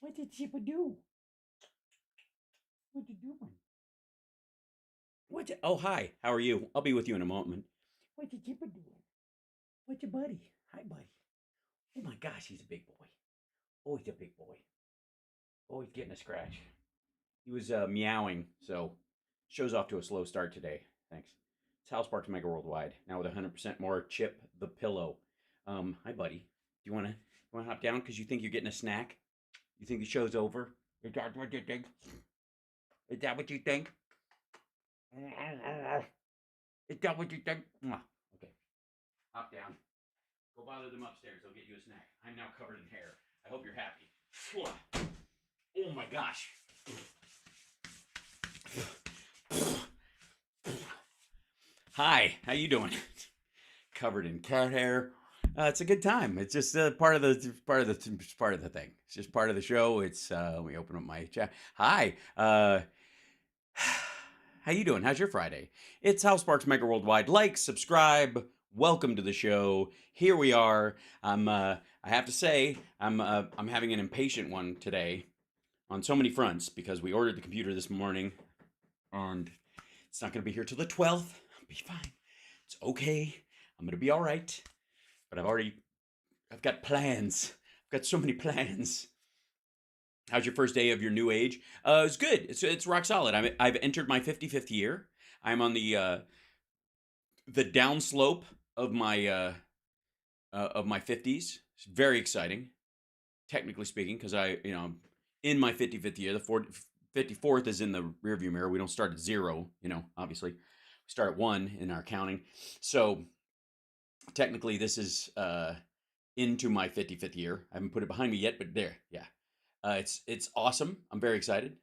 What did Chippa do? What you doing? Oh, hi. How are you? I'll be with you in a moment. What did Chippa doing? What's your buddy? Hi, buddy. Oh my gosh, he's a big boy. Oh, he's a big boy. Oh, he's getting a scratch. He was meowing, so show's off to a slow start today. Thanks. It's House Parks Megaworldwide, now with 100% more Chip the pillow. Hi, buddy. Do you wanna hop down because you think you're getting a snack? You think the show's over? Is that what you think? Is that what you think? Is that what you think? Okay. Hop down. Go bother them upstairs. They'll get you a snack. I'm now covered in hair. I hope you're happy. Oh my gosh. Hi, how you doing? Covered in cat hair. It's a good time. It's just part of the thing. It's just part of the show. It's let me open up my chat. Hi. How you doing? How's your Friday? It's House Parks Mega Worldwide. Like, subscribe. Welcome to the show. Here we are. I have to say, I'm having an impatient one today on so many fronts because we ordered the computer this morning and it's not going to be here till the 12th. I'll be fine. It's okay. I'm going to be all right. But I've got plans. I've got so many plans. How's your first day of your new age? It's good. It's rock solid. I've entered my 55th year. I'm on the downslope of my 50s. It's very exciting, technically speaking, because I'm in my 55th year. The 54th is in the rearview mirror. We don't start at 0, obviously. We start at 1 in our counting. So technically, this is into my 55th year. I haven't put it behind me yet, but there, yeah. It's awesome. I'm very excited.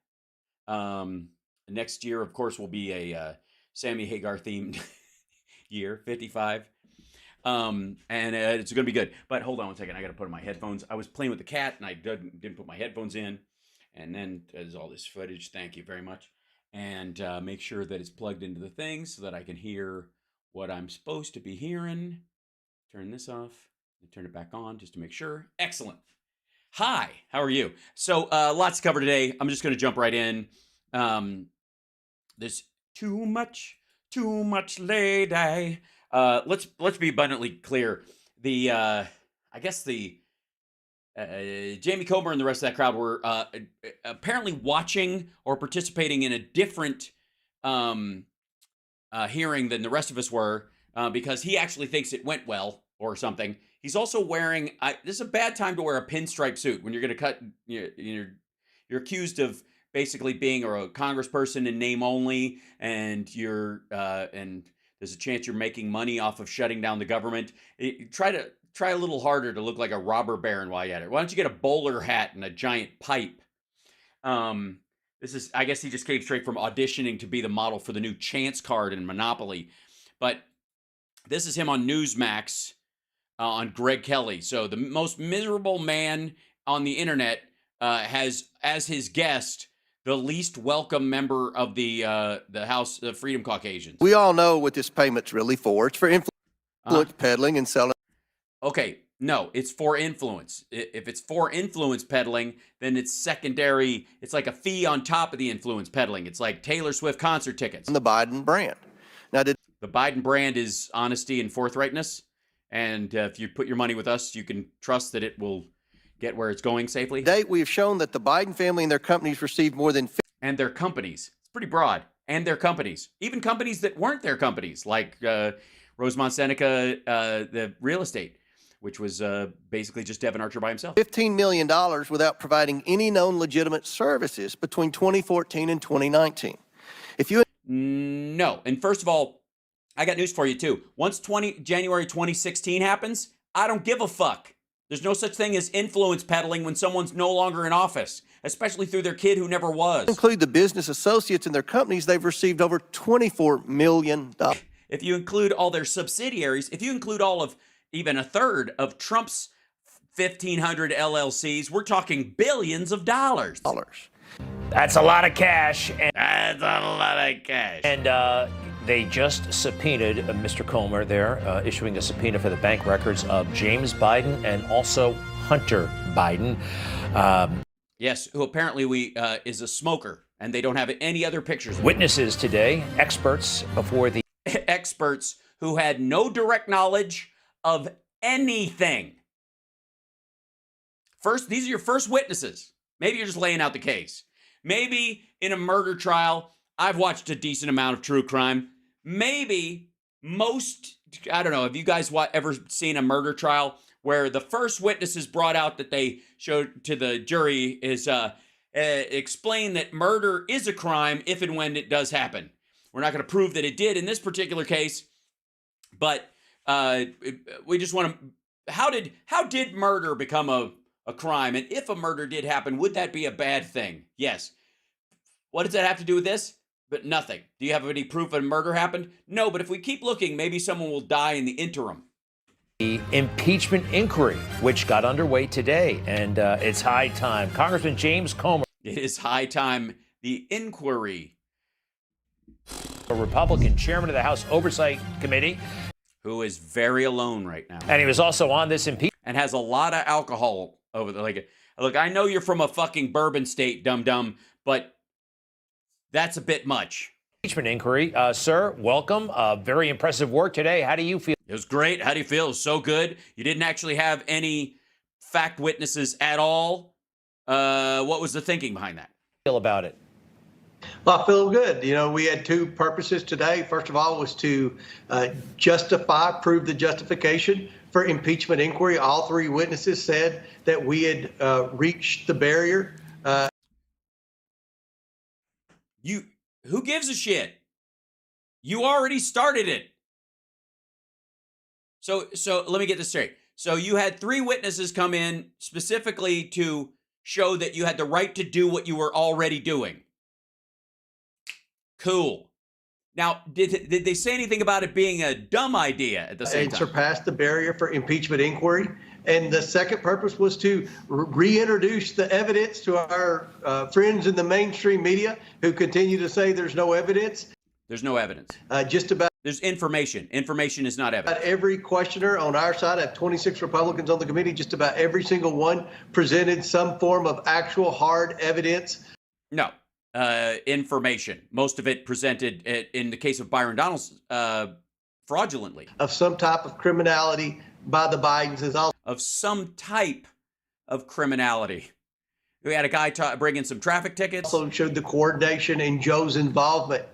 Next year, of course, will be a Sammy Hagar themed year, 55. And it's going to be good. But hold on one second. I got to put on my headphones. I was playing with the cat and I didn't put my headphones in. And then there's all this footage. Thank you very much. And make sure that it's plugged into the thing so that I can hear what I'm supposed to be hearing. Turn this off and turn it back on just to make sure. Excellent. Hi, how are you? So lots to cover today. I'm just going to jump right in. There's too much lady. Let's be abundantly clear. I guess Jamie Comer and the rest of that crowd were apparently watching or participating in a different hearing than the rest of us were because he actually thinks it went well or something. He's also wearing, this is a bad time to wear a pinstripe suit when you're going to cut, you're accused of basically being a congressperson in name only, and and there's a chance you're making money off of shutting down the government. Try a little harder to look like a robber baron while you're at it. Why don't you get a bowler hat and a giant pipe? I guess he just came straight from auditioning to be the model for the new Chance card in Monopoly. But this is him on Newsmax. On Greg Kelly. So the most miserable man on the internet has as his guest the least welcome member of the House of Freedom Caucasians. We all know what this payment's really for. It's for influence peddling and selling. Okay, no, it's for influence. If it's for influence peddling, then it's secondary. It's like a fee on top of the influence peddling. It's like Taylor Swift concert tickets. The Biden brand. Now, the Biden brand is honesty and forthrightness. And if you put your money with us, you can trust that it will get where it's going safely. To date, we have shown that the Biden family and their companies received more than... And their companies. It's pretty broad. And their companies. Even companies that weren't their companies, like Rosemont Seneca, the real estate, which was basically just Devin Archer by himself. $15 million without providing any known legitimate services between 2014 and 2019. No. And first of all, I got news for you, too. Once January 2016 happens, I don't give a fuck. There's no such thing as influence peddling when someone's no longer in office, especially through their kid who never was. Include the business associates in their companies, they've received over $24 million. If you include all their subsidiaries, if you include all of even a third of Trump's 1,500 LLCs, we're talking billions of dollars. That's a lot of cash. That's a lot of cash. And they just subpoenaed Mr. Comer there, issuing a subpoena for the bank records of James Biden and also Hunter Biden. Yes, who apparently is a smoker, and they don't have any other pictures. Witnesses today, experts before the experts who had no direct knowledge of anything. First, these are your first witnesses. Maybe you're just laying out the case. Maybe in a murder trial, I've watched a decent amount of true crime. Maybe I don't know, have you guys ever seen a murder trial where the first witnesses brought out that they showed to the jury is explain that murder is a crime if and when it does happen. We're not going to prove that it did in this particular case, but we just want to, how did murder become a crime? And if a murder did happen, would that be a bad thing? Yes. What does that have to do with this? But nothing. Do you have any proof that murder happened? No, but if we keep looking, maybe someone will die in the interim. The impeachment inquiry, which got underway today, and it's high time. Congressman James Comer. It is high time. The inquiry. A Republican chairman of the House Oversight Committee. Who is very alone right now. And he was also on this impeachment. And has a lot of alcohol over there. Like, look, I know you're from a fucking bourbon state, dum-dum, but that's a bit much. Impeachment inquiry. Sir, welcome. Very impressive work today. How do you feel? It was great. How do you feel? It was so good. You didn't actually have any fact witnesses at all. What was the thinking behind that? Feel about it? Well, I feel good. You know, we had two purposes today. First of all was to prove the justification for impeachment inquiry. All three witnesses said that we had reached the barrier. Who gives a shit? You already started it. So let me get this straight. So you had three witnesses come in specifically to show that you had the right to do what you were already doing. Cool. Now, did they say anything about it being a dumb idea at the same time? It surpassed the barrier for impeachment inquiry. And the second purpose was to reintroduce the evidence to our friends in the mainstream media who continue to say there's no evidence. There's no evidence. There's information. Information is not evidence. Every questioner on our side, I have 26 Republicans on the committee, just about every single one presented some form of actual hard evidence. No. Information. Most of it presented, in the case of Byron Donalds, fraudulently. Of some type of criminality by the Bidens is also. Of some type of criminality. We had a guy bring in some traffic tickets. Also showed the coordination and Joe's involvement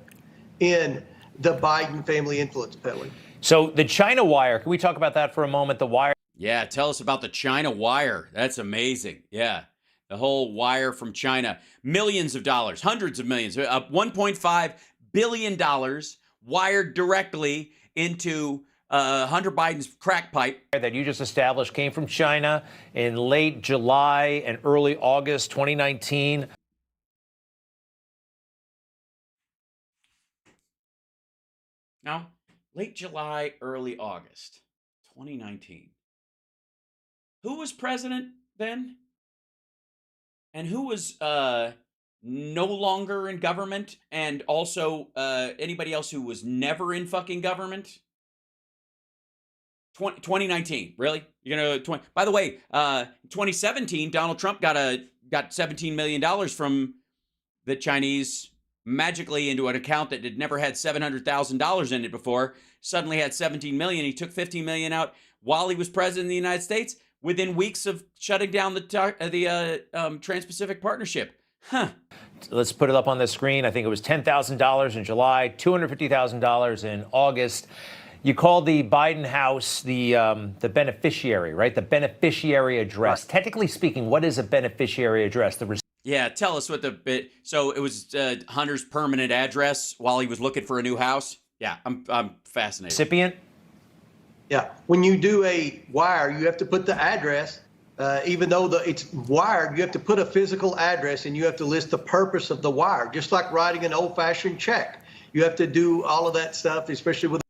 in the Biden family influence peddling. So the China wire, can we talk about that for a moment? The wire. Yeah, tell us about the China wire. That's amazing. Yeah. The whole wire from China, millions of dollars, hundreds of millions, $1.5 billion wired directly into Hunter Biden's crack pipe. That you just established came from China in late July and early August 2019. Now, late July, early August 2019. Who was president then? And who was no longer in government, and also anybody else who was never in fucking government? 2019, really? You're gonna By the way, 2017, Donald Trump got $17 million from the Chinese magically into an account that had never had $700,000 in it before. Suddenly had $17 million. He took $15 million out while he was president of the United States, within weeks of shutting down the Trans-Pacific Partnership. Huh. Let's put it up on the screen. I think it was $10,000 in July, $250,000 in August. You called the Biden house the beneficiary, right? The beneficiary address. Right. Technically speaking, what is a beneficiary address? Yeah, tell us what so it was Hunter's permanent address while he was looking for a new house? Yeah, I'm fascinated. Recipient? Yeah, when you do a wire, you have to put the address, even though it's wired, you have to put a physical address and you have to list the purpose of the wire, just like writing an old-fashioned check. You have to do all of that stuff, especially with.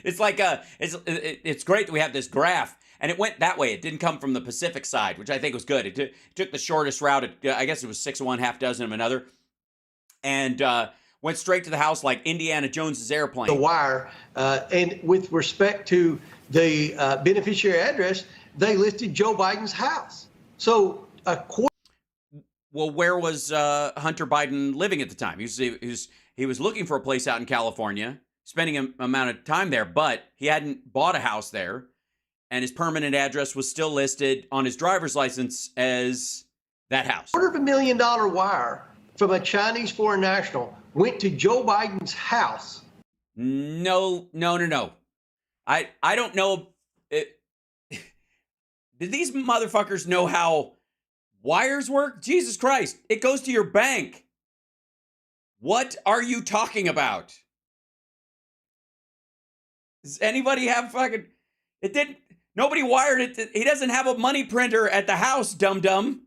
It's like it's great that we have this graph, and it went that way. It didn't come from the Pacific side, which I think was good. It took the shortest route. I guess it was 6 of one, half dozen of another, and went straight to the house like Indiana Jones's airplane. The wire, and with respect to the beneficiary address, they listed Joe Biden's house. So Well, where was Hunter Biden living at the time? He was looking for a place out in California, spending an amount of time there, but he hadn't bought a house there, and his permanent address was still listed on his driver's license as that house. $250,000 wire from a Chinese foreign national went to Joe Biden's house. No. I don't know. Did these motherfuckers know how wires work? Jesus Christ. It goes to your bank. What are you talking about? Does anybody have fucking... It didn't... Nobody wired it. He doesn't have a money printer at the house, dum-dum.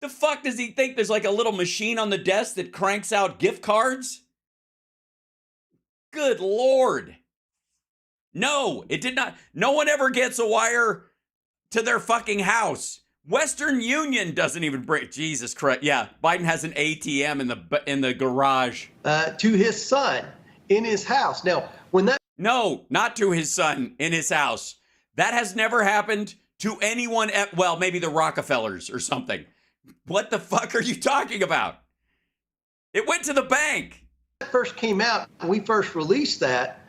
The fuck does he think there's like a little machine on the desk that cranks out gift cards? Good Lord. No, it did not. No one ever gets a wire to their fucking house. Western Union doesn't even bring... Jesus Christ. Yeah, Biden has an ATM in the garage. To his son in his house. Now, when that... No, not to his son in his house. That has never happened to anyone. Well, maybe the Rockefellers or something. What the fuck are you talking about? It went to the bank. First came out, we first released that.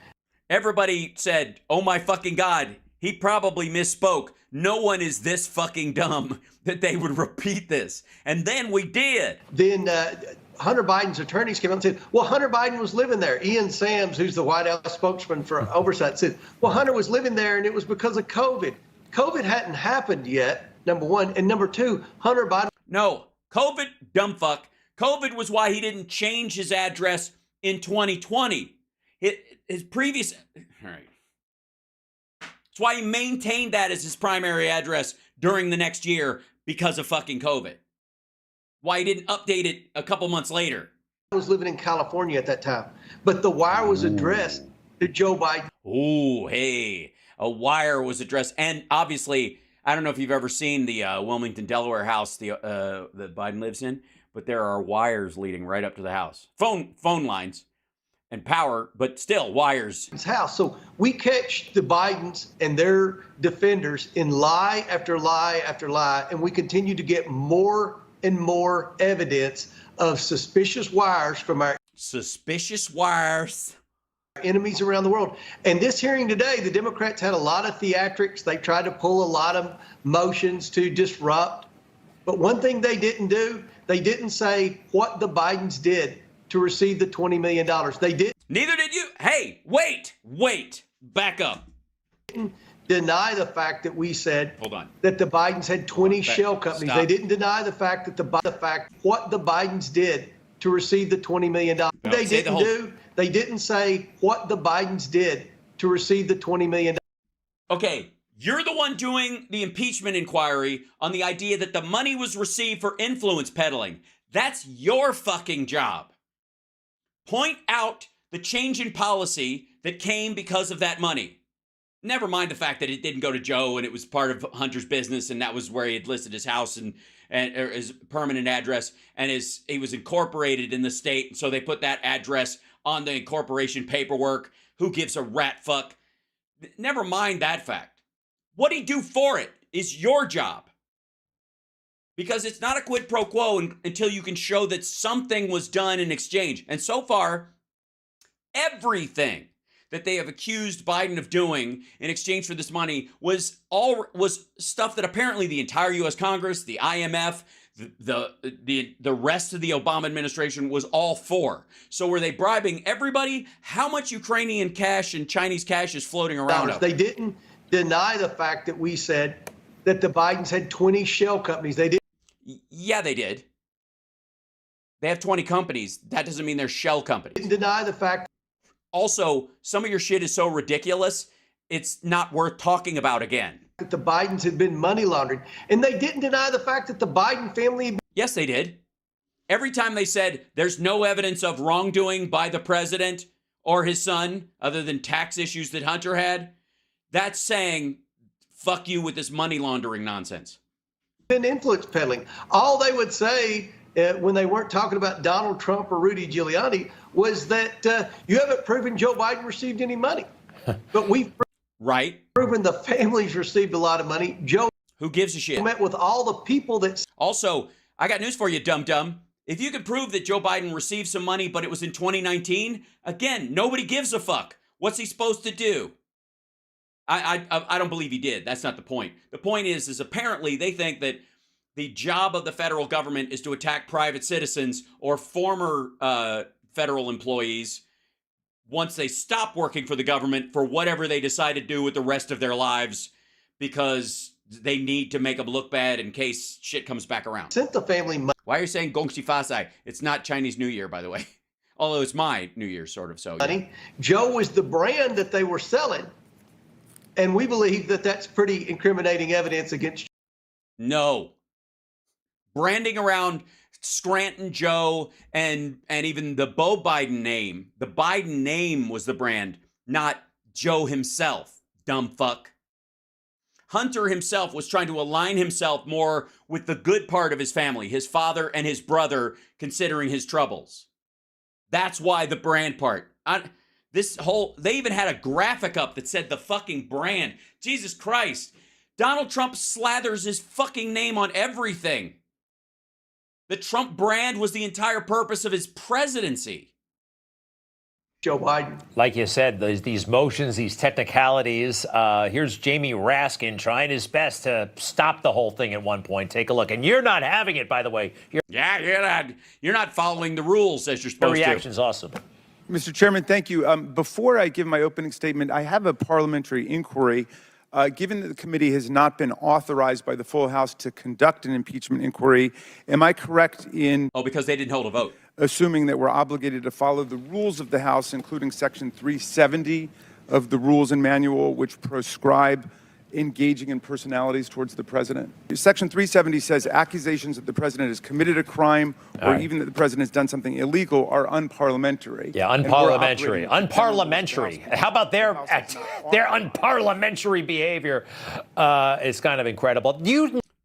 Everybody said, oh my fucking God, he probably misspoke. No one is this fucking dumb that they would repeat this. And then we did. Then Hunter Biden's attorneys came out and said, well, Hunter Biden was living there. Ian Sams, who's the White House spokesman for oversight, said, well, Hunter was living there and it was because of COVID. COVID hadn't happened yet, number one. And number two, Hunter Biden. No, COVID, dumb fuck. COVID was why he didn't change his address in 2020. His previous, all right. That's why he maintained that as his primary address during the next year because of fucking COVID. Why he didn't update it a couple months later. I was living in California at that time, but the wire was addressed to Joe Biden. Oh, hey, a wire was addressed. And obviously, I don't know if you've ever seen the Wilmington, Delaware house that Biden lives in, but there are wires leading right up to the house. Phone lines and power, but still wires. His house. So we catch the Bidens and their defenders in lie after lie after lie, and we continue to get more and more evidence of suspicious wires from our enemies around the world. And this hearing today, the Democrats had a lot of theatrics. They tried to pull a lot of motions to disrupt. But one thing they didn't do, they didn't say what the Bidens did to receive the $20 million. They did. Neither did you. Hey, wait, back up. Deny the fact that we said Hold on. that the Bidens had 20 shell companies. Stop. They didn't deny the fact that what the Bidens did to receive the $20 million. They didn't do. They didn't say what the Bidens did to receive the $20 million. Okay, you're the one doing the impeachment inquiry on the idea that the money was received for influence peddling. That's your fucking job. Point out the change in policy that came because of that money. Never mind the fact that it didn't go to Joe and it was part of Hunter's business and that was where he had listed his house and his permanent address and he was incorporated in the state. And so they put that address on the incorporation paperwork. Who gives a rat fuck? Never mind that fact. What he do for it is your job. Because it's not a quid pro quo until you can show that something was done in exchange. And so far, everything that they have accused Biden of doing in exchange for this money was stuff that apparently the entire U.S. Congress, the IMF, the rest of the Obama administration was all for. So were they bribing everybody? How much Ukrainian cash and Chinese cash is floating around? They didn't deny the fact that we said that the Bidens had 20 shell companies. They did. Yeah, they did. They have 20 companies. That doesn't mean they're shell companies. Didn't deny the fact. Also, some of your shit is so ridiculous, it's not worth talking about again. That the Bidens had been money laundering. And they didn't deny the fact that the Biden family had been. Yes, they did. Every time they said there's no evidence of wrongdoing by the president or his son, other than tax issues that Hunter had, that's saying, fuck you with this money laundering nonsense. Been influence peddling. All they would say when they weren't talking about Donald Trump or Rudy Giuliani was that you haven't proven Joe Biden received any money. But we've proven the families received a lot of money. Joe, who gives a shit? Met with all the people that. Also, I got news for you, dum-dum. If you could prove that Joe Biden received some money, but it was in 2019, again, nobody gives a fuck. What's he supposed to do? I don't believe he did. That's not the point. The point is apparently they think that the job of the federal government is to attack private citizens or former federal employees once they stop working for the government for whatever they decide to do with the rest of their lives, because they need to make them look bad in case shit comes back around. Sent the family money. Why are you saying Gong Xi Fa Sai? It's not Chinese New Year, by the way. Although it's my New Year, sort of. So yeah. Joe was the brand that they were selling. And we believe that that's pretty incriminating evidence against. No. Branding around Scranton Joe and even the Beau Biden name. The Biden name was the brand, not Joe himself. Dumb fuck. Hunter himself was trying to align himself more with the good part of his family, his father and his brother, considering his troubles. That's why the brand part. They even had a graphic up that said the fucking brand. Jesus Christ. Donald Trump slathers his fucking name on everything. The Trump brand was the entire purpose of his presidency. Joe Biden. Like you said, these motions, these technicalities. Here's Jamie Raskin trying his best to stop the whole thing at one point. Take a look. And you're not having it, by the way. You're not following the rules as you're supposed to. Your reaction's awesome. Mr. Chairman, thank you. Before I give my opening statement, I have a parliamentary inquiry. Given that the committee has not been authorized by the full House to conduct an impeachment inquiry, am I correct in... Oh, because they didn't hold a vote. ...assuming that we're obligated to follow the rules of the House, including Section 370 of the Rules and Manual, which prescribe engaging in personalities towards the president? Section 370 says accusations that the president has committed a crime or even that the president has done something illegal are unparliamentary. Yeah, unparliamentary. Unparliamentary. How about their unparliamentary behavior is kind of incredible.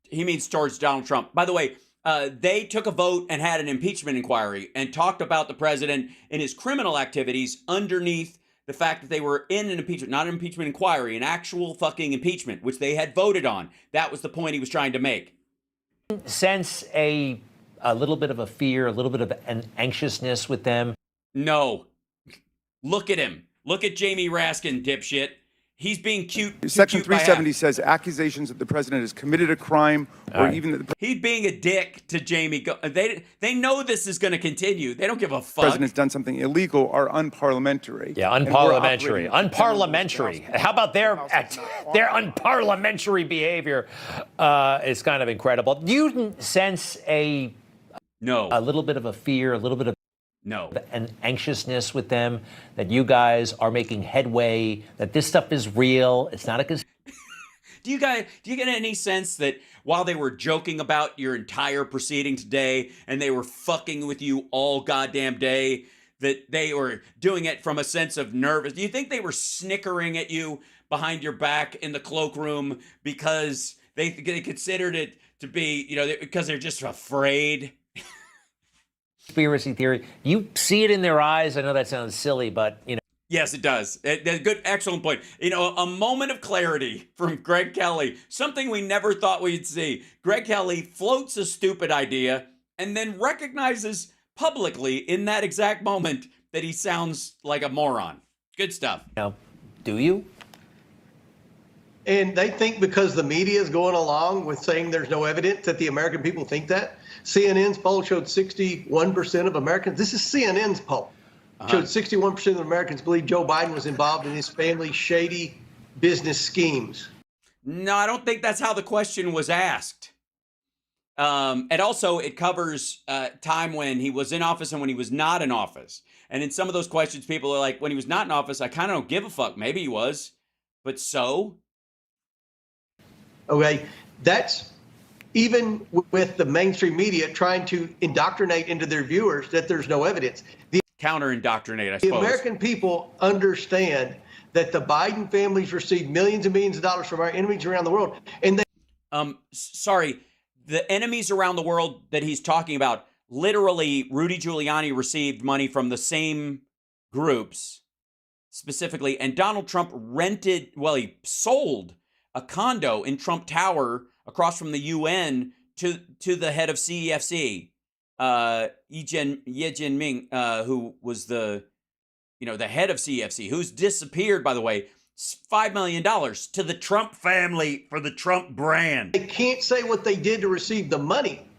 He means towards Donald Trump. By the way, they took a vote and had an impeachment inquiry and talked about the president and his criminal activities underneath the fact that they were in an impeachment, not an impeachment inquiry, an actual fucking impeachment, which they had voted on. That was the point he was trying to make. Sense a little bit of a fear, a little bit of an anxiousness with them? No. Look at him. Look at Jamie Raskin, dipshit. He's being cute. Section 370 says accusations that the president has committed a crime or even that the he's being a dick to Jamie. They know this is going to continue. They don't give a fuck. president has done something illegal are unparliamentary. Yeah, unparliamentary. Unparliamentary. How about their unparliamentary behavior is kind of incredible. Do you sense a little bit of a fear, a little bit of an anxiousness with them that you guys are making headway, that this stuff is real? It's not a... Do you get any sense that while they were joking about your entire proceeding today and they were fucking with you all goddamn day, that they were doing it from a sense of nervous? Do you think they were snickering at you behind your back in the cloakroom because they considered it to be, because they're just afraid? Conspiracy theory. You see it in their eyes. I know that sounds silly, but Yes, it does. Good, excellent point. A moment of clarity from Greg Kelly, something we never thought we'd see. Greg Kelly floats a stupid idea and then recognizes publicly in that exact moment that he sounds like a moron. Good stuff. Now, do you? And they think because the media is going along with saying there's no evidence that the American people think that. CNN's poll showed 61% of Americans. This is CNN's poll. Showed 61% of Americans believe Joe Biden was involved in his family's shady business schemes. No, I don't think that's how the question was asked. And also, it covers time when he was in office and when he was not in office. And in some of those questions, people are like, when he was not in office, I kind of don't give a fuck. Maybe he was. But so? Okay, that's even with the mainstream media trying to indoctrinate into their viewers that there's no evidence. Counter-indoctrinate, I suppose. The American people understand that the Biden families received millions and millions of dollars from our enemies around the world. And they sorry, the enemies around the world that he's talking about, literally Rudy Giuliani received money from the same groups specifically, and Donald Trump he sold a condo in Trump Tower across from the UN to the head of CEFC, Ye Jianming, who was the head of CEFC, who's disappeared, by the way, $5 million to the Trump family for the Trump brand. They can't say what they did to receive the money.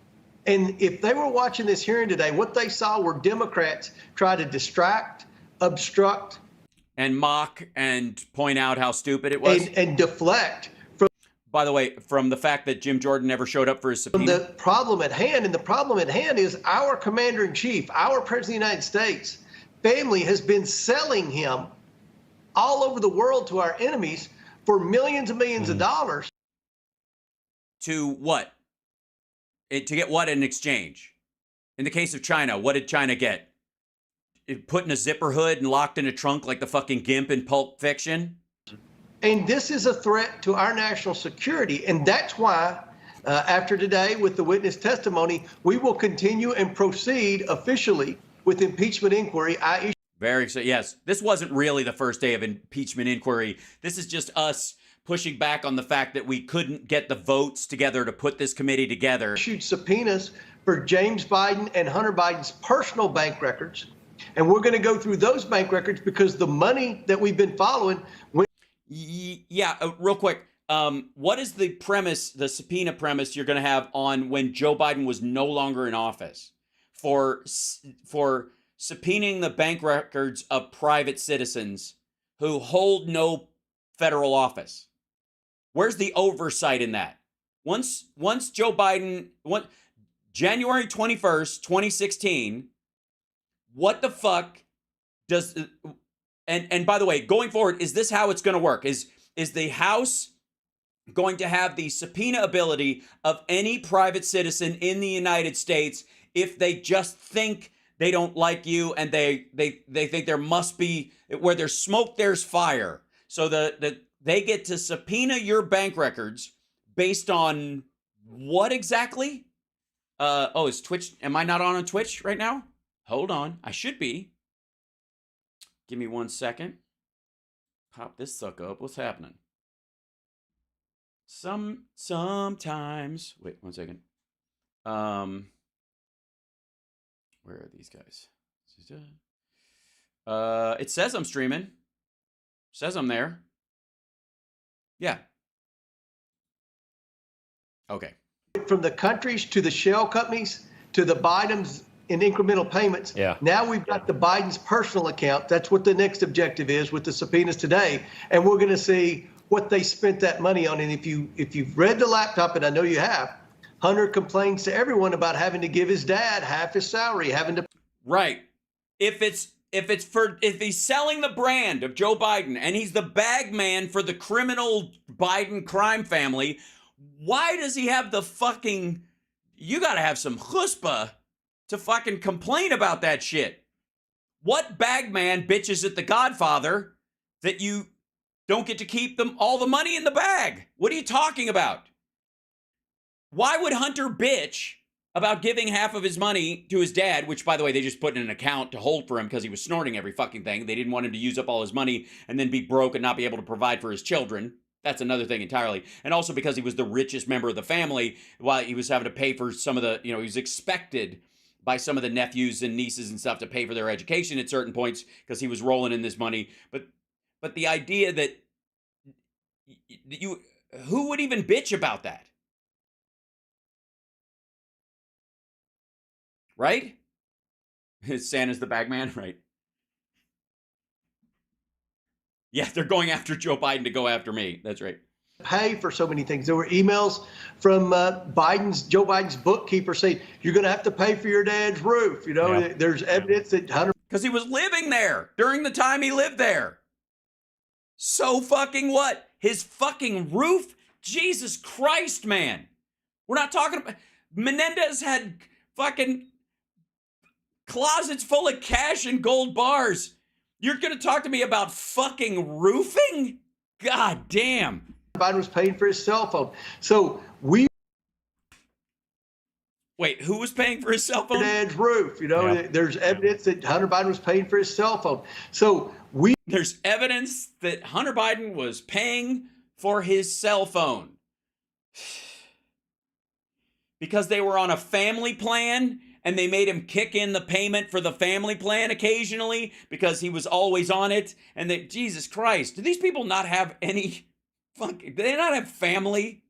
And if they were watching this hearing today, what they saw were Democrats try to distract, obstruct, and mock and point out how stupid it was. And deflect. By the way, from the fact that Jim Jordan never showed up for his subpoena. The problem at hand, and the problem at hand is our commander-in-chief, our president of the United States, family has been selling him all over the world to our enemies for millions and millions of dollars. To what? To get what in exchange? In the case of China, what did China get? Put in a zipper hood and locked in a trunk like the fucking Gimp in Pulp Fiction? And this is a threat to our national security. And that's why, after today, with the witness testimony, we will continue and proceed officially with impeachment inquiry. Very excited. Yes, this wasn't really the first day of impeachment inquiry. This is just us pushing back on the fact that we couldn't get the votes together to put this committee together. Issued subpoenas for James Biden and Hunter Biden's personal bank records. And we're going to go through those bank records because the money that we've been following. Yeah, real quick. What is the premise, the subpoena premise you're going to have on when Joe Biden was no longer in office for subpoenaing the bank records of private citizens who hold no federal office? Where's the oversight in that? Once Joe Biden, January 21st, 2016, what the fuck does, and by the way, going forward, is this how it's going to work? Is the House going to have the subpoena ability of any private citizen in the United States if they just think they don't like you and they think there must be, where there's smoke, there's fire. So they get to subpoena your bank records based on what exactly? Is Twitch, am I not on Twitch right now? Hold on, I should be. Give me 1 second. Pop this sucker up. What's happening? Sometimes. Wait 1 second. Where are these guys? It says I'm streaming. Says I'm there. Yeah. Okay. From the countries to the shell companies to the Bidens in incremental payments. Yeah. Now we've got the Biden's personal account. That's what the next objective is with the subpoenas today. And we're going to see what they spent that money on. And if you've read the laptop, and I know you have, Hunter complains to everyone about having to give his dad half his salary, having to. Right. If he's selling the brand of Joe Biden and he's the bag man for the criminal Biden crime family, why does he have the fucking, you got to have some chutzpah to fucking complain about that shit. What bagman bitches at the Godfather that you don't get to keep them all the money in the bag? What are you talking about? Why would Hunter bitch about giving half of his money to his dad, which, by the way, they just put in an account to hold for him because he was snorting every fucking thing. They didn't want him to use up all his money and then be broke and not be able to provide for his children. That's another thing entirely. And also because he was the richest member of the family, while he was having to pay for some of the, he was expected by some of the nephews and nieces and stuff to pay for their education at certain points because he was rolling in this money. But the idea that who would even bitch about that? Right? Santa's the bagman, right? Yeah, they're going after Joe Biden to go after me. That's right. Pay for so many things. There were emails from Joe Biden's bookkeeper saying, you're going to have to pay for your dad's roof. Yeah. There's evidence that Hunter. Because he was living there during the time he lived there. So fucking what? His fucking roof? Jesus Christ, man. We're not talking about. Menendez had fucking closets full of cash and gold bars. You're going to talk to me about fucking roofing? God damn. Biden was paying for his cell phone. So Wait, who was paying for his cell phone? Dad's roof. There's evidence that Hunter Biden was paying for his cell phone. So there's evidence that Hunter Biden was paying for his cell phone. because they were on a family plan and they made him kick in the payment for the family plan occasionally because he was always on it. And they, Jesus Christ, do these people not have any do they not have family?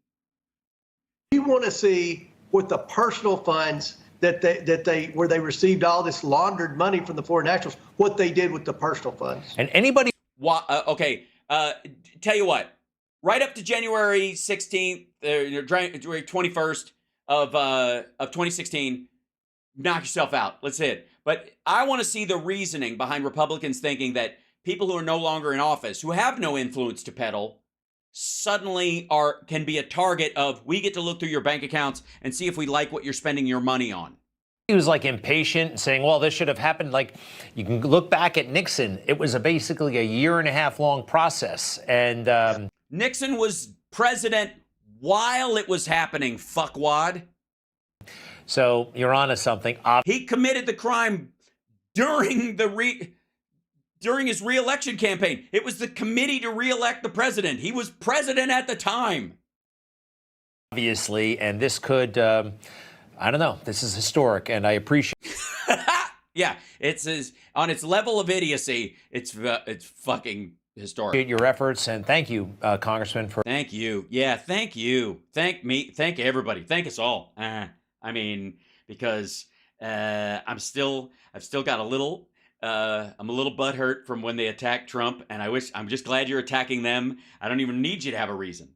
You want to see what the personal funds that they where they received all this laundered money from the foreign nationals, what they did with the personal funds. And anybody. Okay. Tell you what, right up to January 16th, January 21st of 2016, knock yourself out. Let's hit it. But I want to see the reasoning behind Republicans thinking that people who are no longer in office, who have no influence to peddle, suddenly can be a target of, we get to look through your bank accounts and see if we like what you're spending your money on. He was like impatient and saying, well, this should have happened. Like, you can look back at Nixon. It was basically a 1.5 year long process. And Nixon was president while it was happening, fuckwad. So you're onto something. He committed the crime during his re-election campaign. It was the committee to re-elect the president. He was president at the time. Obviously, and this could, I don't know, this is historic, and I appreciate. Yeah, on its level of idiocy, it's fucking historic. Your efforts, and thank you, Congressman, for. Thank you. Yeah, thank you. Thank me. Thank everybody. Thank us all. I mean, because I've still got a little. I'm a little butthurt from when they attacked Trump, and I'm just glad you're attacking them. I don't even need you to have a reason.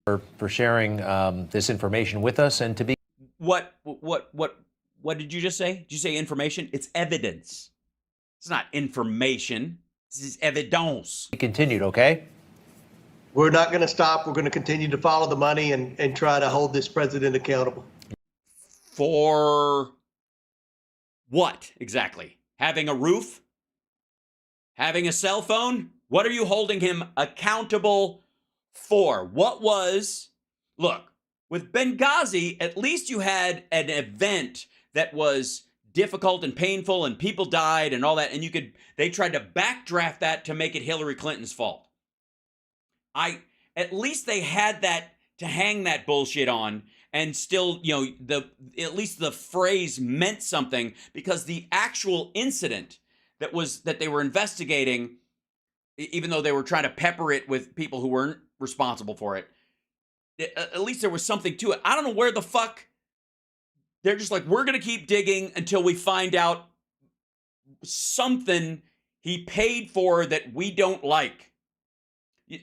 For sharing this information with us, and to be. What did you just say? Did you say information? It's evidence. It's not information. This is evidence. Continued, okay? We're not going to stop. We're going to continue to follow the money and try to hold this president accountable. For what exactly? Having a roof? Having a cell phone? What are you holding him accountable for? Look, with Benghazi, at least you had an event that was difficult and painful and people died and all that, and they tried to backdraft that to make it Hillary Clinton's fault. At least they had that to hang that bullshit on, and still, at least the phrase meant something, because the actual incident that they were investigating, even though they were trying to pepper it with people who weren't responsible for it, at least there was something to it. I don't know where the fuck. They're just like, we're going to keep digging until we find out something he paid for that we don't like.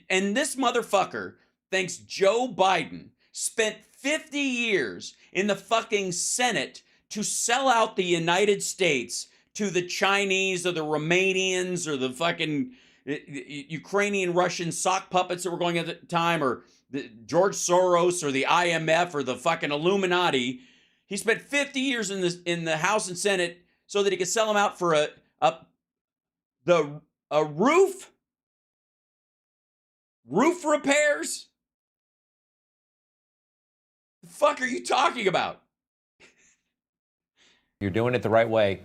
And this motherfucker thinks Joe Biden spent 50 years in the fucking Senate to sell out the United States to the Chinese or the Romanians or the fucking Ukrainian, Russian sock puppets that were going at the time, or George Soros or the IMF or the fucking Illuminati. He spent 50 years in the House and Senate so that he could sell them out for a roof repairs. The fuck are you talking about? You're doing it the right way.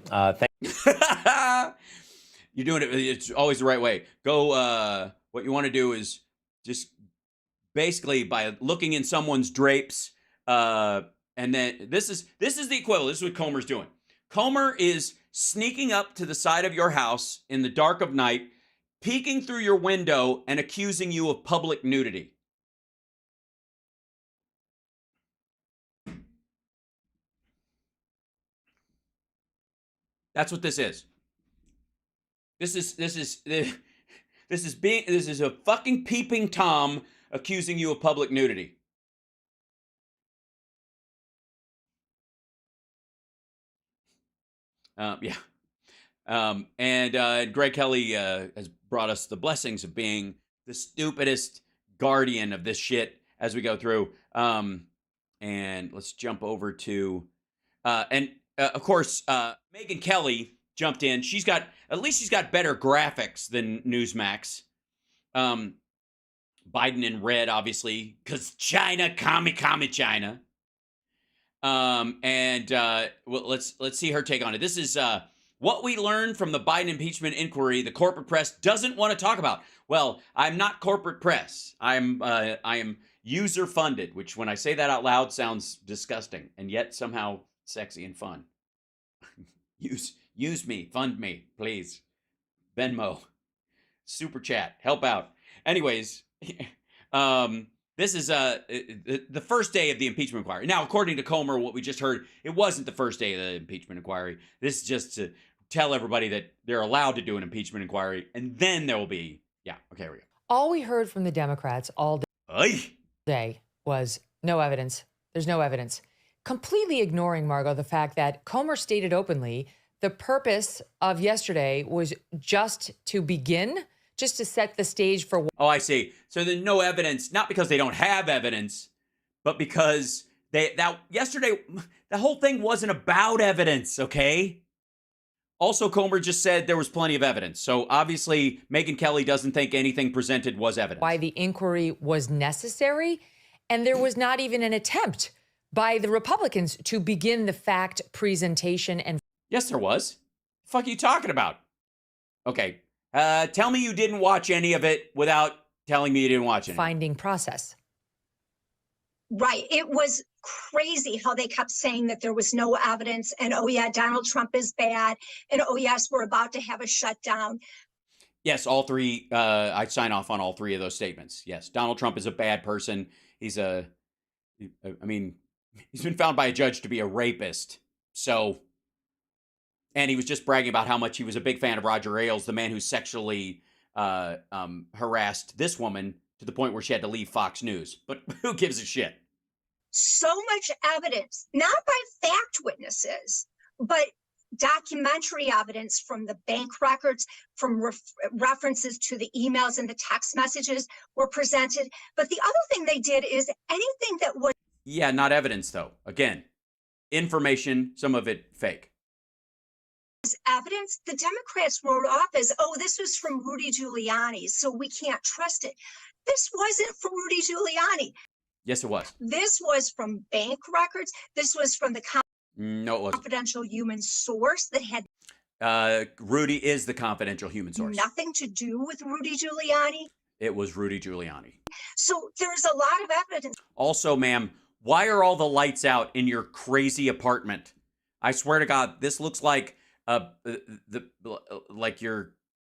You're doing it. It's always the right way. Go. What you want to do is just basically by looking in someone's drapes. And then this is the equivalent. This is what Comer's doing. Comer is sneaking up to the side of your house in the dark of night, peeking through your window and accusing you of public nudity. That's what this is. This is a fucking peeping Tom accusing you of public nudity. And Greg Kelly has brought us the blessings of being the stupidest guardian of this shit as we go through. And let's jump over to, of course, Megyn Kelly jumped in. At least she's got better graphics than Newsmax. Biden in red, obviously, because China, commie China. Well, let's see her take on it. This is what we learned from the Biden impeachment inquiry. The corporate press doesn't want to talk about. Well, I'm not corporate press. I am user funded, which when I say that out loud sounds disgusting and yet somehow sexy and fun. Use me, fund me, please. Venmo, super chat, help out. Anyways, this is the first day of the impeachment inquiry. Now, according to Comer, what we just heard, it wasn't the first day of the impeachment inquiry. This is just to tell everybody that they're allowed to do an impeachment inquiry, and then there will be, yeah, okay, here we go. All we heard from the Democrats all day was no evidence. There's no evidence. Completely ignoring, Margot, the fact that Comer stated openly the purpose of yesterday was just to begin, just to set the stage for... Oh, I see. So there's no evidence, not because they don't have evidence, but because yesterday, the whole thing wasn't about evidence, okay? Also, Comer just said there was plenty of evidence. So obviously, Megyn Kelly doesn't think anything presented was evidence. Why the inquiry was necessary, and there was not even an attempt by the Republicans to begin the fact presentation and... Yes, there was. The fuck are you talking about? Okay. Tell me you didn't watch any of it without telling me you didn't watch it. Finding process. Right. It was crazy how they kept saying that there was no evidence and, oh, yeah, Donald Trump is bad. And, oh, yes, we're about to have a shutdown. Yes, all three. I sign off on all three of those statements. Yes, Donald Trump is a bad person. He's he's been found by a judge to be a rapist. So, and he was just bragging about how much he was a big fan of Roger Ailes, the man who sexually harassed this woman to the point where she had to leave Fox News. But who gives a shit? So much evidence, not by fact witnesses, but documentary evidence from the bank records, from references to the emails and the text messages were presented. But the other thing they did is anything that was... Yeah, not evidence, though. Again, information, some of it fake. Evidence, the Democrats wrote off as, oh, this was from Rudy Giuliani, so we can't trust it. This wasn't from Rudy Giuliani. Yes, it was. This was from bank records. This was from the no, it wasn't. Confidential human source that had... Rudy is the confidential human source. Nothing to do with Rudy Giuliani. It was Rudy Giuliani. So there's a lot of evidence. Also, ma'am, why are all the lights out in your crazy apartment? I swear to God, this looks like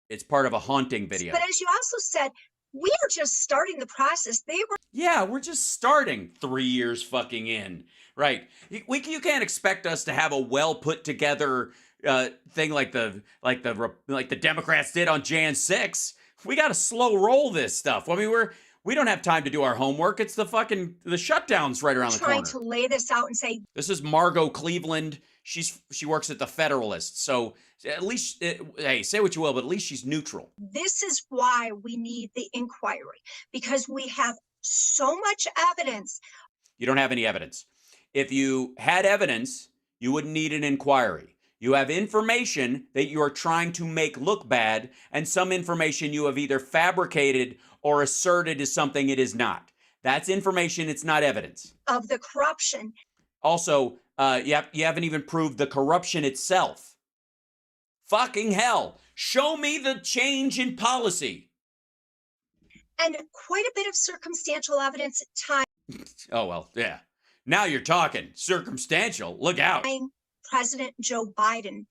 it's part of a haunting video. But as you also said, we are just starting the process. Yeah, we're just starting 3 years fucking in. Right. You can't expect us to have a well put together thing like the Democrats did on Jan 6. We got to slow roll this stuff. I mean, we don't have time to do our homework. It's the shutdow's right around the corner. Trying to lay this out and say, this is Margot Cleveland. She works at the Federalist. So at least, hey, say what you will, but at least she's neutral. This is why we need the inquiry, because we have so much evidence. You don't have any evidence. If you had evidence, you wouldn't need an inquiry. You have information that you are trying to make look bad, and some information you have either fabricated or asserted is something it is not. That's information, it's not evidence. Of the corruption. Also, you haven't even proved the corruption itself. Fucking hell. Show me the change in policy. And quite a bit of circumstantial evidence at times. Oh, well, yeah. Now you're talking. Circumstantial. Look out. President Joe Biden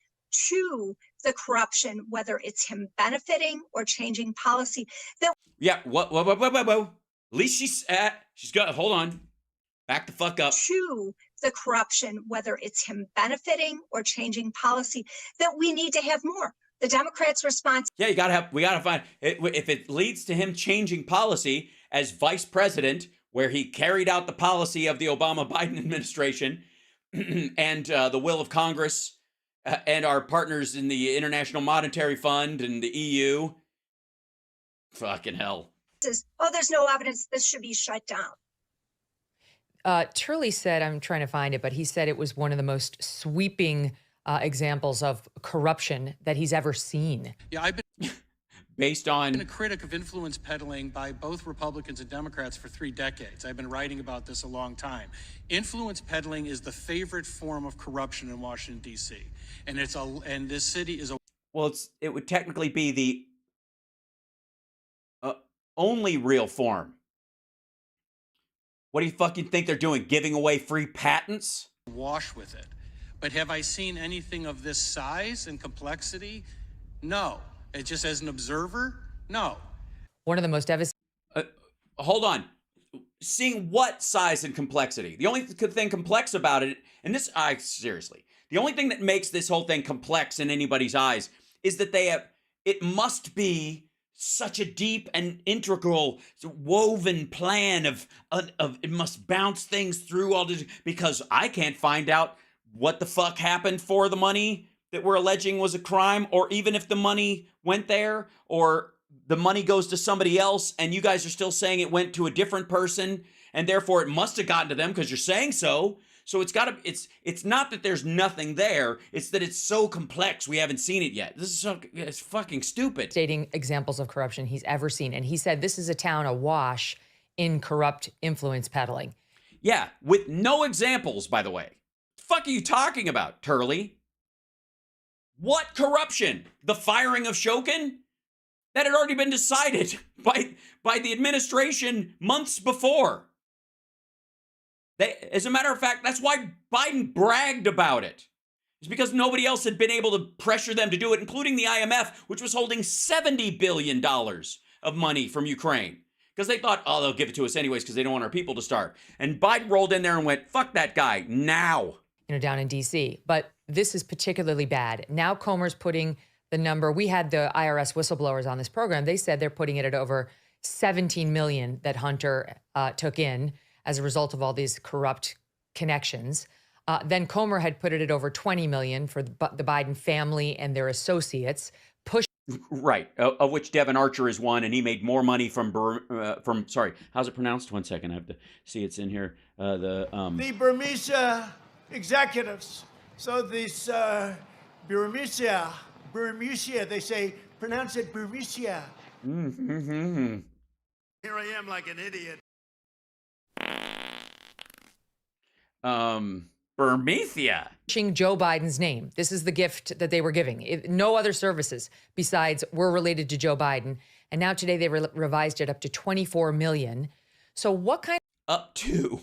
to the corruption, whether it's him benefiting or changing policy. Yeah, whoa. At least she's got, hold on. Back the fuck up. To the corruption, whether it's him benefiting or changing policy, that we need to have more. The Democrats' response. Yeah, we gotta find, if it leads to him changing policy as vice president, where he carried out the policy of the Obama-Biden administration and the will of Congress and our partners in the International Monetary Fund and the EU. Fucking hell. Oh, there's no evidence. This should be shut down. Turley said, I'm trying to find it, but he said it was one of the most sweeping examples of corruption that he's ever seen. Yeah, I've been based on a critic of influence peddling by both Republicans and Democrats for 3 decades. I've been writing about this a long time. Influence peddling is the favorite form of corruption in Washington, D.C. And this city is a... Well, it would technically be the only real form What do you fucking think they're doing? Giving away free patents? Wash with it. But have I seen anything of this size and complexity? No. It just as an observer? No. One of the most devastating. Hold on. Seeing what size and complexity? The only thing complex about it, and this, seriously, the only thing that makes this whole thing complex in anybody's eyes is that it must be such a deep and integral, woven plan of it must bounce things through all this, because I can't find out what the fuck happened for the money that we're alleging was a crime, or even if the money went there, or the money goes to somebody else and you guys are still saying it went to a different person and therefore it must have gotten to them because you're saying so. So it's not that there's nothing there. It's that it's so complex we haven't seen it yet. It's fucking stupid. Stating examples of corruption he's ever seen. And he said this is a town awash in corrupt influence peddling. Yeah, with no examples, by the way. What the fuck are you talking about, Turley? What corruption? The firing of Shokin? That had already been decided by the administration months before. As a matter of fact, that's why Biden bragged about it. It's because nobody else had been able to pressure them to do it, including the IMF, which was holding $70 billion of money from Ukraine. Because they thought, oh, they'll give it to us anyways because they don't want our people to starve. And Biden rolled in there and went, fuck that guy, now. Down in D.C. But this is particularly bad. Now Comer's putting the number. We had the IRS whistleblowers on this program. They said they're putting it at over 17 million that Hunter took in as a result of all these corrupt connections. Then Comer had put it at over 20 million for the Biden family and their associates. Right, of which Devin Archer is one, and he made more money from sorry, how's it pronounced? 1 second, I have to see it's in here. The Burmese executives. So this Burmese, they say, pronounce it Burmese. Mm-hmm. Here I am like an idiot. Burmethia. Joe Biden's name. This is the gift that they were giving. No other services besides were related to Joe Biden. And now today they revised it up to 24 million. So what kind up to?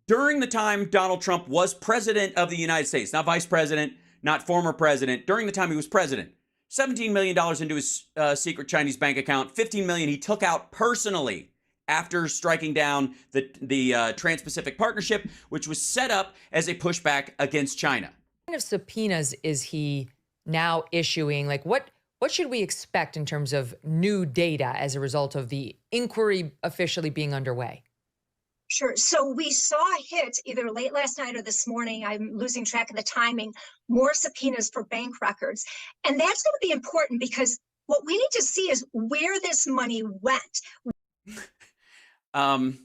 During the time Donald Trump was president of the United States, not vice president, not former president, during the time he was president, $17 million into his secret Chinese bank account, $15 million he took out personally after striking down the Trans-Pacific Partnership, which was set up as a pushback against China. What kind of subpoenas is he now issuing? Like what should we expect in terms of new data as a result of the inquiry officially being underway? Sure. So we saw hit either late last night or this morning, I'm losing track of the timing, more subpoenas for bank records. And that's going to be important because what we need to see is where this money went. You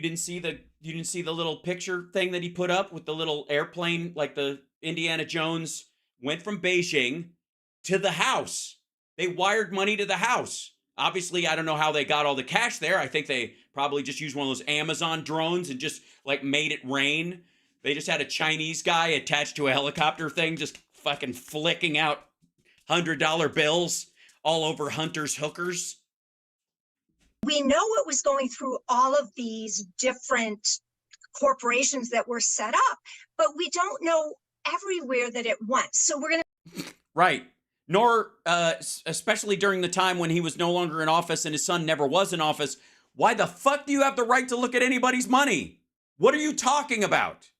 didn't see the little picture thing that he put up with the little airplane, like the Indiana Jones went from Beijing to the house. They wired money to the house. Obviously, I don't know how they got all the cash there. I think they probably just used one of those Amazon drones and just like made it rain. They just had a Chinese guy attached to a helicopter thing, just fucking flicking out $100 bills all over Hunter's hookers. We know it was going through all of these different corporations that were set up, but we don't know everywhere that it went. So we're going to... Right. Nor, especially during the time when he was no longer in office and his son never was in office, why the fuck do you have the right to look at anybody's money? What are you talking about?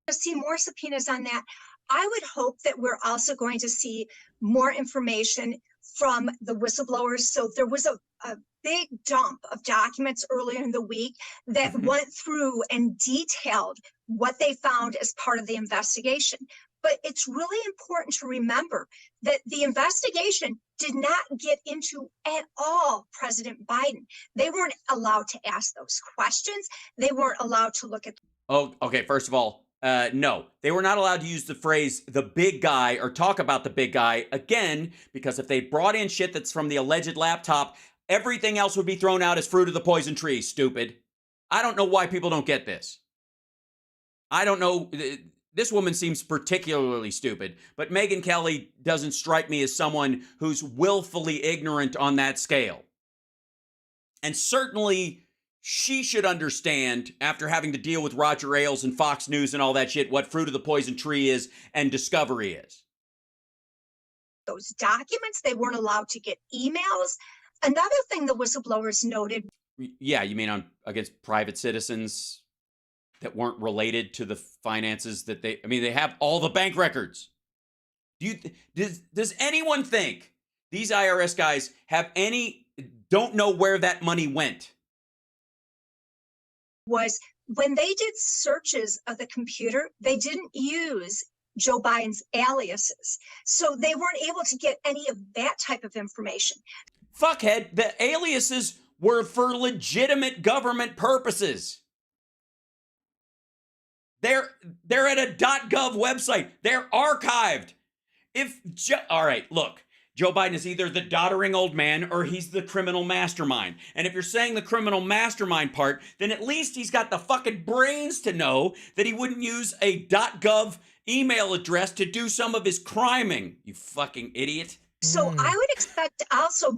To see more subpoenas on that. I would hope that we're also going to see more information from the whistleblowers. So there was a big dump of documents earlier in the week that went through and detailed what they found as part of the investigation. But it's really important to remember that the investigation did not get into at all President Biden. They weren't allowed to ask those questions. They weren't allowed to look at. Oh, okay. First of all, no, they were not allowed to use the phrase the big guy or talk about the big guy again, because if they brought in shit that's from the alleged laptop, everything else would be thrown out as fruit of the poison tree, stupid. I don't know why people don't get this. I don't know. this woman seems particularly stupid, but Megyn Kelly doesn't strike me as someone who's willfully ignorant on that scale. And certainly she should understand, after having to deal with Roger Ailes and Fox News and all that shit, what Fruit of the Poison Tree is and Discovery is. Those documents, they weren't allowed to get emails. Another thing the whistleblowers noted. Yeah, you mean against private citizens that weren't related to the finances that they have all the bank records. Does anyone think these IRS guys don't know where that money went? Was when they did searches of the computer, they didn't use Joe Biden's aliases. So they weren't able to get any of that type of information. Fuckhead, the aliases were for legitimate government purposes. They're at a .gov website. They're archived. All right, look. Joe Biden is either the doddering old man or he's the criminal mastermind. And if you're saying the criminal mastermind part, then at least he's got the fucking brains to know that he wouldn't use a .gov email address to do some of his criming. You fucking idiot. So I would expect also.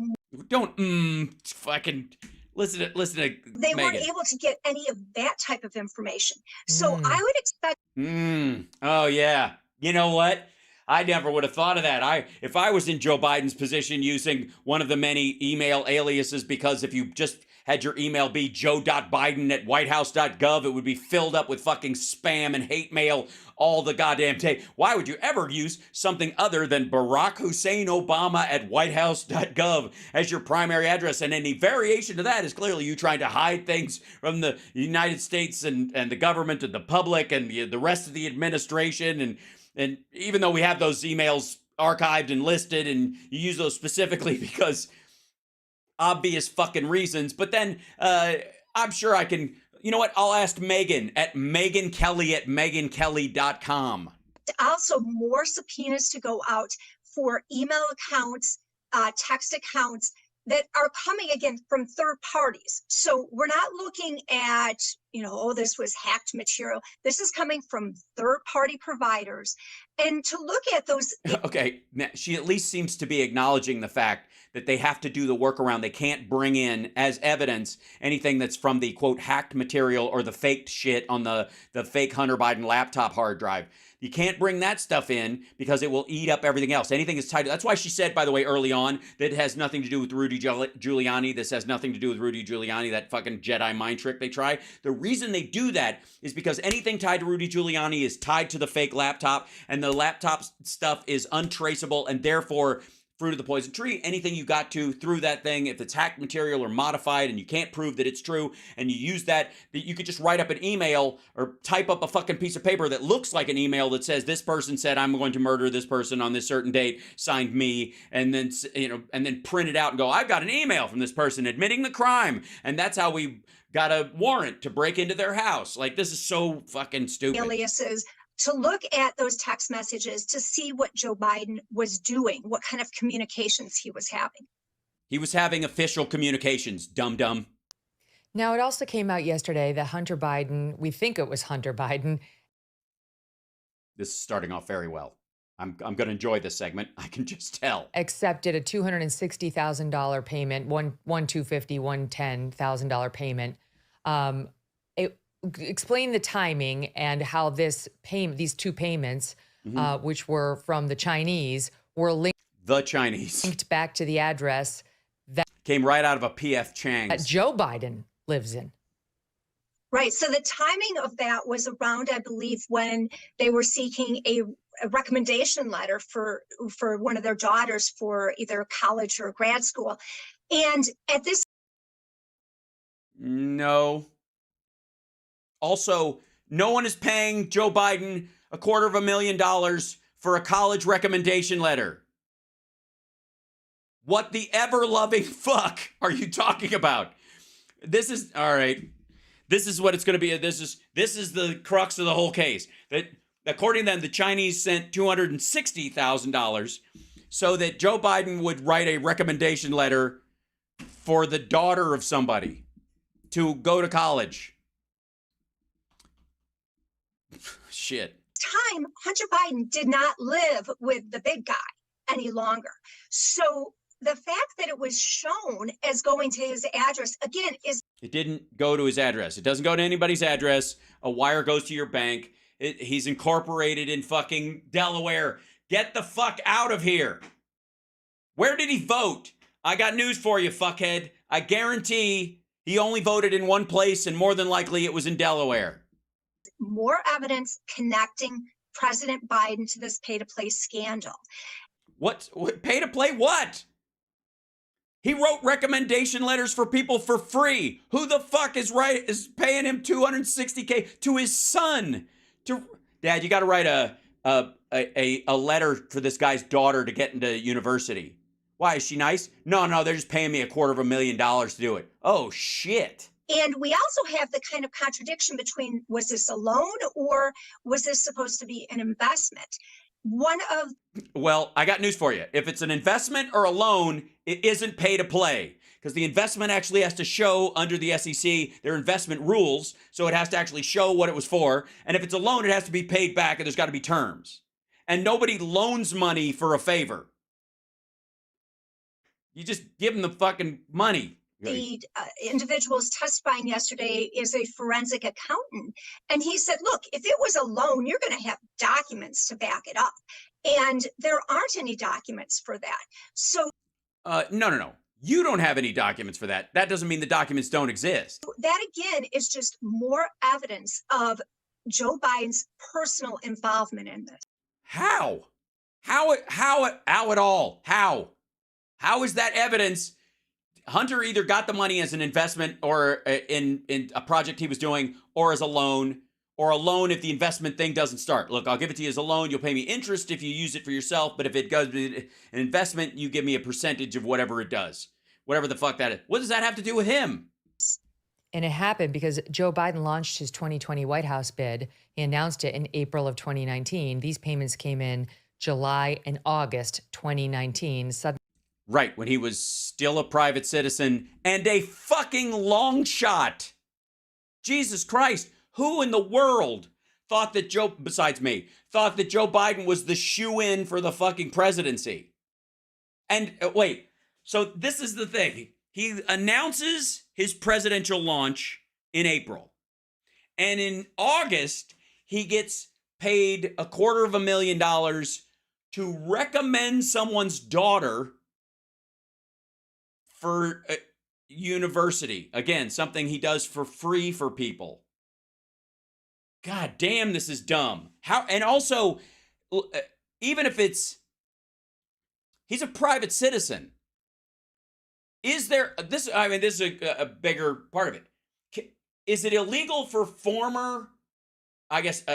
Don't fucking listen to they Megan. Weren't able to get any of that type of information. So I would expect. Oh yeah. You know what? I never would have thought of that. If I was in Joe Biden's position using one of the many email aliases, because if you just had your email be joe.biden@whitehouse.gov, it would be filled up with fucking spam and hate mail all the goddamn day. Why would you ever use something other than Barack Hussein Obama at whitehouse.gov as your primary address? And any variation to that is clearly you trying to hide things from the United States and the government and the public and the rest of the administration. And even though we have those emails archived and listed, and you use those specifically because obvious fucking reasons, but then I'm sure I can, you know what? I'll ask Megan at megankelly@megankelly.com. Also, more subpoenas to go out for email accounts, text accounts that are coming again from third parties. So we're not looking at, this was hacked material. This is coming from third party providers. And to look at those. Okay, she at least seems to be acknowledging the fact that they have to do the workaround. They can't bring in as evidence anything that's from the quote hacked material or the faked shit on the fake Hunter Biden laptop hard drive. You can't bring that stuff in because it will eat up everything else. Anything is tied to. That's why she said, by the way, early on, that it has nothing to do with Rudy Giuliani. This has nothing to do with Rudy Giuliani, that fucking Jedi mind trick they try. The reason they do that is because anything tied to Rudy Giuliani is tied to the fake laptop, and the laptop stuff is untraceable, and therefore Fruit of the Poison Tree, anything you got to through that thing, if it's hacked material or modified and you can't prove that it's true, and you use that you could just write up an email or type up a fucking piece of paper that looks like an email that says this person said I'm going to murder this person on this certain date, signed me, and then and then print it out and go, I've got an email from this person admitting the crime, and that's how we got a warrant to break into their house. Like, this is so fucking stupid. Aliases. To look at those text messages to see what Joe Biden was doing, what kind of communications he was having. He was having official communications, dum-dum. Now, it also came out yesterday that Hunter Biden, we think it was Hunter Biden. This is starting off very well. I'm going to enjoy this segment. I can just tell. Accepted a $260,000 payment, one $110,000 payment. Explain the timing and how these two payments, which were from the Chinese, were linked. The Chinese. Linked back to the address that came right out of a P.F. Chang's. That Joe Biden lives in. Right. So the timing of that was around, I believe, when they were seeking a recommendation letter for one of their daughters for either college or grad school. And at this. No. Also, no one is paying Joe Biden $250,000 for a college recommendation letter. What the ever-loving fuck are you talking about? This is, all right, this is what it's going to be. This is the crux of the whole case. That according to them, the Chinese sent $260,000 so that Joe Biden would write a recommendation letter for the daughter of somebody to go to college. Shit. time, Hunter Biden did not live with the big guy any longer. So the fact that it was shown as going to his address, again, is... It didn't go to his address. It doesn't go to anybody's address. A wire goes to your bank. He's incorporated in fucking Delaware. Get the fuck out of here. Where did he vote? I got news for you, fuckhead. I guarantee he only voted in one place, and more than likely it was in Delaware. More evidence connecting President Biden to this pay-to-play scandal. What pay to play what? He wrote recommendation letters for people for free. Who the fuck is paying him $260K to his son? Dad, you got to write a letter for this guy's daughter to get into university. Why, is she nice? No, they're just paying me $250,000 to do it. Oh shit. And we also have the kind of contradiction between, was this a loan or was this supposed to be an investment? Well, I got news for you. If it's an investment or a loan, it isn't pay to play, because the investment actually has to show under the SEC their investment rules. So it has to actually show what it was for. And if it's a loan, it has to be paid back, and there's got to be terms. And nobody loans money for a favor. You just give them the fucking money. The individuals testifying yesterday is a forensic accountant. And he said, look, if it was a loan, you're going to have documents to back it up. And there aren't any documents for that. So no. You don't have any documents for that. That doesn't mean the documents don't exist. That, again, is just more evidence of Joe Biden's personal involvement in this. How? How at all? How is that evidence? Hunter either got the money as an investment or in a project he was doing, or as a loan, if the investment thing doesn't start. Look, I'll give it to you as a loan. You'll pay me interest if you use it for yourself. But if it goes an investment, you give me a percentage of whatever it does, whatever the fuck that is. What does that have to do with him? And it happened because Joe Biden launched his 2020 White House bid. He announced it in April of 2019. These payments came in July and August 2019. Right, when he was still a private citizen and a fucking long shot. Jesus Christ, who in the world thought that besides me, thought that Joe Biden was the shoe-in for the fucking presidency? And wait, so this is the thing. He announces his presidential launch in April. And in August, he gets paid $250,000 to recommend someone's daughter for university. Again, something he does for free for people. God damn, this is dumb. How? And also, even if he's a private citizen. Is there this? I mean, this is a bigger part of it. Is it illegal for former, I guess,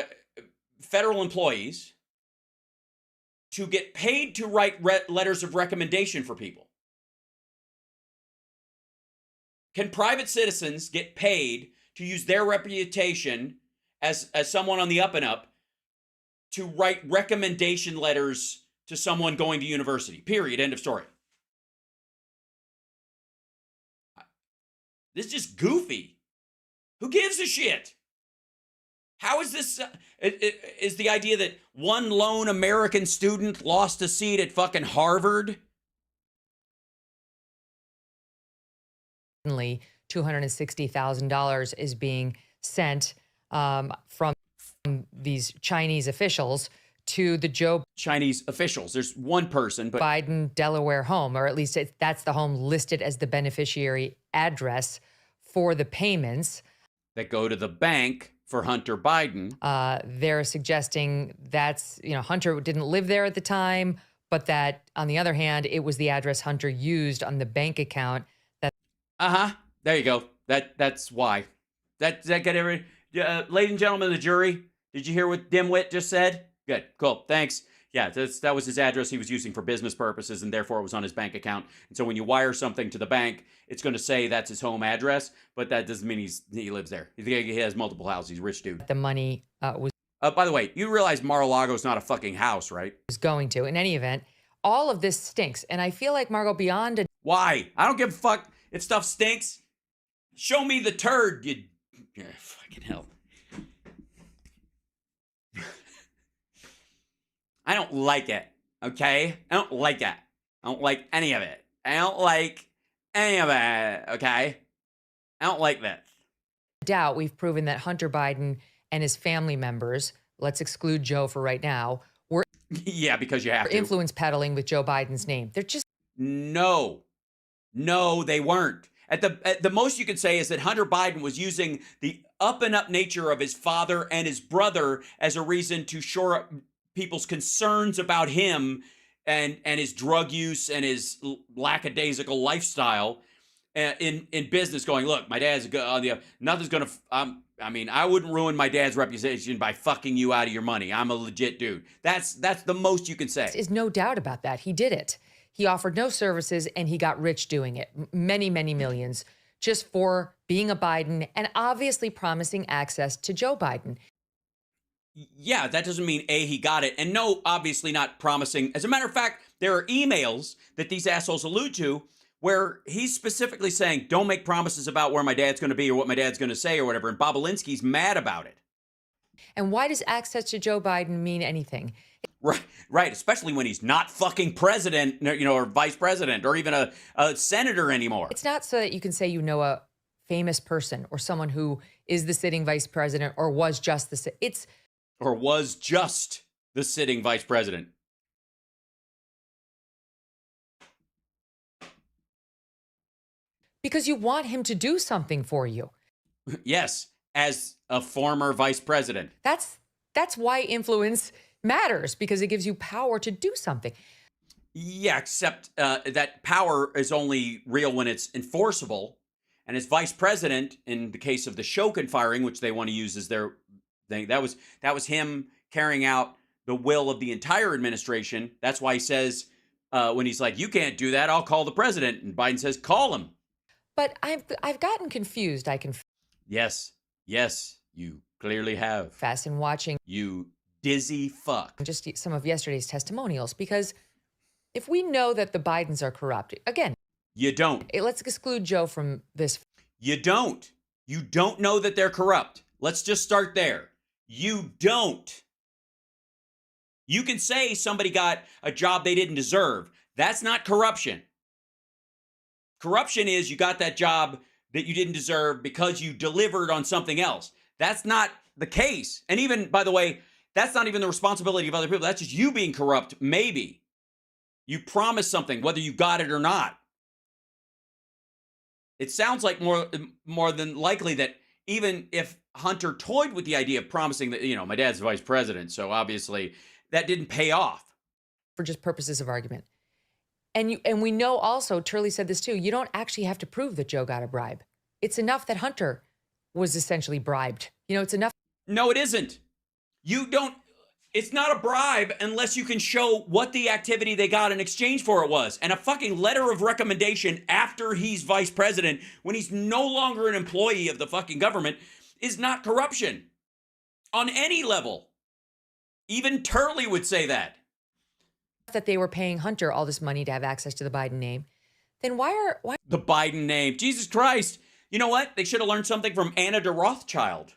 federal employees to get paid to write letters of recommendation for people? Can private citizens get paid to use their reputation as someone on the up and up to write recommendation letters to someone going to university? Period. End of story. This is just goofy. Who gives a shit? How is this? Is the idea that one lone American student lost a seat at fucking Harvard? $260,000 is being sent from these Chinese officials to the Joe Chinese officials. There's one person, but Biden Delaware home, or at least that's the home listed as the beneficiary address for the payments that go to the bank for Hunter Biden. They're suggesting that's, Hunter didn't live there at the time, but that on the other hand, it was the address Hunter used on the bank account. There you go. That's why. That get every ladies and gentlemen of the jury. Did you hear what Dimwit just said? Good, cool, thanks. Yeah, that was his address he was using for business purposes, and therefore it was on his bank account. And so when you wire something to the bank, it's going to say that's his home address, but that doesn't mean he lives there. He has multiple houses. He's a rich dude. The money was. By the way, you realize Mar-a-Lago's not a fucking house, right? Was going to. In any event, all of this stinks, and I feel like Margot beyond. Why? I don't give a fuck if stuff stinks. Show me the turd, you fucking hell. I don't like it. Okay? I don't like it. I don't like any of it. I don't like any of it. Okay? I don't like this. Doubt we've proven that Hunter Biden and his family members, let's exclude Joe for right now, were Yeah, because you have to. influence peddling with Joe Biden's name. They're just No, they weren't. At the most you could say is that Hunter Biden was using the up and up nature of his father and his brother as a reason to shore up people's concerns about him and his drug use and his lackadaisical lifestyle in business. Going, look, my dad's on the nothing's gonna. I mean, I wouldn't ruin my dad's reputation by fucking you out of your money. I'm a legit dude. That's the most you can say. is no doubt about that. He did it. He offered no services and he got rich doing it. Many, many millions just for being a Biden and obviously promising access to Joe Biden. Yeah, that doesn't mean A, he got it. And no, obviously not promising. As a matter of fact, there are emails that these assholes allude to where he's specifically saying, don't make promises about where my dad's going to be or what my dad's going to say or whatever. And Bobolinsky's mad about it. And why does access to Joe Biden mean anything? Right. Especially when he's not fucking president, or vice president or even a senator anymore. It's not so that you can say you know a famous person or someone who is the sitting vice president or was just the sitting vice president. because you want him to do something for you. Yes, as a former vice president. That's why influence matters, because it gives you power to do something. Yeah, except that power is only real when it's enforceable. And as vice president, in the case of the Shokin firing, which they want to use as their thing, that was him carrying out the will of the entire administration. That's why he says when he's like, "You can't do that. I'll call the president," and Biden says, "Call him." But I've gotten confused. I confess Yes, you clearly have. in watching You dizzy fuck. just some of yesterday's testimonials, because if we know that the Bidens are corrupt, again, You don't. let's exclude Joe from this. You don't. You don't know that they're corrupt. Let's just start there. You don't. You can say somebody got a job they didn't deserve. That's not corruption. Corruption is you got that job that you didn't deserve because you delivered on something else. That's not the case. And even, by the way, that's not even the responsibility of other people. That's just you being corrupt, maybe. You promised something, whether you got it or not. It sounds like more than likely that even if Hunter toyed with the idea of promising that, my dad's vice president, so obviously that didn't pay off. For just purposes of argument. And we know also, Turley said this too, you don't actually have to prove that Joe got a bribe. It's enough that Hunter was essentially bribed. It's enough. No, it isn't. It's not a bribe unless you can show what the activity they got in exchange for it was. And a fucking letter of recommendation after he's vice president, when he's no longer an employee of the fucking government, is not corruption on any level. Even Turley would say that. That they were paying Hunter all this money to have access to the Biden name, then why the Biden name? Jesus Christ. You know what? They should have learned something from Anna de Rothschild.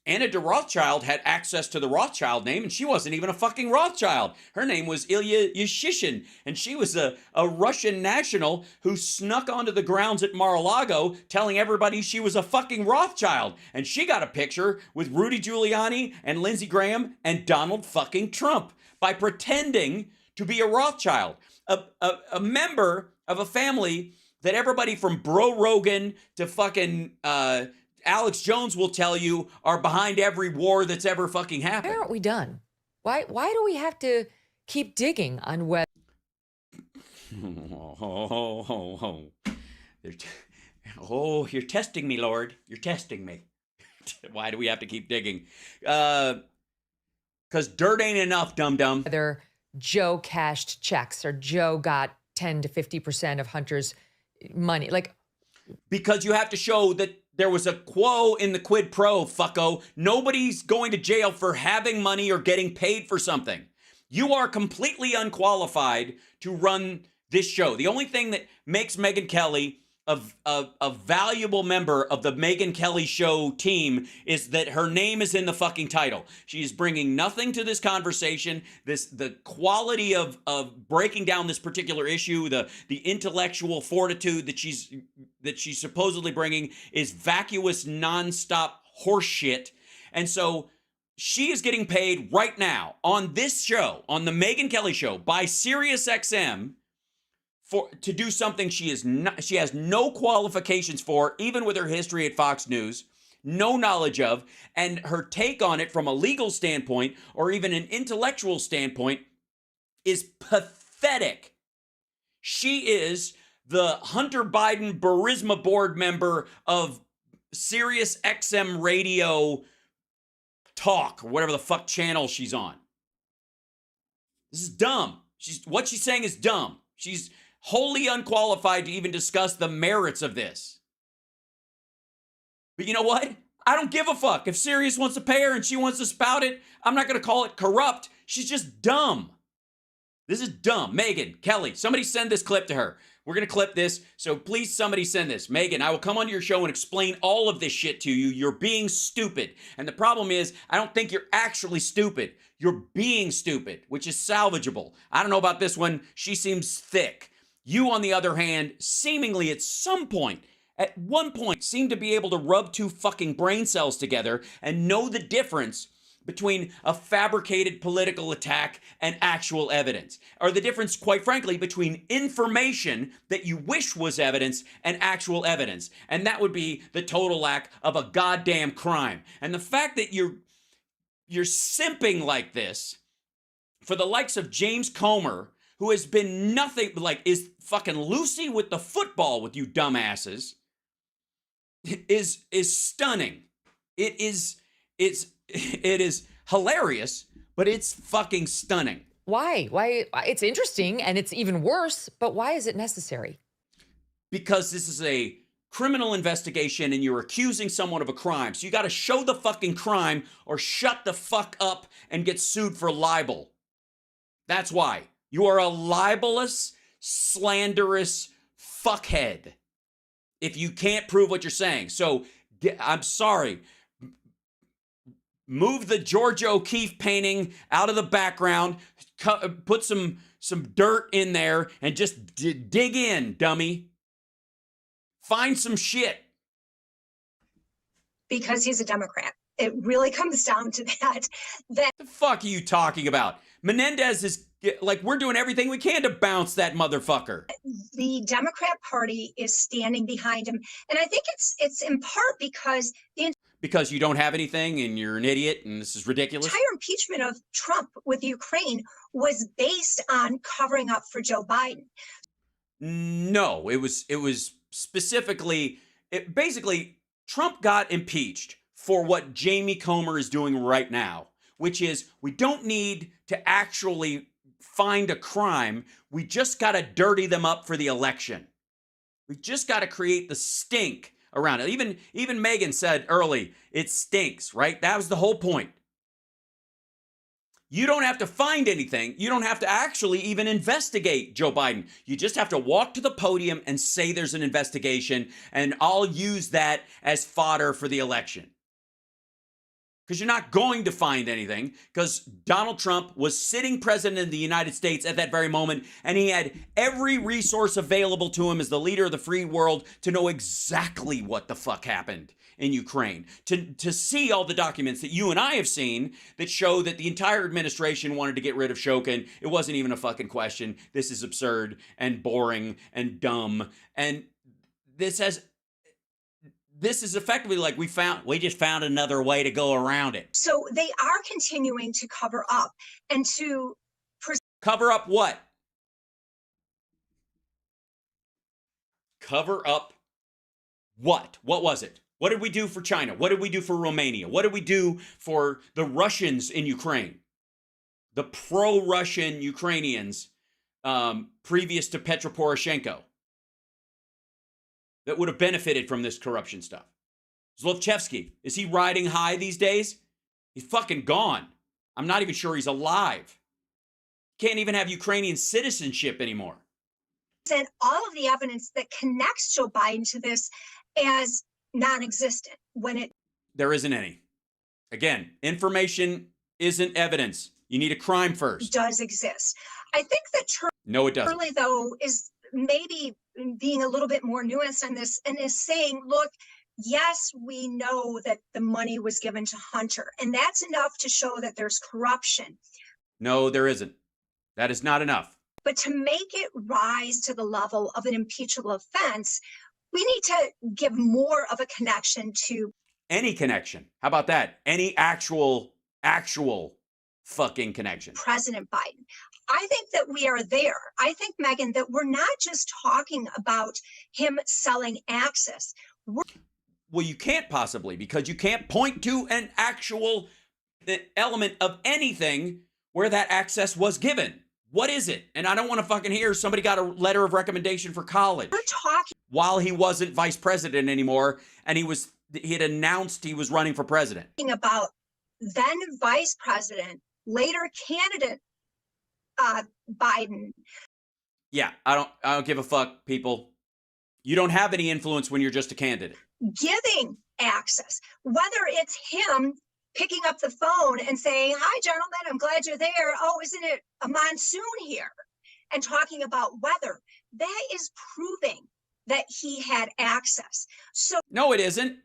Anna de Rothschild had access to the Rothschild name, and she wasn't even a fucking Rothschild. Her name was Ilya Yashishin, and she was a Russian national who snuck onto the grounds at Mar-a-Lago telling everybody she was a fucking Rothschild. And she got a picture with Rudy Giuliani and Lindsey Graham and Donald fucking Trump by pretending to be a Rothschild, a member of a family that everybody from Bro Rogan to fucking Alex Jones will tell you are behind every war that's ever fucking happened. Why aren't we done? Why do we have to keep digging on whether? You're testing me, Lord. You're testing me. Why do we have to keep digging? Because dirt ain't enough, dum-dum. Whether Joe cashed checks or Joe got 10 to 50% of Hunter's money. Because you have to show that there was a quo in the quid pro, fucko. Nobody's going to jail for having money or getting paid for something. You are completely unqualified to run this show. The only thing that makes Megyn Kelly a valuable member of the Megyn Kelly show team is that her name is in the fucking title. She's bringing nothing to this conversation. The quality of breaking down this particular issue, the intellectual fortitude that she's supposedly bringing is vacuous, nonstop horseshit. And so she is getting paid right now on this show, on the Megyn Kelly show, by SiriusXM to do something she has no qualifications for, even with her history at Fox News, no knowledge of, and her take on it from a legal standpoint or even an intellectual standpoint is pathetic. She is the Hunter Biden Burisma board member of Sirius XM Radio Talk, or whatever the fuck channel she's on. This is dumb. What she's saying is dumb. She's wholly unqualified to even discuss the merits of this. But you know what? I don't give a fuck. If Sirius wants to pay her and she wants to spout it, I'm not going to call it corrupt. She's just dumb. This is dumb. Megyn Kelly, somebody send this clip to her. We're going to clip this, so please somebody send this. Megyn, I will come onto your show and explain all of this shit to you. You're being stupid. And the problem is, I don't think you're actually stupid. You're being stupid, which is salvageable. I don't know about this one. She seems thick. You, on the other hand, seemingly at one point, seem to be able to rub two fucking brain cells together and know the difference between a fabricated political attack and actual evidence, or the difference, quite frankly, between information that you wish was evidence and actual evidence. And that would be the total lack of a goddamn crime. And the fact that you're simping like this for the likes of James Comer, who has been nothing like is fucking Lucy with the football with you dumbasses, is stunning. It is hilarious, but it's fucking stunning. Why? Why? It's interesting and it's even worse, but why is it necessary? Because this is a criminal investigation and you're accusing someone of a crime. So you got to show the fucking crime or shut the fuck up and get sued for libel. That's why. You are a libelous, slanderous fuckhead if you can't prove what you're saying. So I'm sorry. Move the Georgia O'Keeffe painting out of the background, put some dirt in there, and just dig in, dummy. Find some shit. Because he's a Democrat. It really comes down to that. The fuck are you talking about? Menendez is like, we're doing everything we can to bounce that motherfucker. The Democrat Party is standing behind him. And I think it's in part because because you don't have anything and you're an idiot and this is ridiculous? The entire impeachment of Trump with Ukraine was based on covering up for Joe Biden. No, it was specifically, basically, Trump got impeached for what Jamie Comer is doing right now, which is we don't need to actually find a crime. We just got to dirty them up for the election. We just got to create the stink around it. Even Megyn said early, it stinks, right? That was the whole point. You don't have to find anything. You don't have to actually even investigate Joe Biden. You just have to walk to the podium and say there's an investigation, and I'll use that as fodder for the election. Because you're not going to find anything, because Donald Trump was sitting president of the United States at that very moment, and he had every resource available to him as the leader of the free world to know exactly what the fuck happened in Ukraine, to see all the documents that you and I have seen that show that the entire administration wanted to get rid of Shokin. It wasn't even a fucking question. This is absurd and boring and dumb. And this is effectively like we just found another way to go around it. So they are continuing to cover up and to cover up what? Cover up what? What was it? What did we do for China? What did we do for Romania? What did we do for the Russians in Ukraine? The pro-Russian Ukrainians previous to Petro Poroshenko that would have benefited from this corruption stuff. Zlochevsky, is he riding high these days? He's fucking gone. I'm not even sure he's alive. Can't even have Ukrainian citizenship anymore. present all of the evidence that connects Joe Biden to this as non-existent when it There isn't any. Again, information isn't evidence. You need a crime first. does exist. I think that No, it doesn't. Turley, though, is maybe being a little bit more nuanced on this and is saying, look, yes, we know that the money was given to Hunter, and that's enough to show that there's corruption. No, there isn't. That is not enough. But to make it rise to the level of an impeachable offense, we need to give more of a connection to Any connection. How about that? Any actual fucking connection. President Biden. I think that we are there. I think, Megan, that we're not just talking about him selling access. Well, you can't possibly, because you can't point to an actual element of anything where that access was given. What is it? And I don't want to fucking hear somebody got a letter of recommendation for college We're talking while he wasn't vice president anymore, and he had announced he was running for president. about then Vice President, later candidate Biden. Yeah, I don't give a fuck, people. You don't have any influence when you're just a candidate. Giving access, whether it's him picking up the phone and saying, hi, gentlemen, I'm glad you're there. Oh, isn't it a monsoon here? And talking about weather. That is proving that he had access. So No, it isn't.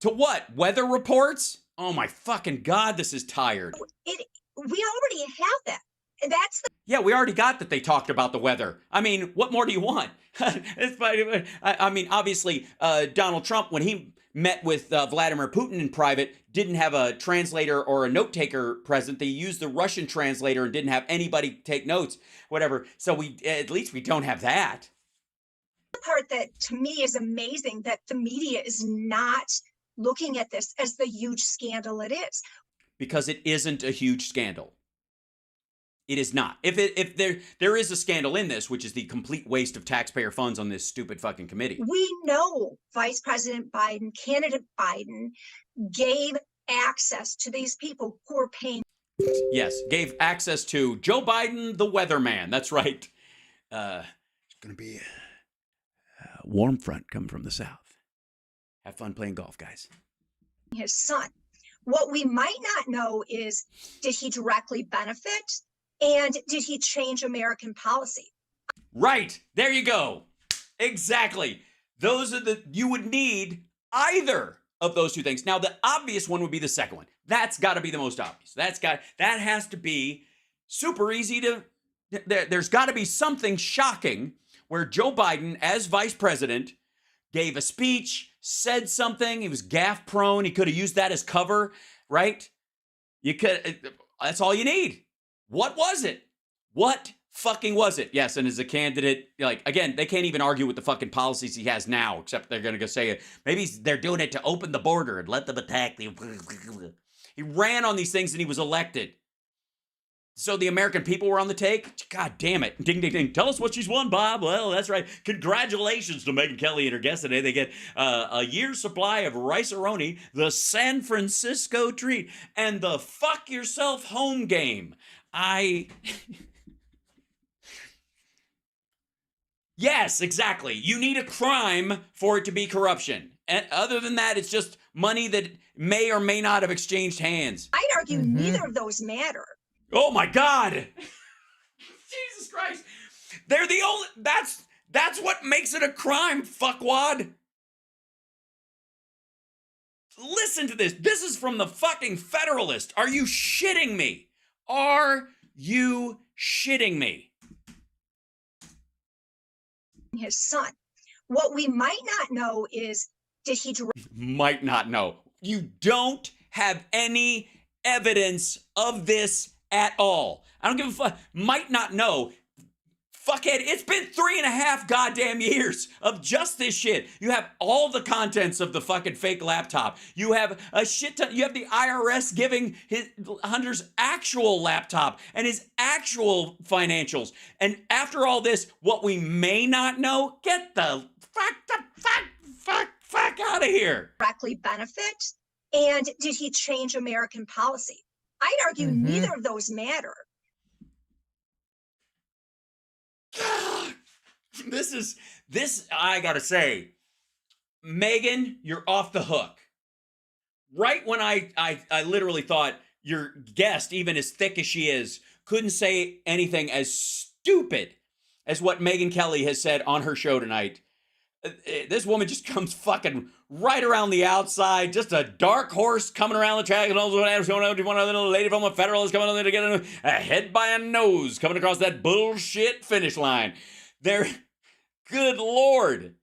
To what? Weather reports? Oh my fucking God, this is tired. we already have that. And that's the Yeah, we already got that they talked about the weather. I mean, what more do you want? I mean, obviously, Donald Trump, when he met with Vladimir Putin in private, didn't have a translator or a note taker present. They used the Russian translator and didn't have anybody take notes, whatever. So at least we don't have that. part that to me is amazing, that the media is not looking at this as the huge scandal it is. Because it isn't a huge scandal. It is not. If there is a scandal in this, which is the complete waste of taxpayer funds on this stupid fucking committee. We know Vice President Biden, candidate Biden, gave access to these people who are paying. Yes, gave access to Joe Biden, the weatherman. That's right. It's going to be a warm front coming from the south. Have fun playing golf, guys. His son. What we might not know is, did he directly benefit? And did he change American policy? Right. There you go. Exactly. Those are you would need either of those two things. Now, the obvious one would be the second one. That's got to be the most obvious. That has to be super easy to, there's got to be something shocking where Joe Biden, as vice president, gave a speech, said something. He was gaffe prone. He could have used that as cover, right? That's all you need. What was it? What fucking was it? Yes, and as a candidate, like, again, they can't even argue with the fucking policies he has now, except they're going to say maybe they're doing it to open the border and let them attack the... He ran on these things and he was elected. So the American people were on the take? God damn it. Ding, ding, ding. Tell us what she's won, Bob. Well, that's right. Congratulations to Megyn Kelly and her guest today. They get a year's supply of rice-a-roni, the San Francisco treat, and the fuck yourself home game. Yes, exactly. You need a crime for it to be corruption. And other than that, it's just money that may or may not have exchanged hands. I'd argue neither of those matter. Oh my God. Jesus Christ. They're the only, that's what makes it a crime, fuckwad. Listen to this. This is from the fucking Federalist. Are you shitting me? Are you shitting me? His son. What we might not know is, did he Might not know. You don't have any evidence of this at all. I don't give a fuck. Might not know. Fuckhead, it's been 3.5 goddamn years of just this shit. You have all the contents of the fucking fake laptop. You have a shit ton. You have the IRS giving Hunter's actual laptop and his actual financials. And after all this, what we may not know, get the fuck out of here. directly benefit? And did he change American policy? I'd argue neither of those matter. I gotta say, Megan, you're off the hook. Right when I literally thought your guest, even as thick as she is, couldn't say anything as stupid as what Megyn Kelly has said on her show tonight. This woman just comes fucking right around the outside, just a dark horse coming around the track, and also one little lady from the Federalist coming on there to get a head by a nose coming across that bullshit finish line. Good Lord.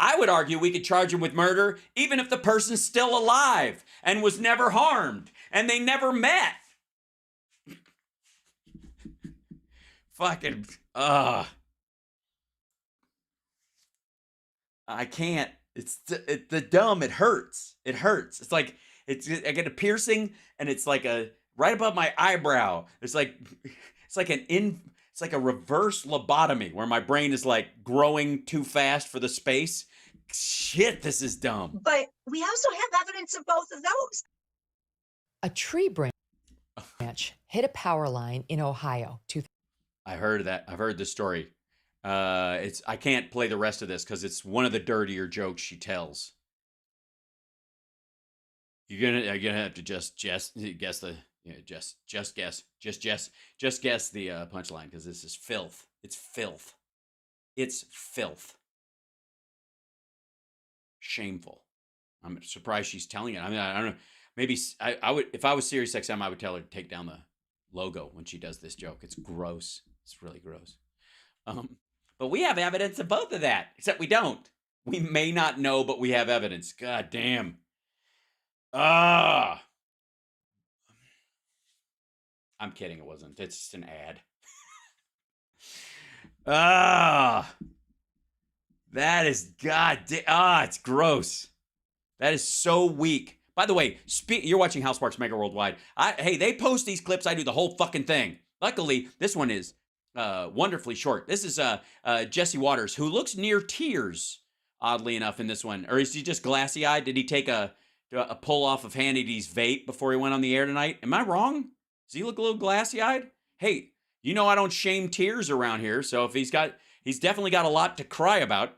I would argue we could charge him with murder even if the person's still alive and was never harmed and they never met. Fucking, I can't. It's the dumb. It hurts. It hurts. It's like, I get a piercing and it's like right above my eyebrow. It's like a reverse lobotomy where my brain is like growing too fast for the space. Shit, this is dumb. But we also have evidence of both of those. A tree branch hit a power line in Ohio. I heard that. I've heard this story. I can't play the rest of this because it's one of the dirtier jokes she tells. You're gonna have to just guess the punchline because this is filth. It's filth. It's filth. Shameful. I'm surprised she's telling it. I mean, I don't know. Maybe I would, if I was Sirius XM, I would tell her to take down the logo when she does this joke. It's gross. It's really gross. But we have evidence of both of that, except we don't. We may not know, but we have evidence. God damn. I'm kidding. It wasn't. It's just an ad. That is goddamn. It's gross. That is so weak. By the way, you're watching Houseparks Megaworldwide. Hey, they post these clips. I do the whole fucking thing. Luckily, this one is wonderfully short. This is Jesse Waters, who looks near tears, oddly enough, in this one. Or is he just glassy-eyed? Did he take a pull off of Hannity's vape before he went on the air tonight? Am I wrong? Does he look a little glassy-eyed? Hey, you know I don't shame tears around here, so if he's definitely got a lot to cry about.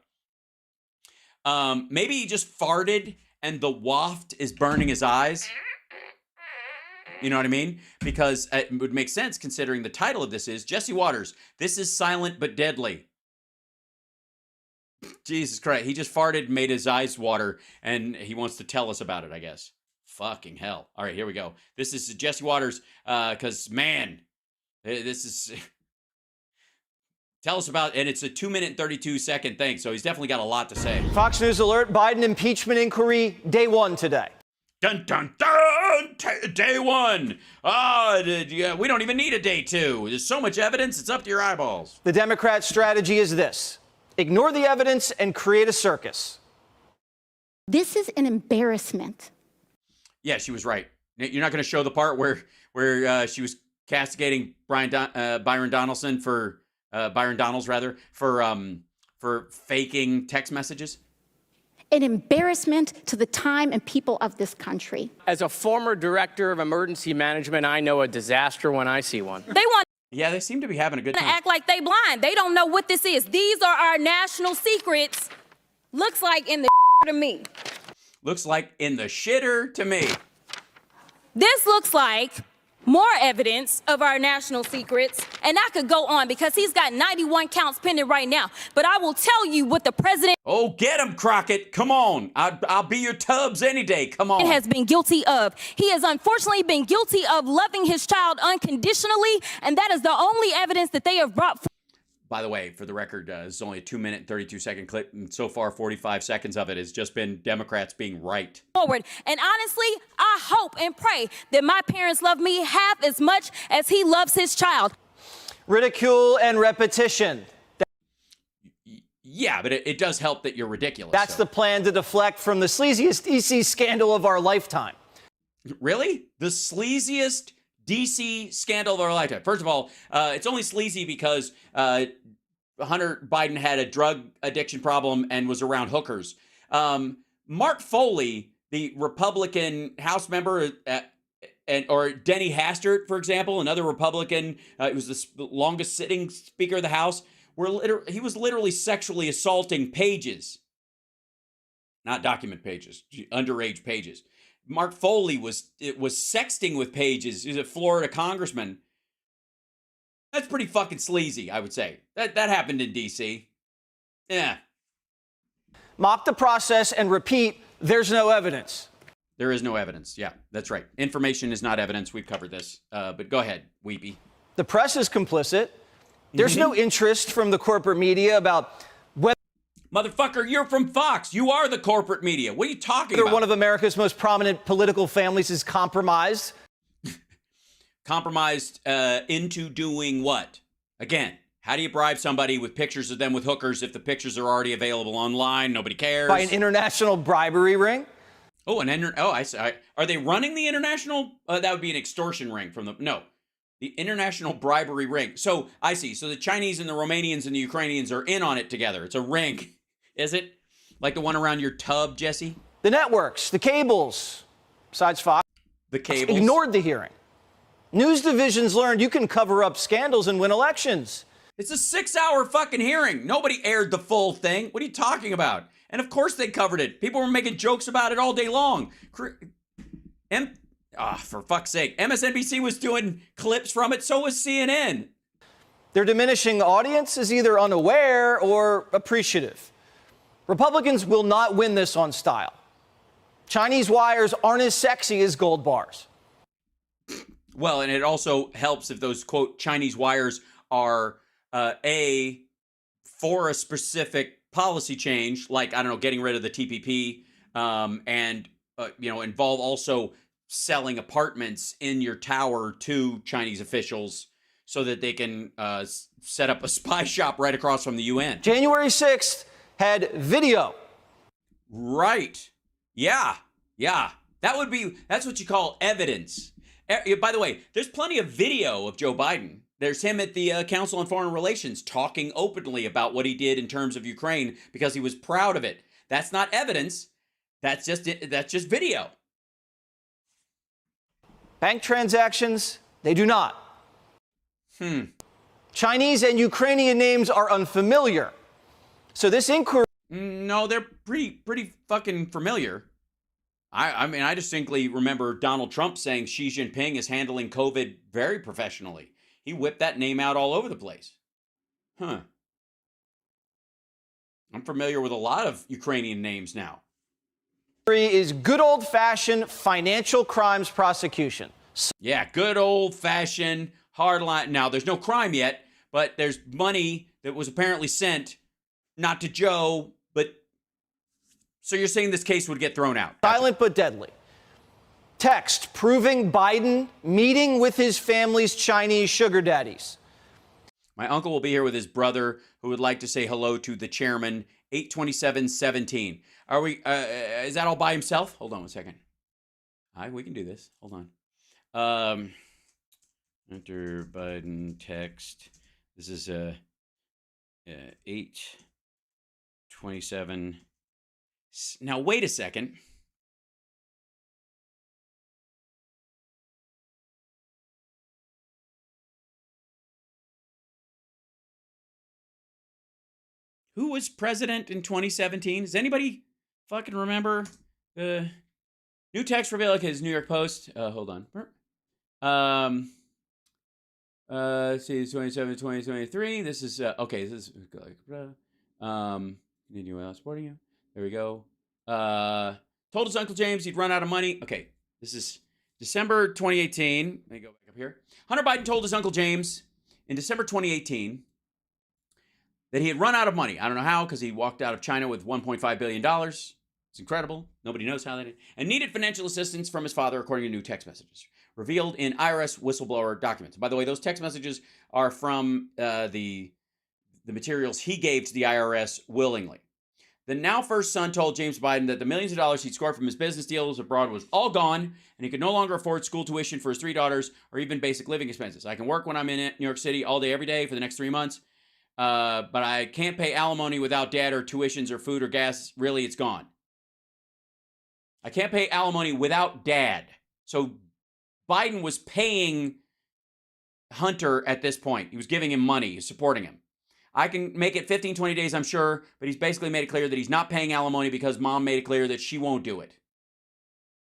Maybe he just farted and the waft is burning his eyes. You know what I mean? Because it would make sense considering the title of this is Jesse Waters. This is silent but deadly. Jesus Christ. He just farted, made his eyes water, and he wants to tell us about it, I guess. Fucking hell. All right, here we go. This is Jesse Waters, because, man, this is... Tell us about, and it's a 2-minute and 32-second thing, so he's definitely got a lot to say. Fox News alert, Biden impeachment inquiry, day one today. Dun, dun, dun! Day one! We don't even need a day two. There's so much evidence, it's up to your eyeballs. The Democrat strategy is this: ignore the evidence and create a circus. This is an embarrassment. Yeah, she was right. You're not going to show the part where she was castigating Byron Donaldson for... Byron Donalds, rather, for faking text messages? An embarrassment to the time and people of this country. As a former director of emergency management, I know a disaster when I see one. They want Yeah, they seem to be having a good to time. act like they blind. They don't know what this is. These are our national secrets. Looks like in the to me. Looks like in the shitter to me. This looks like more evidence of our national secrets, and I could go on because he's got 91 counts pending right now. But I will tell you what the president... Oh, get him, Crockett. Come on. I'll be your Tubbs any day. Come on. ...has been guilty of. He has unfortunately been guilty of loving his child unconditionally, and that is the only evidence that they have brought forward. By the way, for the record, this is only a 2-minute and 32-second clip, and so far 45 seconds of it has just been Democrats being right. Forward. And honestly, I hope and pray that my parents love me half as much as he loves his child. Ridicule and repetition. Yeah, but it does help that you're ridiculous. That's the plan to deflect from the sleaziest DC scandal of our lifetime. Really? The sleaziest DC scandal of our lifetime. First of all, it's only sleazy because Hunter Biden had a drug addiction problem and was around hookers. Mark Foley, the Republican House member, or Denny Hastert, for example, another Republican, he was the longest sitting Speaker of the House, he was literally sexually assaulting pages, not document pages, underage pages. Mark Foley was sexting with pages. He's a Florida congressman. That's pretty fucking sleazy, I would say. That happened in D.C. Yeah. Mock the process and repeat, there's no evidence. There is no evidence. Yeah, that's right. Information is not evidence. We've covered this. But go ahead, Weepy. The press is complicit. There's no interest from the corporate media about whether... Motherfucker, you're from Fox. You are the corporate media. What are you talking about? One of America's most prominent political families is compromised. Compromised into doing what? Again, how do you bribe somebody with pictures of them with hookers if the pictures are already available online? Nobody cares. By an international bribery ring? Oh, are they running the international? That would be an extortion ring from the... No, the international bribery ring. So, I see. So the Chinese and the Romanians and the Ukrainians are in on it together. It's a ring. Is it? Like the one around your tub, Jesse? The networks, the cables, besides Fox, the cables ignored the hearing. News divisions learned you can cover up scandals and win elections. It's a 6-hour fucking hearing. Nobody aired the full thing. What are you talking about? And of course they covered it. People were making jokes about it all day long. For fuck's sake. MSNBC was doing clips from it. So was CNN. Their diminishing audience is either unaware or appreciative. Republicans will not win this on style. Chinese wires aren't as sexy as gold bars. Well, and it also helps if those, quote, Chinese wires are, for a specific policy change, like, I don't know, getting rid of the TPP, and involve also selling apartments in your tower to Chinese officials so that they can set up a spy shop right across from the UN. January 6th had video. Right. Yeah. That's what you call evidence. By the way, there's plenty of video of Joe Biden. There's him at the Council on Foreign Relations talking openly about what he did in terms of Ukraine because he was proud of it. That's not evidence. That's just video. Bank transactions, they do not. Chinese and Ukrainian names are unfamiliar. So this inquiry... No, they're pretty fucking familiar. I mean, I distinctly remember Donald Trump saying Xi Jinping is handling COVID very professionally. He whipped that name out all over the place. I'm familiar with a lot of Ukrainian names now. Is good old-fashioned financial crimes prosecution. Yeah, good old-fashioned hard line. Now, there's no crime yet, but there's money that was apparently sent, not to Joe, but... So you're saying this case would get thrown out? Silent but deadly. Text proving Biden meeting with his family's Chinese sugar daddies. My uncle will be here with his brother, who would like to say hello to the chairman. 827-17. Are we? Is that all by himself? Hold on 1 second. We can do this. Hold on. Enter Biden text. This is 827. Now wait a second. Who was president in 2017? Does anybody fucking remember? New text revealed his New York Post. Hold on. Let's see, 27, 2023. This is, okay, this is, continue supporting you. There we go. Told his Uncle James he'd run out of money. Okay, this is December 2018. Let me go back up here. Hunter Biden told his Uncle James in December 2018 that he had run out of money. I don't know how, because he walked out of China with $1.5 billion. It's incredible. Nobody knows how that is. And needed financial assistance from his father, according to new text messages revealed in IRS whistleblower documents. By the way, those text messages are from the materials he gave to the IRS willingly. The now first son told James Biden that the millions of dollars he'd scored from his business deals abroad was all gone, and he could no longer afford school tuition for his 3 daughters or even basic living expenses. I can work when I'm in New York City all day, every day for the next 3 months. But I can't pay alimony without dad or tuitions or food or gas. Really, it's gone. I can't pay alimony without dad. So Biden was paying Hunter at this point. He was giving him money, supporting him. I can make it 15, 20 days, I'm sure, but he's basically made it clear that he's not paying alimony because mom made it clear that she won't do it.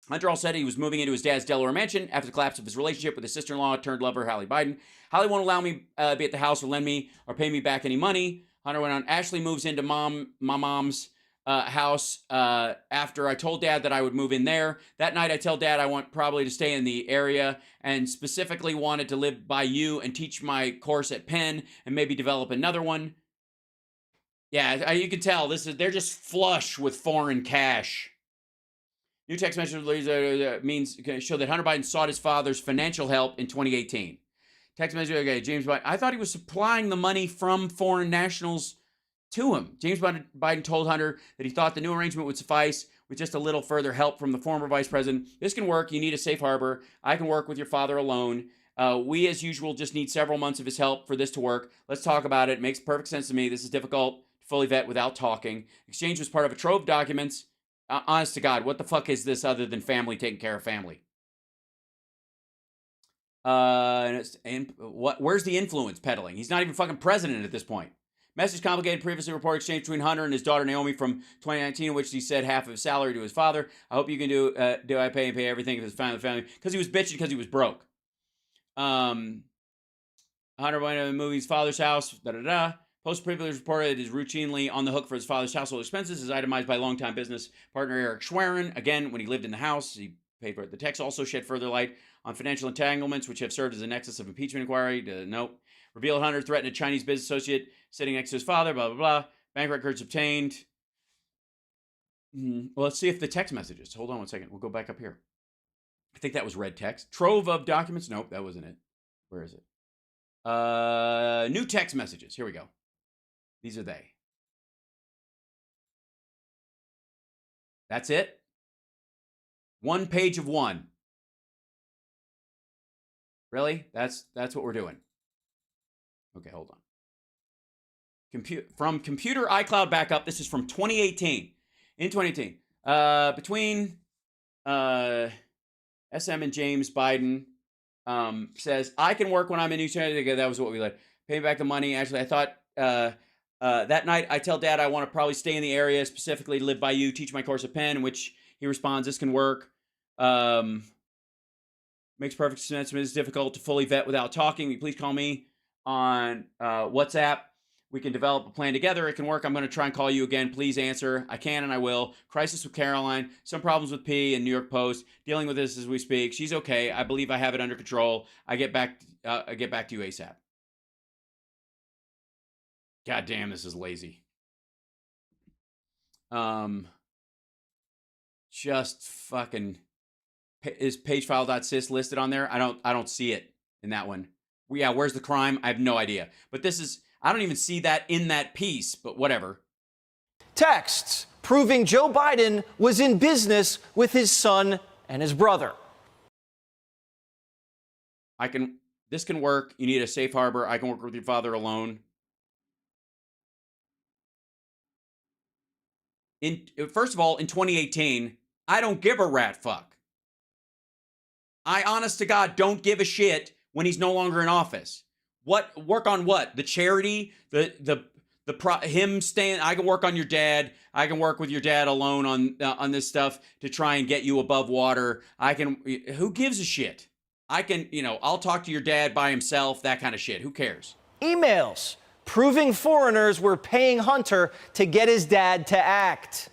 Hunter also said he was moving into his dad's Delaware mansion after the collapse of his relationship with his sister-in-law turned lover, Hallie Biden. Hallie won't allow me to be at the house or lend me or pay me back any money. Hunter went on, Ashley moves into my mom's house after I told Dad that I would move in there. That night I tell Dad I want probably to stay in the area and specifically wanted to live by you and teach my course at Penn and maybe develop another one. Yeah, you can tell they're just flush with foreign cash. New text message means show that Hunter Biden sought his father's financial help in 2018. Text message, okay, James Biden. I thought he was supplying the money from foreign nationals to him. James Biden told Hunter that he thought the new arrangement would suffice with just a little further help from the former vice president. This can work. You need a safe harbor. I can work with your father alone. We, as usual, just need several months of his help for this to work. Let's talk about it. It makes perfect sense to me. This is difficult to fully vet without talking. Exchange was part of a trove of documents. Honest to God, what the fuck is this other than family taking care of family? Where's the influence peddling? He's not even fucking president at this point. Message complicated. Previously reported exchange between Hunter and his daughter Naomi from 2019, in which he said half of his salary to his father. I hope you can do I pay everything if it's family because he was bitching because he was broke. Hunter went to move his father's house. Post previously reported is routinely on the hook for his father's household expenses, as itemized by longtime business partner Eric Schwerin. Again, when he lived in the house, he paid for it. The text also shed further light on financial entanglements, which have served as a nexus of impeachment inquiry. Nope. Revealed Hunter threatened a Chinese business associate sitting next to his father, blah, blah, blah. Bank records obtained. Well, let's see if the text messages. Hold on one second. We'll go back up here. I think that was red text. Trove of documents. Nope, that wasn't it. Where is it? New text messages. Here we go. These are they. That's it. One page of one. Really? That's what we're doing. Okay, hold on. From computer iCloud backup. This is from 2018. In 2018. Between SM and James Biden says, I can work when I'm in New York. That was what we let. Pay back the money. Actually, I thought that night I tell Dad I want to probably stay in the area, specifically live by you, teach my course at Penn, in which he responds, this can work. Makes perfect sense. It's difficult to fully vet without talking. Will you please call me on WhatsApp? We can develop a plan together. It can work. I'm going to try and call you again. Please answer. I can and I will. Crisis with Caroline. Some problems with P and New York Post. Dealing with this as we speak. She's okay. I believe I have it under control. I get back to you ASAP. God damn, this is lazy. Just fucking is pagefile.sys listed on there? I don't see it in that one. Yeah, where's the crime? I have no idea. But this is, I don't even see that in that piece, but whatever. Texts proving Joe Biden was in business with his son and his brother. This can work. You need a safe harbor. I can work with your father alone. First of all, in 2018, I don't give a rat fuck. I, honest to God, don't give a shit when he's no longer in office. What work on what? The charity, him staying. I can work on your dad. I can work with your dad alone on this stuff to try and get you above water. Who gives a shit? I'll talk to your dad by himself. That kind of shit. Who cares? Emails proving foreigners were paying Hunter to get his dad to act.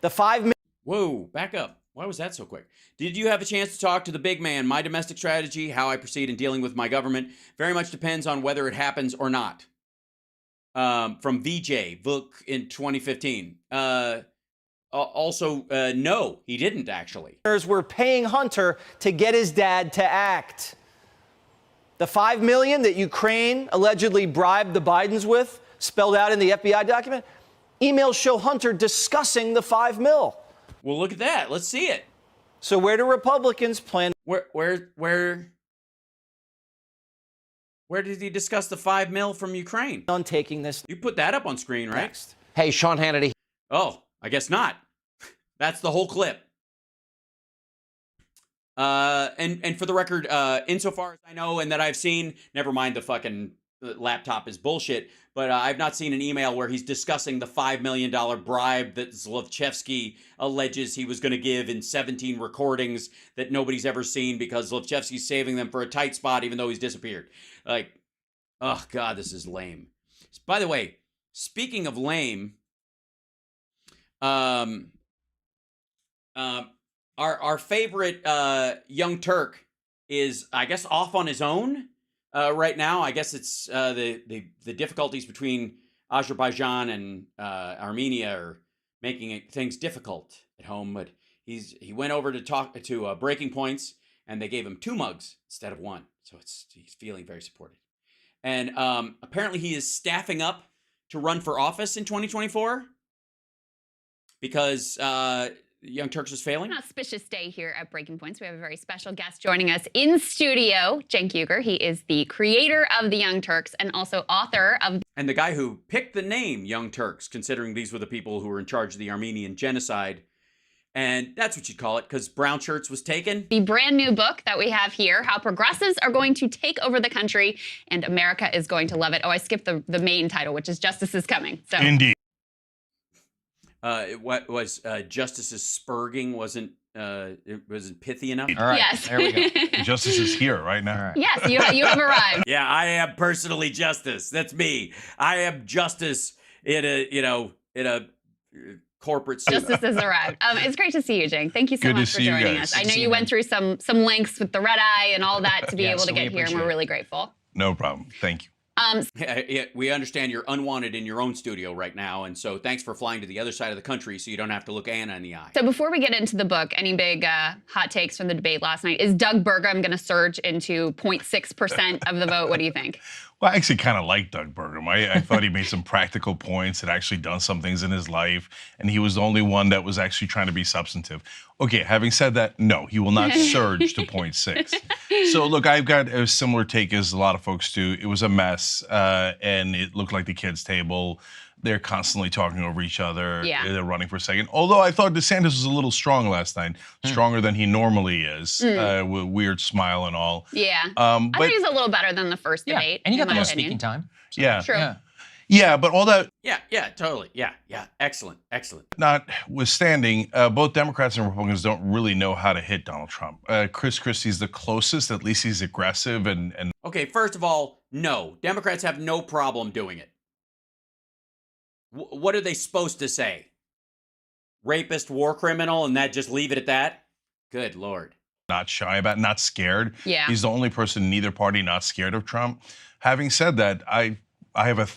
The $5 million. Whoa, back up. Why was that so quick? Did you have a chance to talk to the big man? My domestic strategy, how I proceed in dealing with my government, very much depends on whether it happens or not. From VJ, Book in 2015. No, he didn't actually. Were paying Hunter to get his dad to act. The $5 million that Ukraine allegedly bribed the Bidens with, spelled out in the FBI document, emails show Hunter discussing the $5 million. Well, look at that. Let's see it. So where do Republicans plan? Where did he discuss the $5 million from Ukraine? On taking this. You put that up on screen, right? Next. Hey, Sean Hannity. Oh, I guess not. That's the whole clip. And for the record, insofar as I know and that I've seen, never mind the fucking laptop is bullshit, but I've not seen an email where he's discussing the $5 million bribe that Zlochevsky alleges he was going to give in 17 recordings that nobody's ever seen because Zlochevsky's saving them for a tight spot even though he's disappeared. Like, oh God, this is lame. By the way, speaking of lame, our favorite Young Turk is, I guess, off on his own right now. I guess it's the difficulties between Azerbaijan and Armenia are making things difficult at home. But he went over to talk to Breaking Points, and they gave him 2 mugs instead of 1. So he's feeling very supported. And apparently he is staffing up to run for office in 2024 because Young Turks is failing. An auspicious day here at Breaking Points. We have a very special guest joining us in studio, Cenk Uygur. He is the creator of the Young Turks and also author of... And the guy who picked the name Young Turks, considering these were the people who were in charge of the Armenian genocide. And that's what you'd call it, because Brown Shirts was taken. The brand new book that we have here, How Progressives Are Going to Take Over the Country and America is Going to Love It. Oh, I skipped the main title, which is Justice is Coming. So. Indeed. What was Justice's spurging wasn't pithy enough? All right, yes. there we go. Justice is here right now. Right. Yes, you have arrived. Yeah, I am personally Justice. That's me. I am Justice in a corporate suit. Justice has arrived. It's great to see you, Cenk. Thank you so Good to much for see you joining guys. us. I know you went through some lengths with the red eye and all that to be able to get here, and we're appreciate it. really grateful. No problem. Thank you. Yeah, we understand you're unwanted in your own studio right now, and so thanks for flying to the other side of the country so you don't have to look Anna in the eye. So before we get into the book, any big hot takes from the debate last night? Is Doug Burgum going to surge into 0.6% of the vote? What do you think? Well, I actually kind of like Doug Burgum. I thought he made some practical points, had actually done some things in his life, and he was the only one that was actually trying to be substantive. Okay, having said that, no, he will not surge to 0.6. So look, I've got a similar take as a lot of folks do. It was a mess, and it looked like the kids' table. They're constantly talking over each other. Yeah. They're running for second. Although I thought DeSantis was a little strong last night, stronger than he normally is, with weird smile and all. Yeah. I But think he's a little better than the first debate. And you got in the my most opinion. speaking time. yeah, True. yeah, but all that Yeah, totally. Yeah, excellent. notwithstanding, both Democrats and Republicans don't really know how to hit Donald Trump. Chris Christie's the closest. At least he's aggressive and Okay, first of all, no, Democrats have no problem doing it. What are they supposed to say? Rapist, war criminal, and that just leave it at that? Good Lord. not shy about, not scared. Yeah. He's the only person in either party not scared of Trump. Having said that, I have a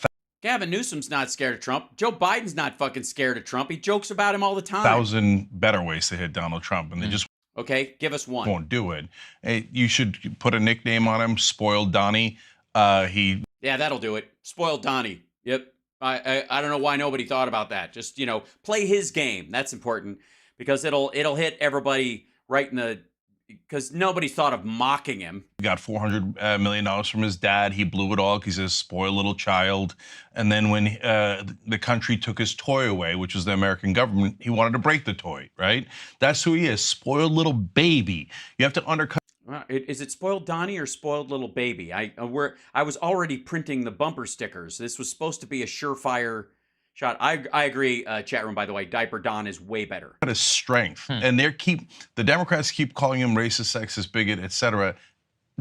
Gavin Newsom's not scared of Trump. Joe Biden's not fucking scared of Trump. He jokes about him all the time. 1,000 better ways to hit Donald Trump, and they just Okay, give us one. won't do it. Hey, you should put a nickname on him, Spoiled Donnie. Yeah, that'll do it. Spoiled Donnie. Yep. I don't know why nobody thought about that. Just, play his game. That's important because it'll hit everybody right in the, because nobody thought of mocking him. Got $400 million from his dad. He blew it all because he's a spoiled little child. And then when the country took his toy away, which was the American government, he wanted to break the toy, right? That's who he is, spoiled little baby. You have to undercut. Is it Spoiled Donnie or Spoiled Little Baby? I was already printing the bumper stickers. This was supposed to be a surefire shot. I agree, chat room, by the way. Diaper Don is way better. His strength. And the Democrats keep calling him racist, sexist, bigot, etc.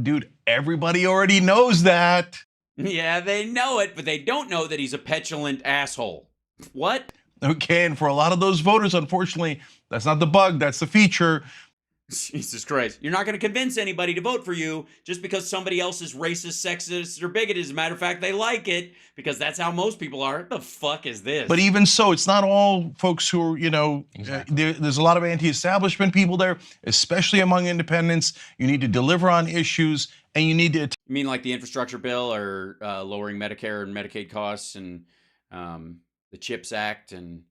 Dude, everybody already knows that. Yeah, they know it, but they don't know that he's a petulant asshole. What? Okay, and for a lot of those voters, unfortunately, that's not the bug, that's the feature. Jesus Christ. You're not going to convince anybody to vote for you just because somebody else is racist, sexist, or bigoted. As a matter of fact, they like it because that's how most people are. What the fuck is this? But even so, it's not all folks who are, Exactly. There's a lot of anti-establishment people there, especially among independents. You need to deliver on issues, and you need to... You mean like the infrastructure bill or lowering Medicare and Medicaid costs and the CHIPS Act and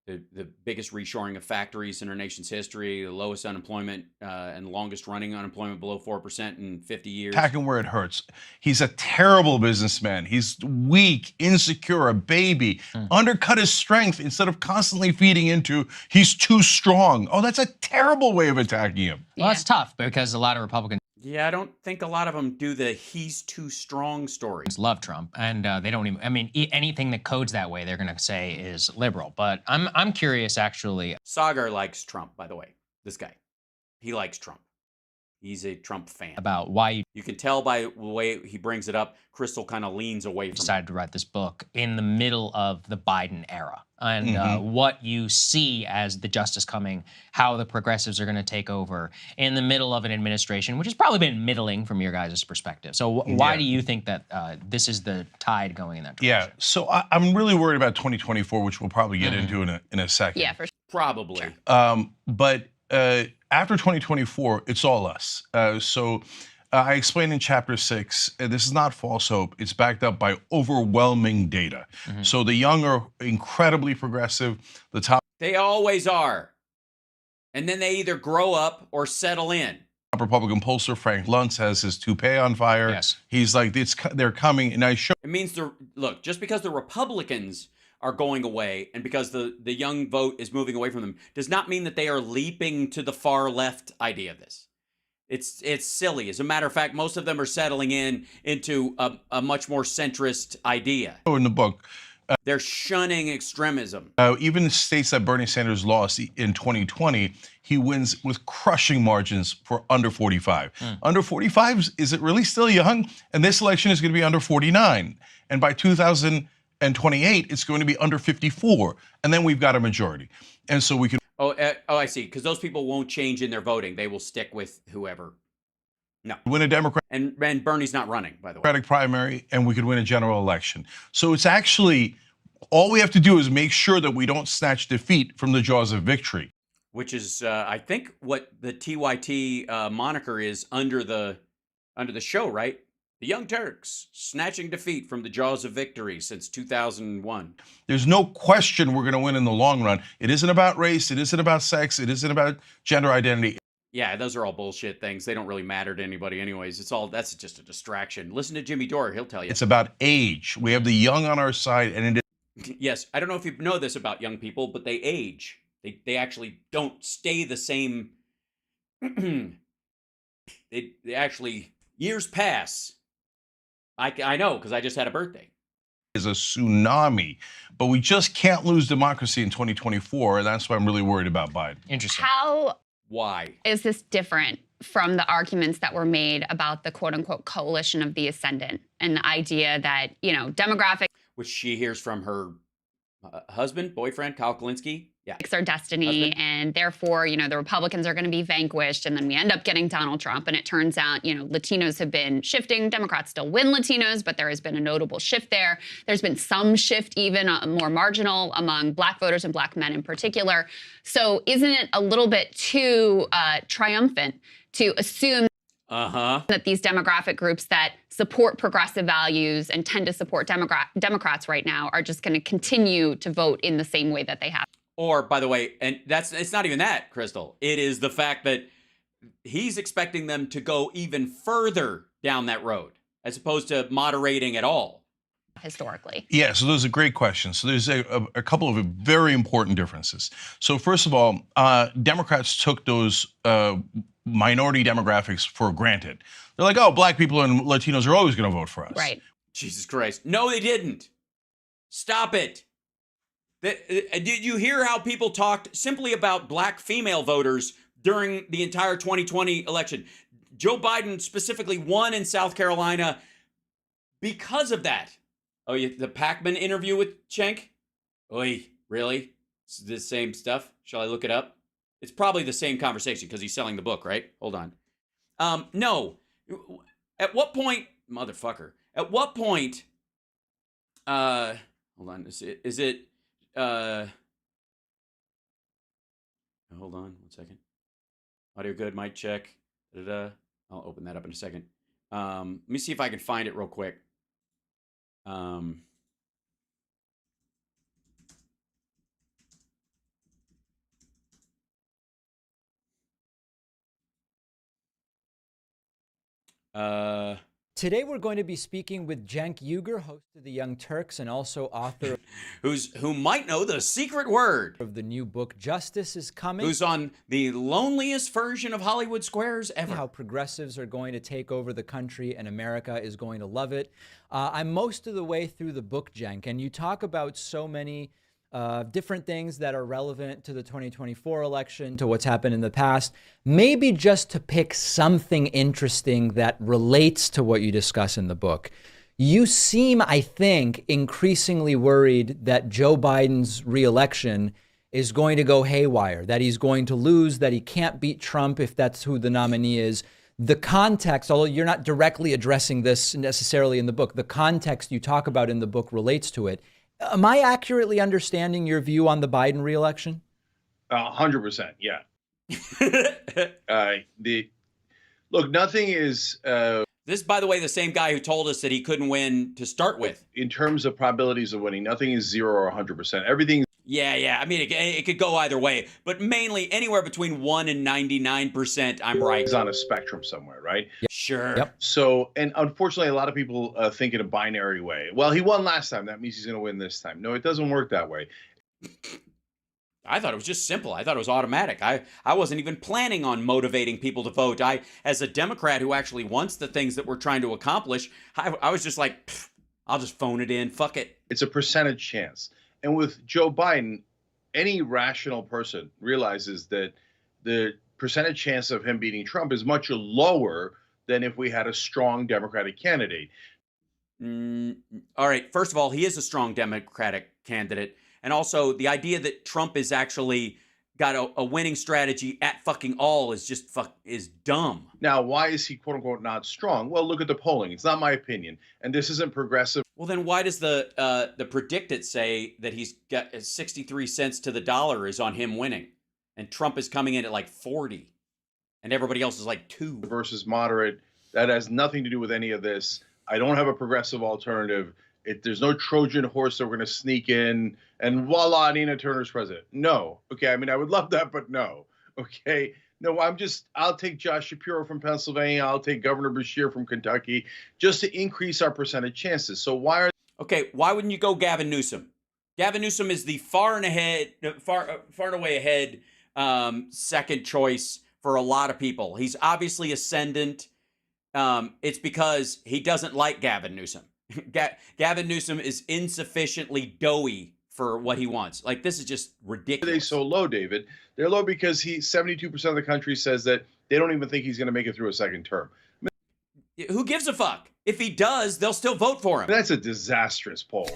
the biggest reshoring of factories in our nation's history, the lowest unemployment and longest running unemployment below 4% in 50 years. Attacking where it hurts. He's a terrible businessman. He's weak, insecure, a baby. Undercut his strength instead of constantly feeding into he's too strong. Oh, that's a terrible way of attacking him. Well, it's tough because a lot of Republicans Yeah, I don't think a lot of them do the he's too strong story. love Trump, and they don't even. I mean, anything that codes that way, they're going to say is liberal. But I'm curious, actually. Sagar likes Trump, by the way. This guy, he likes Trump. He's a Trump fan. About why you can tell by the way he brings it up. Crystal kind of leans away from. Decided to write this book in the middle of the Biden era, and what you see as the justice coming, how the progressives are going to take over in the middle of an administration, which has probably been middling from your guys' perspective. So why do you think that this is the tide going in that direction? Yeah, so I'm really worried about 2024, which we'll probably get into in a second. Yeah, for sure. Probably. But after 2024, it's all us. I explained in chapter 6, this is not false hope. It's backed up by overwhelming data. So the young are incredibly progressive. The top They always are. And then they either grow up or settle in. Republican pollster Frank Luntz has his toupee on fire. Yes. He's like, they're coming. And I show. It means look, just because the Republicans are going away and because the young vote is moving away from them does not mean that they are leaping to the far left idea of this. It's silly. As a matter of fact, most of them are settling into a much more centrist idea. In the book, they're shunning extremism. Even states that Bernie Sanders lost in 2020, he wins with crushing margins for under 45. Under 45, is it really still young? And this election is going to be under 49. And by 2028, it's going to be under 54. And then we've got a majority. And so we can. Oh, I see. Because those people won't change in their voting. They will stick with whoever. No. Win a Democratic. And Bernie's not running, by the way. Democratic primary, and we could win a general election. So it's actually, all we have to do is make sure that we don't snatch defeat from the jaws of victory. Which is, I think, what the TYT moniker is under the show, right? The Young Turks, snatching defeat from the jaws of victory since 2001. There's no question we're going to win in the long run. It isn't about race. It isn't about sex. It isn't about gender identity. Yeah, those are all bullshit things. They don't really matter to anybody anyways. That's just a distraction. Listen to Jimmy Dore. He'll tell you. It's about age. We have the young on our side. And it is. Yes, I don't know if you know this about young people, but they age. They actually don't stay the same. they actually, years pass. I know, because I just had a birthday. Is a tsunami, but we just can't lose democracy in 2024, and that's why I'm really worried about Biden. Interesting. Why is this different from the arguments that were made about the quote-unquote coalition of the ascendant and the idea that, demographics, which she hears from her boyfriend, Kyle Kalinske. Yeah. Our destiny, and therefore, the Republicans are going to be vanquished, and then we end up getting Donald Trump. And it turns out, Latinos have been shifting. Democrats still win Latinos, but there has been a notable shift there. There's been some shift, even more marginal, among Black voters and Black men in particular. So isn't it a little bit too triumphant to assume that these demographic groups that support progressive values and tend to support Democrats right now are just going to continue to vote in the same way that they have? Or, by the way, and it's not even that, Crystal. It is the fact that he's expecting them to go even further down that road, as opposed to moderating at all. Historically. Yeah, so those are great questions. So there's a couple of very important differences. So first of all, Democrats took those minority demographics for granted. They're like, oh, Black people and Latinos are always going to vote for us. Right. Jesus Christ. No, they didn't. Stop it. Did you hear how people talked simply about Black female voters during the entire 2020 election? Joe Biden specifically won in South Carolina because of that. Oh, the Pac-Man interview with Cenk? Oy, really? It's the same stuff? Shall I look it up? It's probably the same conversation because he's selling the book, right? Hold on. No. At what point, motherfucker, at what point, hold on, is it, hold on 1 second. Audio good, mic check. I'll open that up in a second. Let me see if I can find it real quick. Today we're going to be speaking with Cenk Uygur, host of The Young Turks and also author who might know the secret word of the new book Justice is Coming. Who's on the loneliest version of Hollywood Squares ever. How progressives are going to take over the country and America is going to love it. I'm most of the way through the book, Cenk, and you talk about so many different things that are relevant to the 2024 election, to what's happened in the past. Maybe just to pick something interesting that relates to what you discuss in the book. You seem, I think, increasingly worried that Joe Biden's reelection is going to go haywire, that he's going to lose, that he can't beat Trump if that's who the nominee is. The context, although you're not directly addressing this necessarily in the book, the context you talk about in the book relates to it. Am I accurately understanding your view on the Biden reelection? 100%, yeah. Look, nothing is. This, by the way, the same guy who told us that he couldn't win to start with. In terms of probabilities of winning, nothing is 0 or 100%. Everything. Yeah. I mean, it could go either way, but mainly anywhere between 1 and 99%, I'm right. Is on a spectrum somewhere, right? Yep. Sure. Yep. So, and unfortunately, a lot of people think in a binary way. Well, he won last time. That means he's going to win this time. No, it doesn't work that way. I thought it was just simple. I thought it was automatic. I wasn't even planning on motivating people to vote. As a Democrat who actually wants the things that we're trying to accomplish, I was just like, I'll just phone it in. Fuck it. It's a percentage chance. And with Joe Biden, any rational person realizes that the percentage chance of him beating Trump is much lower than if we had a strong Democratic candidate. All right. First of all, he is a strong Democratic candidate. And also the idea that Trump is actually got a winning strategy at fucking all is just is dumb. Now, why is he quote unquote not strong? Well, look at the polling. It's not my opinion. And this isn't progressive. Well, then why does the Predicted say that he's got 63 cents to the dollar is on him winning, and Trump is coming in at like 40, and everybody else is like 2 versus moderate? That has nothing to do with any of this. I don't have a progressive alternative. There's no Trojan horse that we're going to sneak in and voila, Nina Turner's president. No. Okay. I mean, I would love that, but no. Okay. No, I'll take Josh Shapiro from Pennsylvania. I'll take Governor Beshear from Kentucky just to increase our percentage chances. So why wouldn't you go Gavin Newsom? Gavin Newsom is the far and away ahead second choice for a lot of people. He's obviously ascendant. It's because he doesn't like Gavin Newsom. Gavin Newsom is insufficiently doughy for what he wants. Like, this is just ridiculous. Why are they so low, David? They're low because 72% of the country says that they don't even think he's going to make it through a second term. Who gives a fuck? If he does, they'll still vote for him. That's a disastrous poll.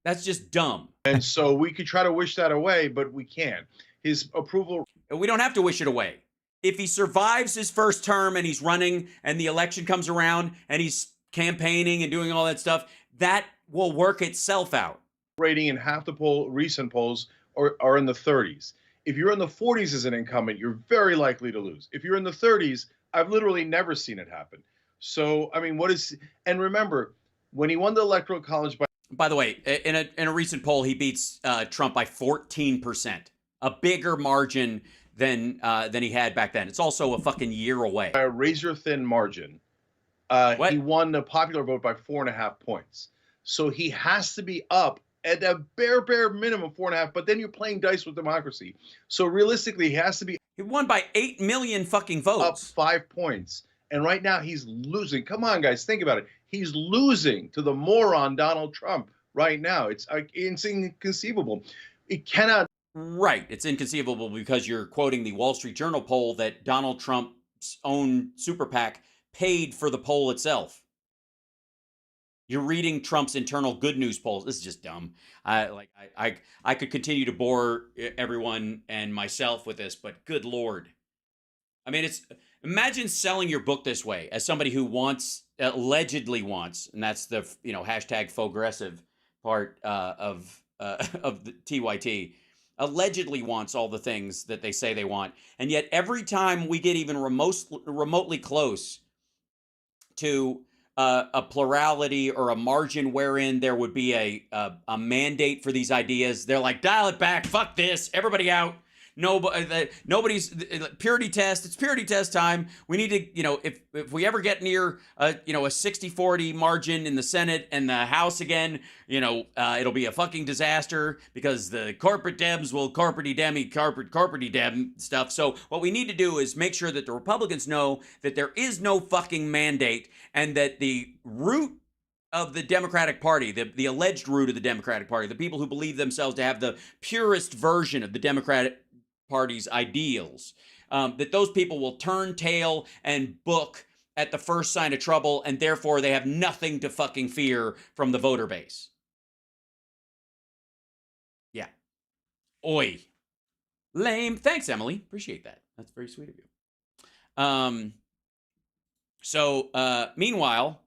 That's just dumb. And so we could try to wish that away, but we can't. His approval. We don't have to wish it away. If he survives his first term and he's running and the election comes around and he's campaigning and doing all that stuff, that will work itself out. Rating in half the recent polls are in the 30s. If you're in the 40s as an incumbent, you're very likely to lose. If you're in the 30s, I've literally never seen it happen. So, I mean, and remember, when he won the Electoral College by the way, in a recent poll, he beats Trump by 14%, a bigger margin than he had back then. It's also a fucking year away. By a razor-thin margin. He won the popular vote by 4.5 points. So he has to be up at a bare minimum 4.5, but then you're playing dice with democracy. So realistically, he has to be. He won by 8 million fucking votes. Up 5 points. And right now he's losing. Come on, guys, think about it. He's losing to the moron Donald Trump right now. It's inconceivable. It cannot. Right. It's inconceivable because you're quoting the Wall Street Journal poll that Donald Trump's own super PAC paid for the poll itself. You're reading Trump's internal good news polls. This is just dumb. I could continue to bore everyone and myself with this, but good Lord. I mean, imagine selling your book this way as somebody who allegedly wants, and that's the hashtag faux-aggressive part of the TYT, allegedly wants all the things that they say they want, and yet every time we get even remotely close to a plurality or a margin wherein there would be a mandate for these ideas, they're like, dial it back, fuck this, everybody out. Nobody's purity test. It's purity test time. We need to, if we ever get near, a 60-40 margin in the Senate and the House again, it'll be a fucking disaster because the corporate Debs will corporate Deb stuff. So what we need to do is make sure that the Republicans know that there is no fucking mandate and that the root of the Democratic Party, the alleged root of the Democratic Party, the people who believe themselves to have the purest version of the Democratic Party's ideals, that those people will turn tail and book at the first sign of trouble, and therefore they have nothing to fucking fear from the voter base. Yeah. Oi. Lame. Thanks, Emily. Appreciate that. That's very sweet of you. Meanwhile,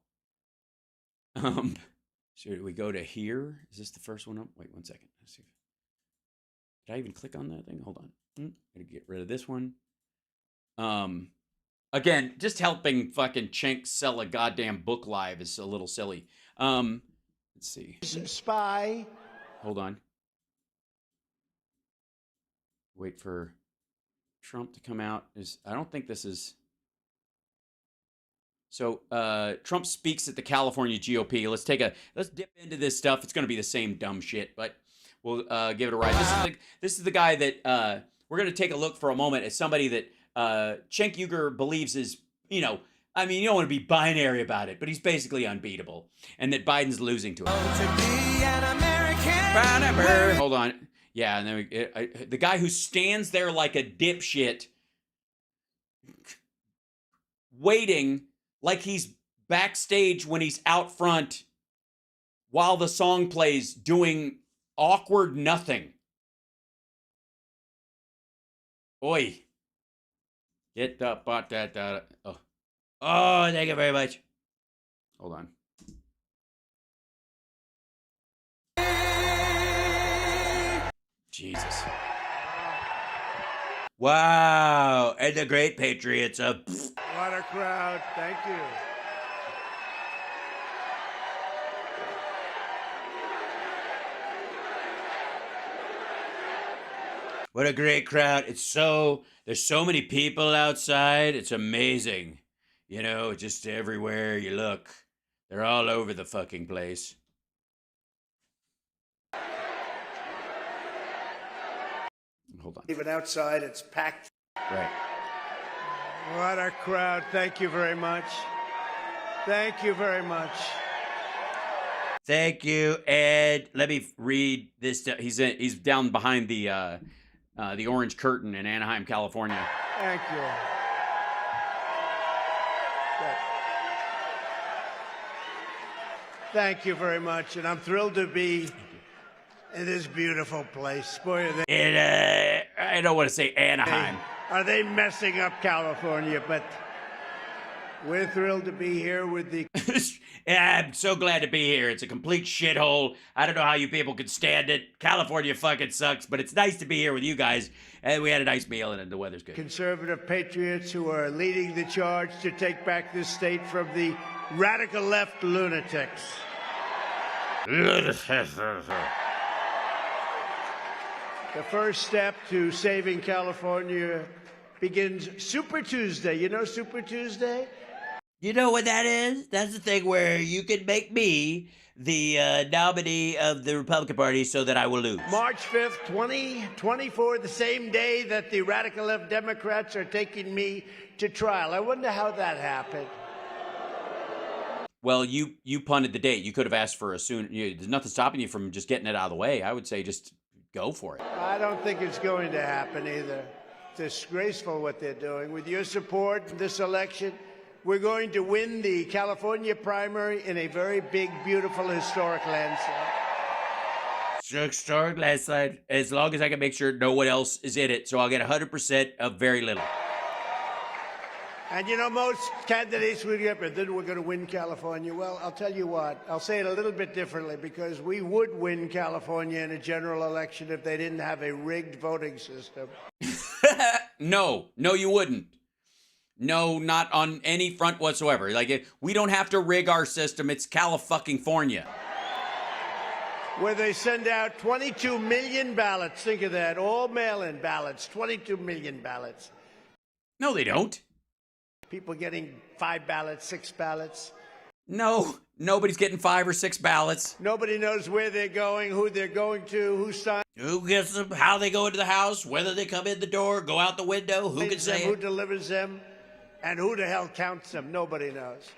should we go to here? Is this the first one up? Wait 1 second. Let's see. Did I even click on that thing? Hold on. Gotta get rid of this one. Again, just helping fucking Cenk sell a goddamn book live is a little silly. Let's see. Spy. Hold on. Wait for Trump to come out. I don't think this is. So Trump speaks at the California GOP. Let's dip into this stuff. It's going to be the same dumb shit, but we'll give it a ride. This is the guy that we're going to take a look for a moment at somebody that Cenk Uygur believes is, you don't want to be binary about it, but he's basically unbeatable, and that Biden's losing to him. Hold on. Yeah, and then the guy who stands there like a dipshit, waiting like he's backstage when he's out front while the song plays, doing awkward nothing. Oi. Get the butt that. Oh, thank you very much. Hold on. Jesus. Wow. And the great Patriots. What a crowd. Thank you. What a great crowd. There's so many people outside. It's amazing. Just everywhere you look. They're all over the fucking place. Hold on. Even outside, it's packed. Right. What a crowd. Thank you very much. Thank you very much. Thank you, Ed. Let me read this. He's down behind the orange curtain in Anaheim, California. Thank you. Thank you very much, and I'm thrilled to be in this beautiful place. Boy, are they... I don't want to say Anaheim. Are they messing up California? But we're thrilled to be here with the... I'm so glad to be here. It's a complete shithole. I don't know how you people could stand it. California fucking sucks, but it's nice to be here with you guys. And we had a nice meal, and the weather's good. Conservative patriots who are leading the charge to take back this state from the radical left lunatics. The first step to saving California begins Super Tuesday. You know Super Tuesday? You know what that is? That's the thing where you can make me the nominee of the Republican Party so that I will lose. March 5th, 2024, the same day that the radical left Democrats are taking me to trial. I wonder how that happened. Well, you punted the date. You could have asked for a soon. There's nothing stopping you from just getting it out of the way. I would say just go for it. I don't think it's going to happen either. It's disgraceful what they're doing. With your support in this election, we're going to win the California primary in a very big, beautiful, historic landslide. Historic landslide, as long as I can make sure no one else is in it. So I'll get 100% of very little. And most candidates would get, but then we're going to win California. Well, I'll tell you what, I'll say it a little bit differently, because we would win California in a general election if they didn't have a rigged voting system. No, you wouldn't. No, not on any front whatsoever. We don't have to rig our system. It's California. where they send out 22 million ballots. Think of that, all mail-in ballots, 22 million ballots. No, they don't. People getting 5 ballots, 6 ballots. No, nobody's getting 5 or 6 ballots. Nobody knows where they're going, who they're going to, who signed. Who gets them, how they go into the house, whether they come in the door, go out the window, who can say Who it? delivers them, and who the hell counts them. Nobody knows.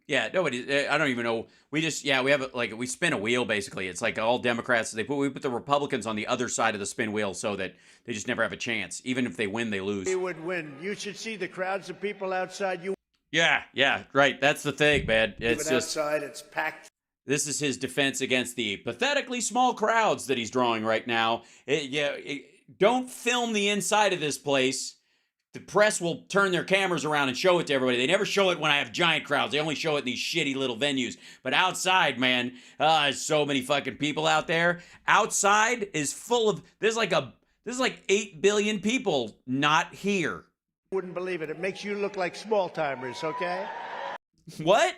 Yeah, nobody. I don't even know. We just, we have we spin a wheel basically. It's like all Democrats. We put the Republicans on the other side of the spin wheel so that they just never have a chance. Even if they win, they lose. We would win. You should see the crowds of people outside. Yeah, right. That's the thing, man. It's just outside. It's packed. This is his defense against the pathetically small crowds that he's drawing right now. Don't film the inside of this place. The press will turn their cameras around and show it to everybody. They never show it when I have giant crowds. They only show it in these shitty little venues. But outside, man, there's so many fucking people out there. Outside is full of, there's like 8 billion people not here. Wouldn't believe it. It makes you look like small timers, okay? What?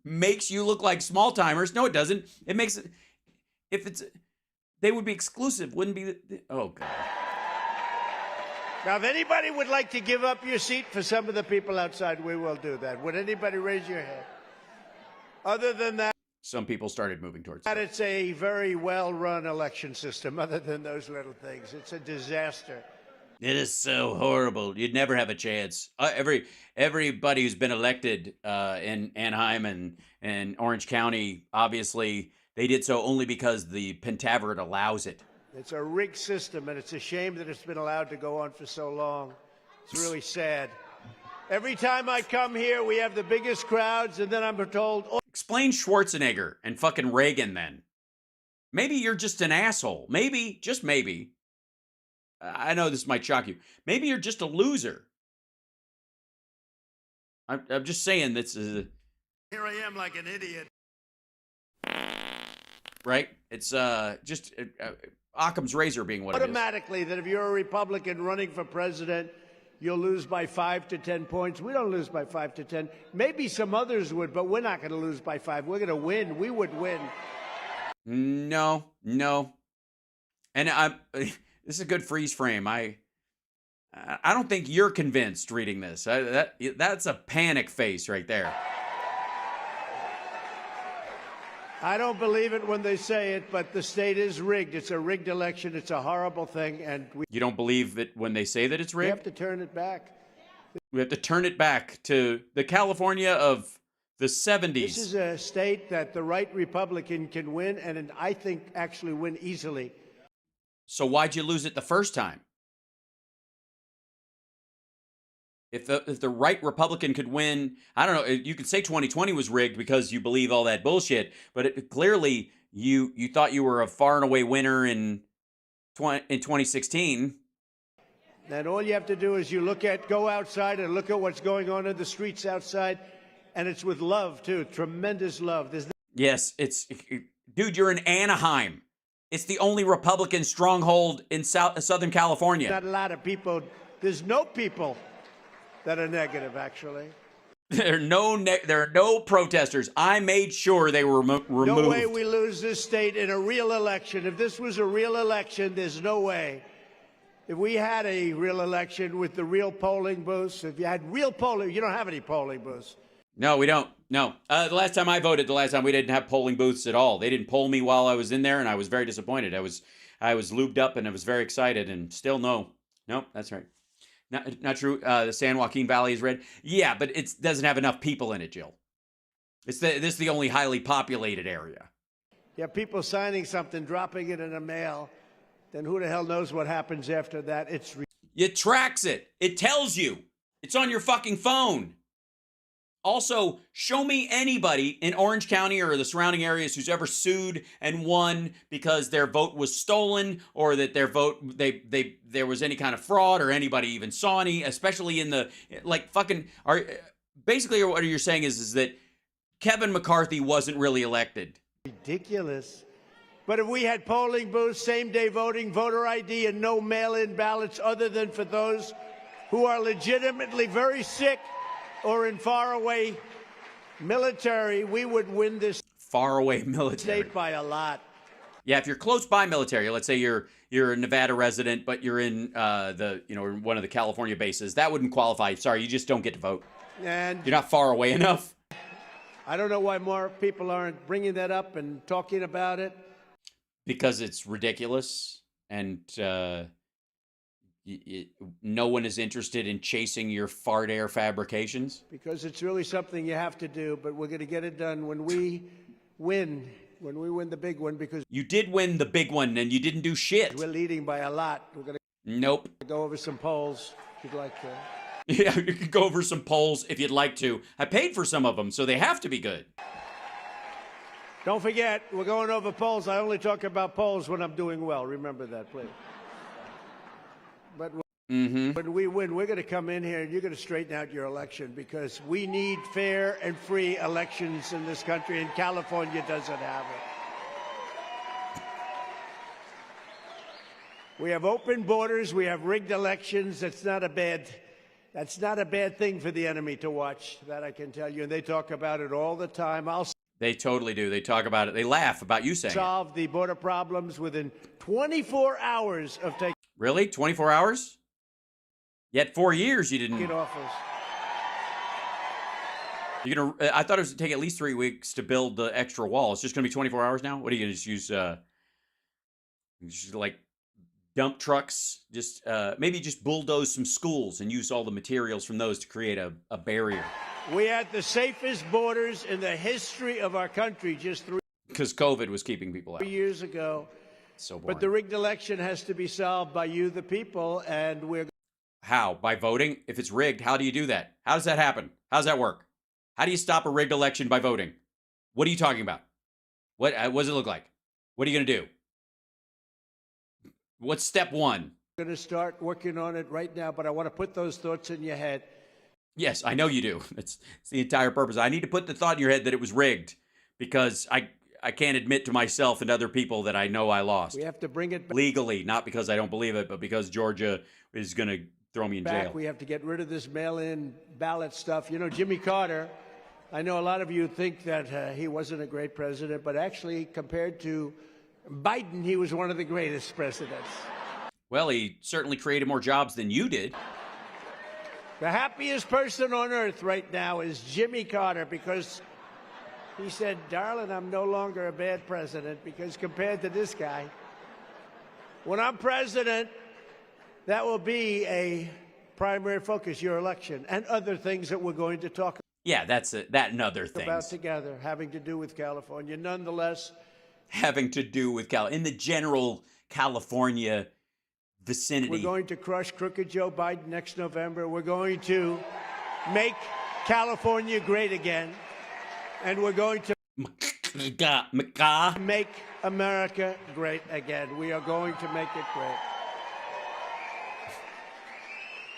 Makes you look like small timers? No, it doesn't. It makes it, they would be exclusive, wouldn't be, oh God. Now, if anybody would like to give up your seat for some of the people outside, we will do that. Would anybody raise your hand? Other than that, some people started moving towards that. It's a very well-run election system. Other than those little things, it's a disaster. It is so horrible. You'd never have a chance. Everybody who's been elected in Anaheim and Orange County, obviously, they did so only because the Pentaveret allows it. It's a rigged system, and it's a shame that it's been allowed to go on for so long. It's really sad. Every time I come here, we have the biggest crowds, and then I'm told... Oh. Explain Schwarzenegger and fucking Reagan, then. Maybe you're just an asshole. Maybe, just maybe. I know this might shock you. Maybe you're just a loser. I'm just saying this is... Here I am like an idiot. Right? It's just... Occam's razor being what it is. Automatically, that if you're a Republican running for president, you'll lose by 5 to 10 points. We don't lose by 5 to 10. Maybe some others would, but we're not going to lose by 5. We're going to win. We would win. No. And this is a good freeze frame. I don't think you're convinced reading this. That's a panic face right there. I don't believe it when they say it, but the state is rigged. It's a rigged election. It's a horrible thing, and you don't believe it when they say that it's rigged? We have to turn it back. We have to turn it back to the California of the 70s. This is a state that the right Republican can win, and I think actually win easily. So why'd you lose it the first time? If the right Republican could win, I don't know, you could say 2020 was rigged because you believe all that bullshit, but clearly you thought you were a far and away winner in 2016. And all you have to do is go outside and look at what's going on in the streets outside, and it's with love, too, tremendous love. Yes, dude, you're in Anaheim. It's the only Republican stronghold in Southern California. Not a lot of people, there's no people that are negative, actually. There are no protesters. I made sure they were removed. No way we lose this state in a real election. If this was a real election, there's no way. If we had a real election with the real polling booths, if you had real polling, you don't have any polling booths. No, we don't. No. The last time I voted, we didn't have polling booths at all. They didn't poll me while I was in there, and I was very disappointed. I was lubed up, and I was very excited, and still no. Nope, that's right. Not true. The San Joaquin Valley is red. Yeah, but it doesn't have enough people in it, Jill. This is the only highly populated area. You have people signing something, dropping it in a mail. Then who the hell knows what happens after that? It tracks it. It tells you. It's on your fucking phone. Also, show me anybody in Orange County or the surrounding areas who's ever sued and won because their vote was stolen or that their vote, there was any kind of fraud or anybody even saw any, especially in the, basically what you're saying is that Kevin McCarthy wasn't really elected. Ridiculous. But if we had polling booths, same-day voting, voter ID, and no mail-in ballots other than for those who are legitimately very sick or in faraway military, we would win this. far away military. State by a lot. Yeah, if you're close by military, let's say you're a Nevada resident, but you're in one of the California bases, that wouldn't qualify. Sorry, you just don't get to vote. And you're not far away enough. I don't know why more people aren't bringing that up and talking about it. Because it's ridiculous, and no one is interested in chasing your fart air fabrications. Because it's really something you have to do, but we're going to get it done when we win. When we win the big one, because you did win the big one and you didn't do shit. We're leading by a lot. We're going to go over some polls if you'd like to. Yeah, you could go over some polls if you'd like to. I paid for some of them, so they have to be good. Don't forget, we're going over polls. I only talk about polls when I'm doing well. Remember that, please. But when we win, we're going to come in here and you're going to straighten out your election, because we need fair and free elections in this country, and California doesn't have it. We have open borders. We have rigged elections. That's not a bad thing for the enemy to watch. That I can tell you. And they talk about it all the time. They totally do. They talk about it. They laugh about you saying solve the border problems within 24 hours of taking. Really? 24 hours? Yet 4 years you didn't. Get office. You're gonna. I thought it was to take at least 3 weeks to build the extra wall. It's just gonna be 24 hours now. What are you gonna just use? Just like dump trucks. Just maybe just bulldoze some schools and use all the materials from those to create a barrier. We had the safest borders in the history of our country just because COVID was keeping people out. 3 years ago. So boring. But the rigged election has to be solved by you, the people, and we're. How? By voting? If it's rigged, how do you do that? How does that happen? How does that work? How do you stop a rigged election by voting? What are you talking about? What does it look like? What are you going to do? What's step one? I'm going to start working on it right now, but I want to put those thoughts in your head. Yes, I know you do. It's the entire purpose. I need to put the thought in your head that it was rigged, because I can't admit to myself and other people that I know I lost. We have to bring it back. Legally, not because I don't believe it, but because Georgia is going to throw me in jail. We have to get rid of this mail-in ballot stuff. You know, Jimmy Carter, I know a lot of you think that he wasn't a great president, but actually, compared to Biden, he was one of the greatest presidents. Well, he certainly created more jobs than you did. The happiest person on earth right now is Jimmy Carter, because he said, darling, I'm no longer a bad president, because compared to this guy, when I'm president, that will be a primary focus, your election, and other things that we're going to talk about. Yeah, that's it. That and other things. About together, having to do with California. Nonetheless. Having to do with in the general California vicinity. We're going to crush crooked Joe Biden next November. We're going to make California great again. And we're going to make America great again. We are going to make it great.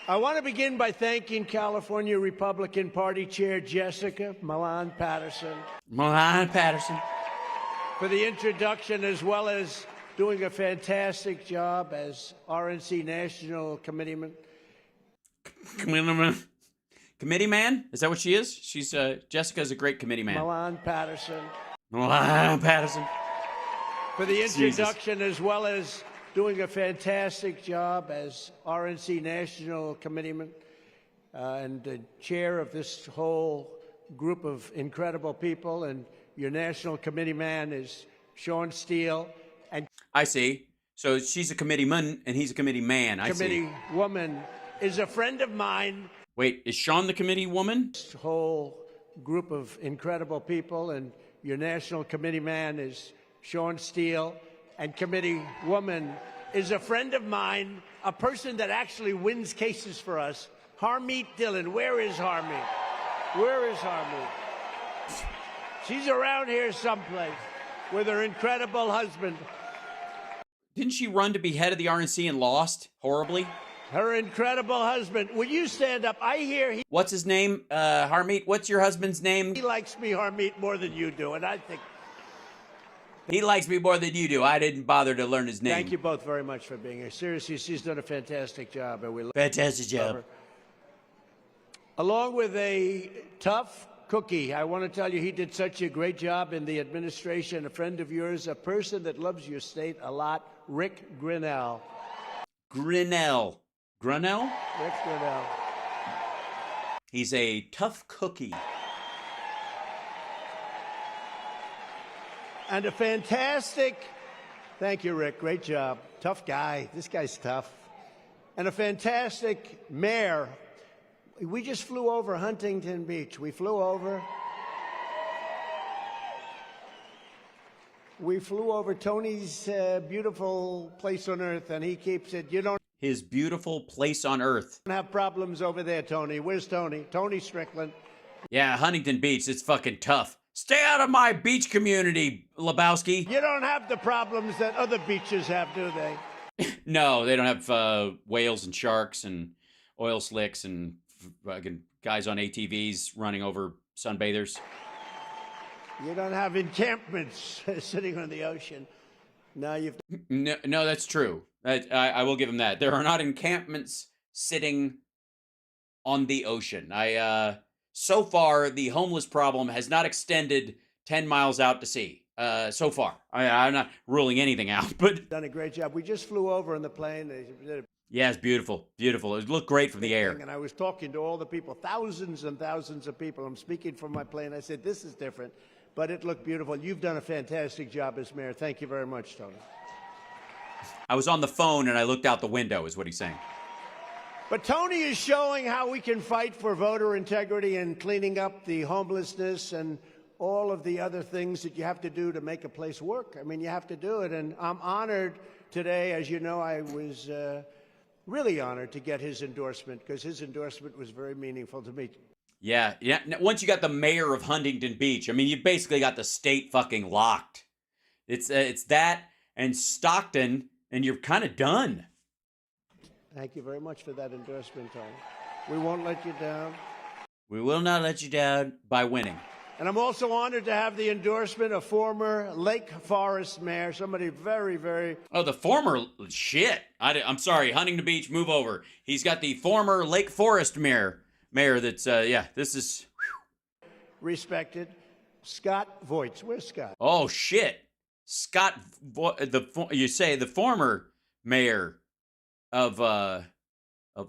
I want to begin by thanking California Republican Party Chair Jessica Milan Patterson. For the introduction, as well as doing a fantastic job as RNC National Committeeman. Committee man? Is that what she is? She's Jessica's a great committee man. Milan Patterson. For the introduction, as well as doing a fantastic job as RNC National Committeeman and the chair of this whole group of incredible people. And your national committee man is Sean Steele. And I see. So she's a committeeman and he's a committee man. I see. Committee woman is a friend of mine. Wait, is Sean the committee woman? This whole group of incredible people, and your national committee man is Sean Steele, and committee woman is a friend of mine, a person that actually wins cases for us, Harmeet Dillon. Where is Harmeet? Where is Harmeet? She's around here someplace with her incredible husband. Didn't she run to be head of the RNC and lost horribly? Her incredible husband. Will you stand up? I hear he... What's his name? Harmeet, what's your husband's name? He likes me, Harmeet, more than you do, and I think... He likes me more than you do. I didn't bother to learn his name. Thank you both very much for being here. Seriously, she's done a fantastic job. And we love fantastic job. her. Along with a tough Cookie, I want to tell you he did such a great job in the administration. A friend of yours, a person that loves your state a lot, Rick Grinnell. Grinnell. Grinnell? Rick Grinnell. He's a tough cookie. And a fantastic, thank you, Rick, great job. Tough guy, this guy's tough. And a fantastic mayor. We just flew over Huntington Beach. We flew over Tony's beautiful place on earth, and he keeps it. You don't His beautiful place on earth. have problems over there, Tony. Where's Tony? Tony Strickland. Yeah, Huntington Beach, it's fucking tough. Stay out of my beach community, Lebowski. You don't have the problems that other beaches have, do they? No, they don't have whales and sharks and oil slicks and fucking guys on ATVs running over sunbathers. You don't have encampments sitting on the ocean. Now you've. No, that's true. I will give him that. There are not encampments sitting on the ocean. So far, the homeless problem has not extended 10 miles out to sea. So far, I'm not ruling anything out, but Done a great job. We just flew over on the plane. They did a yeah, it's beautiful, beautiful. It looked great from the air. And I was talking to all the people, thousands and thousands of people. I'm speaking from my plane. I said, this is different, but it looked beautiful. You've done a fantastic job as mayor. Thank you very much, Tony. I was on the phone and I looked out the window, is what he's saying. But Tony is showing how we can fight for voter integrity and cleaning up the homelessness and all of the other things that you have to do to make a place work. I mean, you have to do it. And I'm honored today. As you know, I was really honored to get his endorsement because his endorsement was very meaningful to me. Yeah. Once you got the mayor of Huntington Beach, I mean, you basically got the state fucking locked. It's that and Stockton, and you're kind of done. Thank you very much for that endorsement, Tony. We won't let you down. We will not let you down by winning. And I'm also honored to have the endorsement of former Lake Forest mayor, somebody very, very... Oh, the former shit. I'm sorry, Huntington Beach, move over. He's got the former Lake Forest mayor that's, yeah, this is... respected, Scott Voigt. Where's Scott? Oh, shit. Scott, you say the former mayor of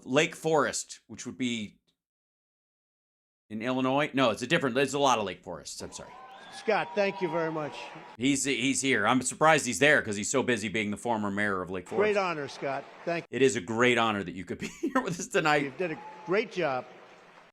Lake Forest, which would be in Illinois. No, there's a lot of Lake Forests. I'm sorry. Scott, thank you very much. He's here. I'm surprised he's there because he's so busy being the former mayor of Lake Forest. Great honor, Scott. Thank you. It is a great honor that you could be here with us tonight. You did a great job.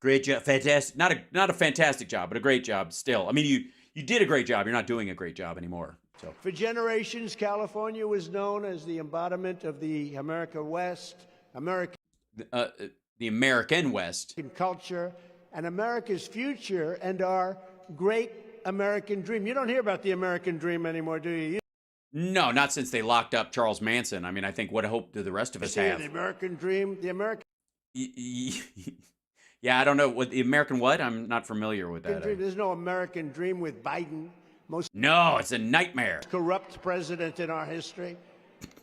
Great job. Fantastic. Not a fantastic job, but a great job still. I mean, you did a great job. You're not doing a great job anymore. So for generations, California was known as the embodiment of the America West, the American West. Culture and America's future and our great American dream. You don't hear about the American dream anymore, do you? No, not since they locked up Charles Manson. I mean, I think what hope do the rest of us have? The American dream, the American... Yeah, I don't know. What the American what? I'm not familiar with that. Dream. There's no American dream with Biden. No, it's a nightmare. Corrupt president in our history.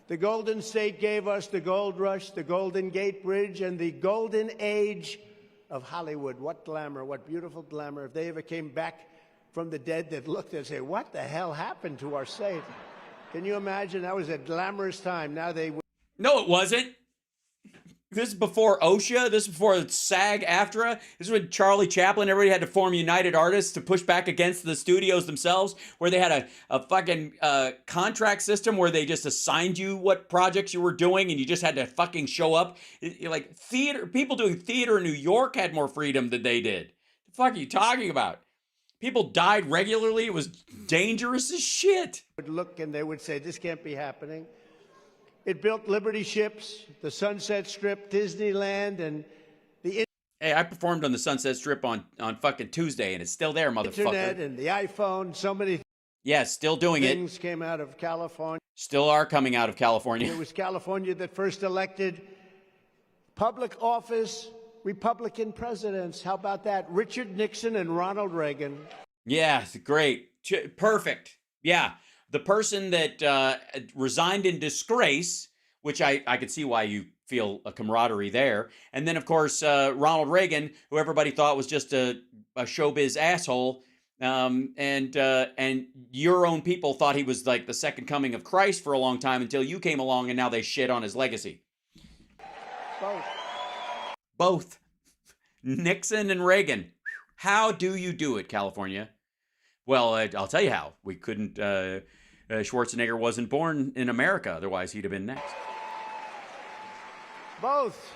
The Golden State gave us the gold rush, the Golden Gate Bridge, and the golden age of Hollywood. What glamour, what beautiful glamour. If they ever came back from the dead, they'd look and say, what the hell happened to our state? Can you imagine? That was a glamorous time. Now they... No, it wasn't. This is before OSHA. This is before SAG-AFTRA. This is when Charlie Chaplin, everybody had to form United Artists to push back against the studios themselves, where they had a fucking contract system where they just assigned you what projects you were doing and you just had to fucking show up. Like theater, people doing theater in New York had more freedom than they did. The fuck are you talking about? People died regularly. It was dangerous as shit. Would look and they would say, this can't be happening. It built Liberty ships, the Sunset Strip, Disneyland, and the... Hey, I performed on the Sunset Strip on fucking Tuesday, and it's still there, motherfucker. Internet and the iPhone, so many... Yeah, still doing it. Things came out of California. Still are coming out of California. It was California that first elected public office Republican presidents. How about that? Richard Nixon and Ronald Reagan. Yeah, great. Perfect. Yeah. The person that resigned in disgrace, which I could see why you feel a camaraderie there. And then, of course, Ronald Reagan, who everybody thought was just a showbiz asshole. And your own people thought he was like the second coming of Christ for a long time until you came along, and now they shit on his legacy. Both. Nixon and Reagan. How do you do it, California? Well, I'll tell you how. We couldn't, Schwarzenegger wasn't born in America. Otherwise, he'd have been next. Both.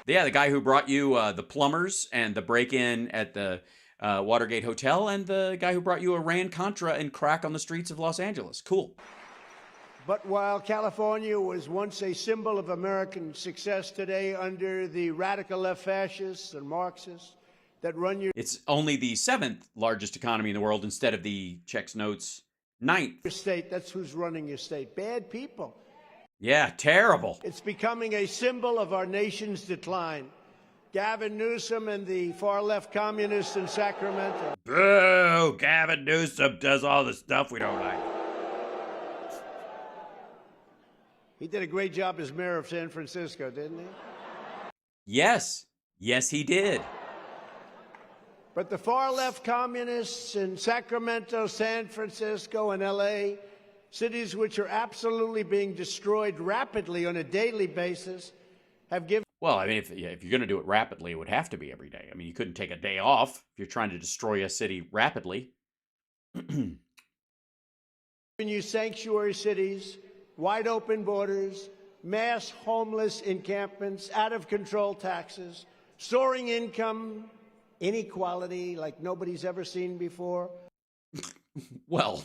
Yeah, the guy who brought you the plumbers and the break-in at the Watergate Hotel, and the guy who brought you Iran-Contra and crack on the streets of Los Angeles. Cool. But while California was once a symbol of American success, today under the radical left fascists and Marxists that run your... It's only the 7th largest economy in the world instead of the checks notes 9th. Your state, that's who's running your state. Bad people. Yeah, terrible. It's becoming a symbol of our nation's decline. Gavin Newsom and the far-left communists in Sacramento. Boo! Gavin Newsom does all the stuff we don't like. He did a great job as mayor of San Francisco, didn't he? Yes. Yes, he did. But the far-left communists in Sacramento, San Francisco, and L.A., cities which are absolutely being destroyed rapidly on a daily basis, have given... Well, I mean, if you're going to do it rapidly, it would have to be every day. I mean, you couldn't take a day off if you're trying to destroy a city rapidly. ...giving you sanctuary cities, wide open borders, mass homeless encampments, out-of-control taxes, soaring income, inequality like nobody's ever seen before. Well,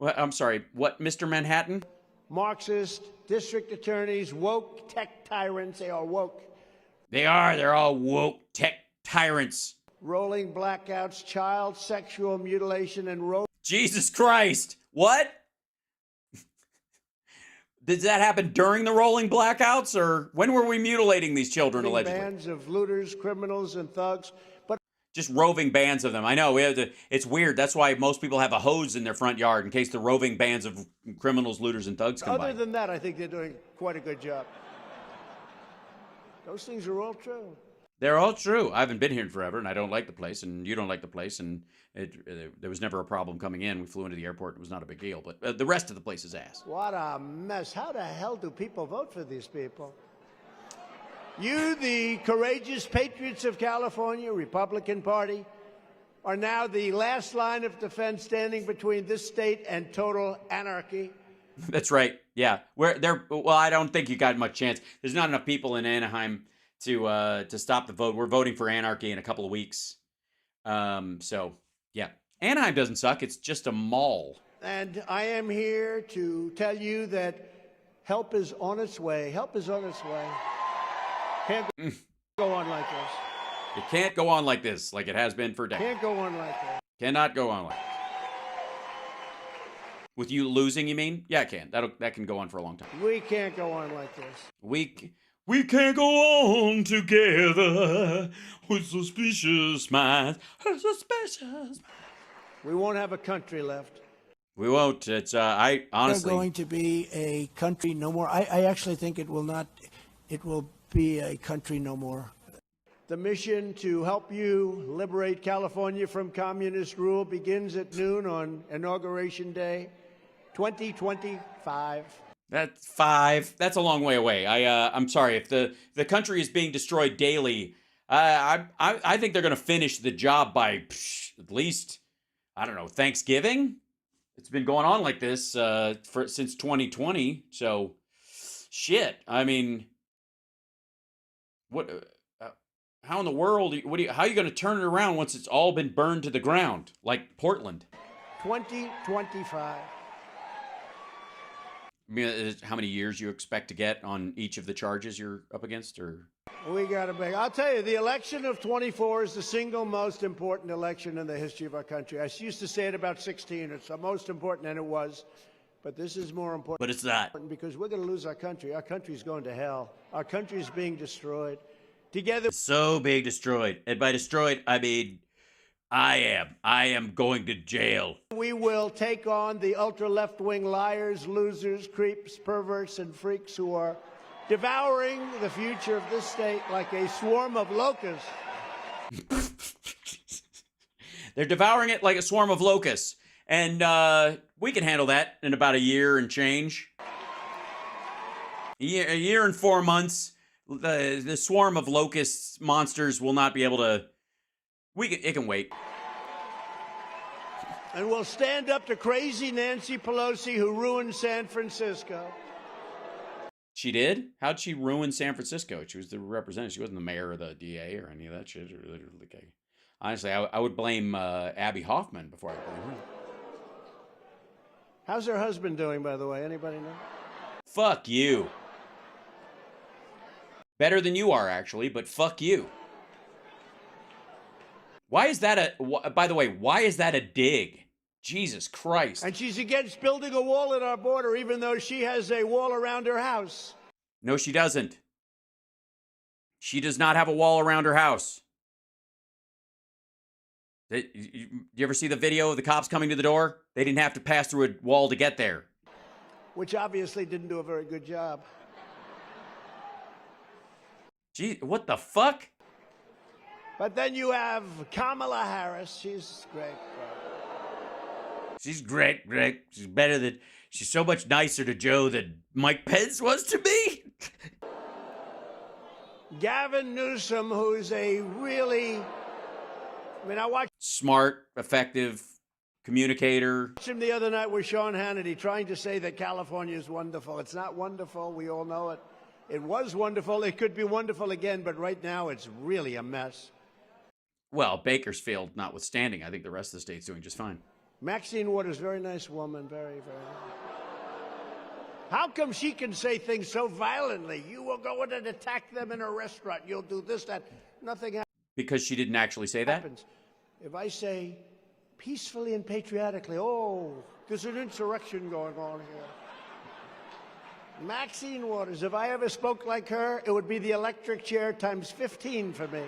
I'm sorry, what, Mr. Manhattan? Marxist district attorneys, woke tech tyrants. They are woke. They are. They're all woke tech tyrants. Rolling blackouts, child sexual mutilation, and Jesus Christ. What? Did that happen during the rolling blackouts, or when were we mutilating these children, allegedly? Bands of looters, criminals, and thugs. But just roving bands of them. I know. It's weird. That's why most people have a hose in their front yard in case the roving bands of criminals, looters, and thugs come by. Other than that, I think they're doing quite a good job. Those things are all true. They're all true. I haven't been here in forever, and I don't like the place, and you don't like the place, and there was never a problem coming in. We flew into the airport. It was not a big deal, but the rest of the place is ass. What a mess. How the hell do people vote for these people? You, the courageous patriots of California, Republican Party, are now the last line of defense standing between this state and total anarchy. That's right. Yeah. Well, I don't think you got much chance. There's not enough people in Anaheim to stop the vote. We're voting for anarchy in a couple of weeks. So, yeah. Anaheim doesn't suck. It's just a mall. And I am here to tell you that help is on its way. Help is on its way. Can't go on like this. It can't go on like this, like it has been for decades. Can't go on like this. Cannot go on like this. With you losing, you mean? Yeah, it can. That can go on for a long time. We can't go on like this. We can't go on together with suspicious minds. Suspicious minds. We won't have a country left. We won't. It's I honestly. We're going to be a country no more. I actually think it will not. It will be a country no more. The mission to help you liberate California from communist rule begins at noon on Inauguration Day, 2025. That's 5. That's a long way away. I'm sorry if the country is being destroyed daily. I think they're going to finish the job by at least, I don't know, Thanksgiving. It's been going on like this since 2020. So, shit. I mean, what? How in the world? How are you going to turn it around once it's all been burned to the ground, like Portland? 2025. I mean, how many years you expect to get on each of the charges you're up against, or? We got to make. I'll tell you, the election of 24 is the single most important election in the history of our country. I used to say it about 16. It's the most important, and it was. But this is more important. But it's not. Because we're going to lose our country. Our country's going to hell. Our country is being destroyed. Together. So being destroyed. And by destroyed, I mean, I am going to jail. We will take on the ultra left-wing liars, losers, creeps, perverts, and freaks who are devouring the future of this state like a swarm of locusts. They're devouring it like a swarm of locusts. And we can handle that in about a year and change. A year and 4 months. The swarm of locusts monsters will not be able to. It can wait. And we'll stand up to crazy Nancy Pelosi, who ruined San Francisco. She did? How'd she ruin San Francisco? She was the representative. She wasn't the mayor or the DA or any of that shit. Honestly, I would blame Abby Hoffman before I blame her. How's her husband doing, by the way? Anybody know? Fuck you. Better than you are, actually, but fuck you. Why is that by the way, why is that a dig? Jesus Christ. And she's against building a wall at our border, even though she has a wall around her house. No, she doesn't. She does not have a wall around her house. You ever see the video of the cops coming to the door? They didn't have to pass through a wall to get there. Which obviously didn't do a very good job. Gee, what the fuck? But then you have Kamala Harris. She's great. She's great. She's better than. She's so much nicer to Joe than Mike Pence was to me. Gavin Newsom, who's a really. I watched smart, effective communicator. Him the other night with Sean Hannity trying to say that California is wonderful. It's not wonderful. We all know it. It was wonderful. It could be wonderful again, but right now it's really a mess. Well, Bakersfield notwithstanding, I think the rest of the state's doing just fine. Maxine Waters, very nice woman, very, very nice. How come she can say things so violently? You will go in and attack them in a restaurant. You'll do this, that. Nothing happens. Because she didn't actually say that? If I say peacefully and patriotically, oh, there's an insurrection going on here. Maxine Waters, if I ever spoke like her, it would be the electric chair times 15 for me.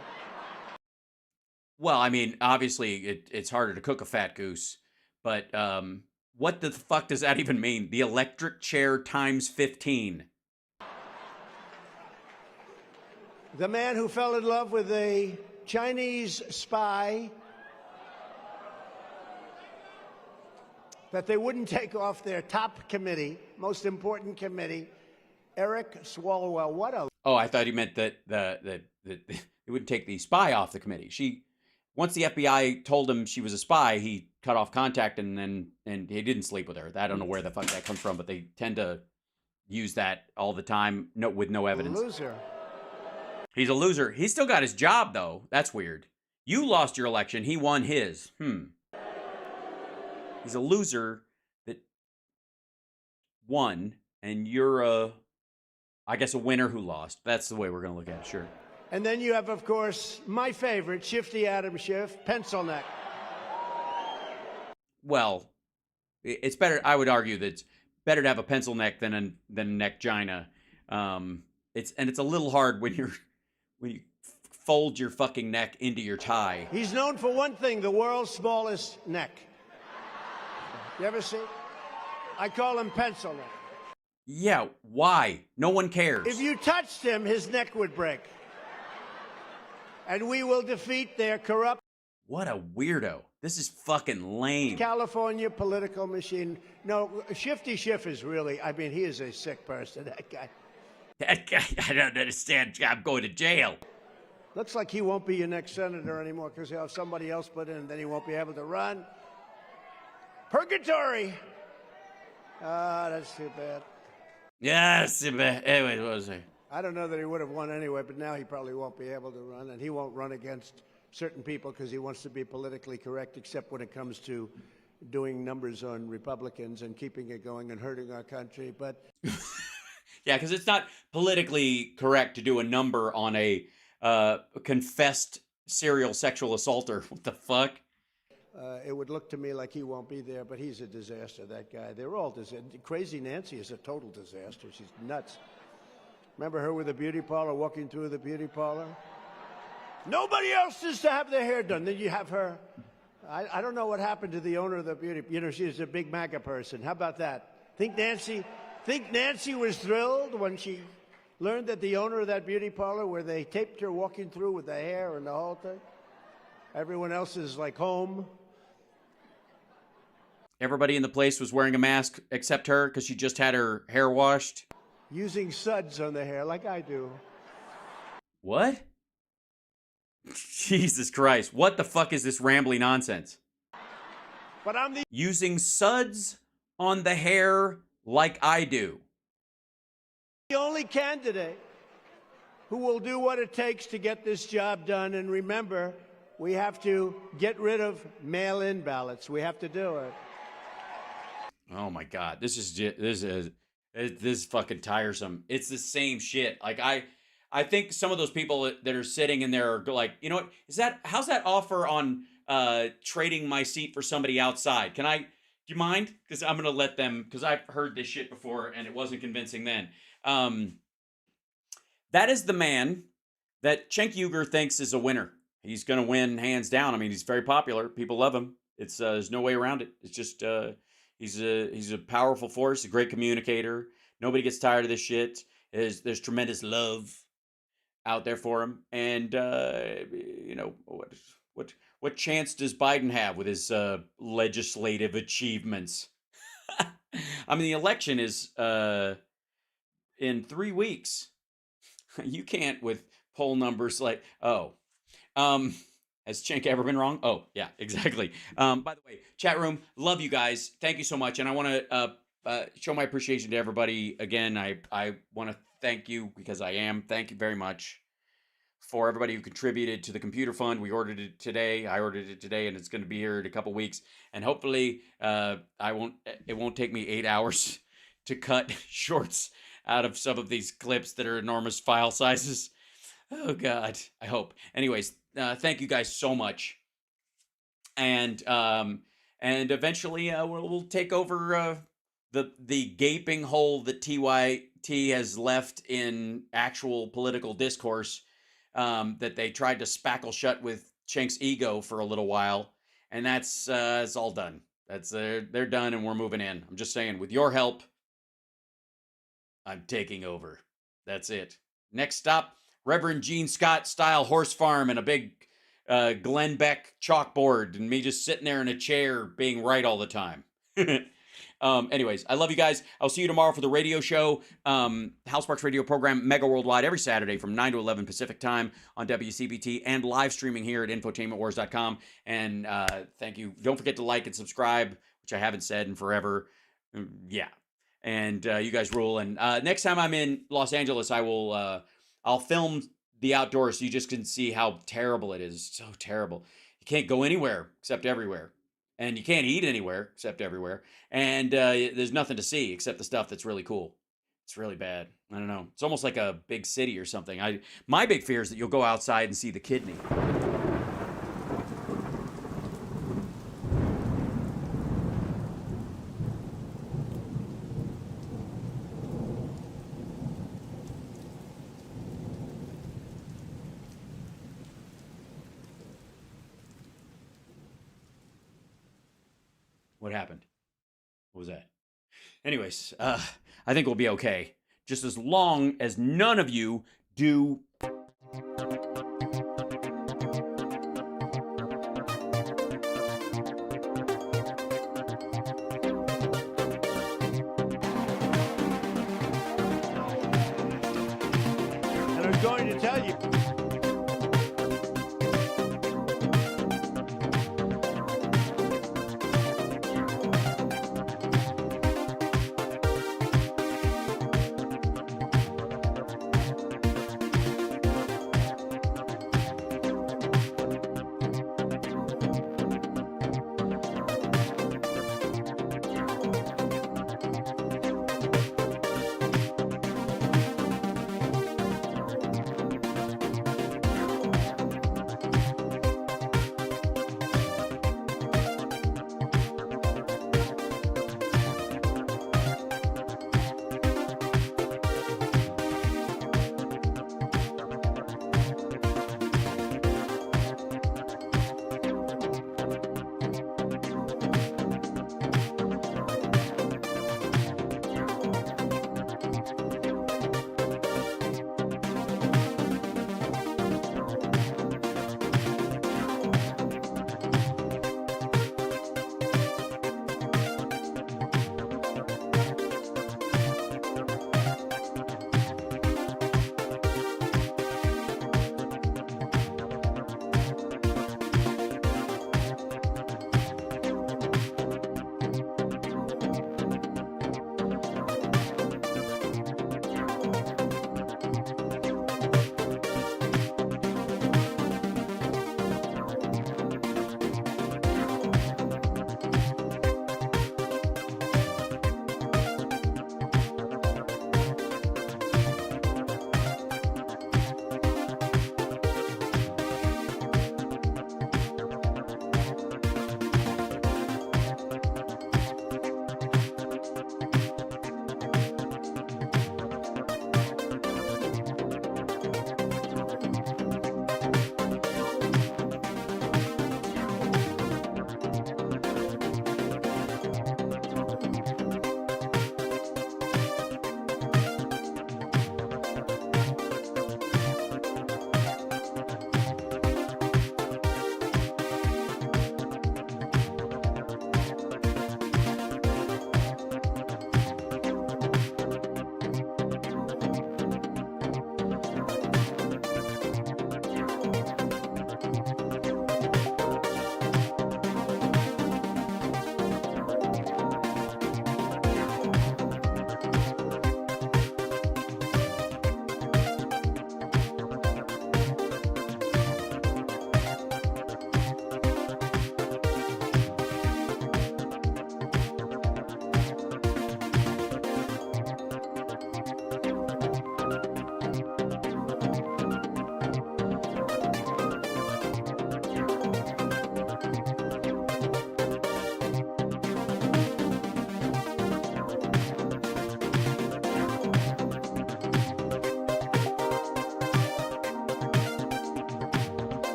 Well, I mean, obviously, it's harder to cook a fat goose, but what the fuck does that even mean? The electric chair times 15. The man who fell in love with a Chinese spy that they wouldn't take off their top committee, most important committee, Eric Swalwell. What a... Oh, I thought he meant that they wouldn't take the spy off the committee. Once the FBI told him she was a spy, he cut off contact and he didn't sleep with her. I don't know where the fuck that comes from, but they tend to use that all the time with no evidence. Loser. He's a loser. He's still got his job, though. That's weird. You lost your election. He won his. He's a loser that won, and you're I guess a winner who lost. That's the way we're going to look at it, sure. And then you have, of course, my favorite, Shifty Adam Schiff, pencil neck. Well, it's better. I would argue that it's better to have a pencil neck than a neck gina. It's a little hard when you fold your fucking neck into your tie. He's known for one thing: the world's smallest neck. You ever see? I call him pencil neck. Yeah, why? No one cares. If you touched him, his neck would break. And we will defeat their corrupt... What a weirdo. This is fucking lame. California political machine. No, Shifty Schiff is really, he is a sick person, that guy. That guy, I don't understand. I'm going to jail. Looks like he won't be your next senator anymore because he'll have somebody else put in and then he won't be able to run. Purgatory. That's too bad. Yes, anyway, what was I? I don't know that he would have won anyway, but now he probably won't be able to run, and he won't run against certain people because he wants to be politically correct, except when it comes to doing numbers on Republicans and keeping it going and hurting our country. But yeah, because it's not politically correct to do a number on a confessed serial sexual assaulter. What the fuck? It would look to me like he won't be there, but he's a disaster, that guy. They're all disaster. Crazy Nancy is a total disaster. She's nuts. Remember her with the beauty parlor, walking through the beauty parlor? Nobody else is to have their hair done. Then you have her. I don't know what happened to the owner of the beauty. She's a big MAGA person. How about that? Think Nancy was thrilled when she Learned that the owner of that beauty parlor where they taped her walking through with the hair and the whole thing, everyone else is like home. Everybody in the place was wearing a mask except her because she just had her hair washed. Using suds on the hair like I do. What? Jesus Christ. What the fuck is this rambly nonsense? But I'm using suds on the hair like I do. The only candidate who will do what it takes to get this job done. And remember, we have to get rid of mail-in ballots. We have to do it. Oh my God, this is fucking tiresome. It's the same shit. Like I think some of those people that are sitting in there are like, you know what? How's that offer on trading my seat for somebody outside? Do you mind? Because I'm gonna let them, because I've heard this shit before and it wasn't convincing then. That is the man that Cenk Uygur thinks is a winner. He's gonna win hands down. I mean, he's very popular. People love him. It's there's no way around it. It's just he's a powerful force, a great communicator. Nobody gets tired of this shit. There's tremendous love out there for him. And you know, what chance does Biden have with his legislative achievements? I mean, the election is in 3 weeks. You can't with poll numbers like, oh, has Cenk ever been wrong? Oh, yeah, exactly. By the way, chat room, love you guys. Thank you so much. And I want to show my appreciation to everybody. Again, I want to thank you because I am. Thank you very much for everybody who contributed to the computer fund. We ordered it today. I ordered it today, and it's going to be here in a couple weeks. And hopefully, it won't take me 8 hours to cut shorts out of some of these clips that are enormous file sizes. Oh God, I hope. Anyways, thank you guys so much. And eventually we'll take over the gaping hole that TYT has left in actual political discourse that they tried to spackle shut with Cenk's ego for a little while. And that's it's all done. They're done and we're moving in. I'm just saying, with your help, I'm taking over. That's it. Next stop, Reverend Gene Scott style horse farm and a big Glenn Beck chalkboard and me just sitting there in a chair being right all the time. Anyways, I love you guys. I'll see you tomorrow for the radio show. House Parks radio program, Megaworldwide, every Saturday from 9 to 11 Pacific time on WCPT and live streaming here at infotainmentwars.com. And thank you. Don't forget to like and subscribe, which I haven't said in forever. Yeah. And you guys rule. And next time I'm in Los Angeles, I'll film the outdoors so you just can see how terrible it is. So terrible. You can't go anywhere except everywhere. And you can't eat anywhere except everywhere. And there's nothing to see except the stuff that's really cool. It's really bad. I don't know. It's almost like a big city or something. My big fear is that you'll go outside and see the kidney. What happened? What was that? Anyways, I think we'll be okay. Just as long as none of you do... And I'm going to tell you...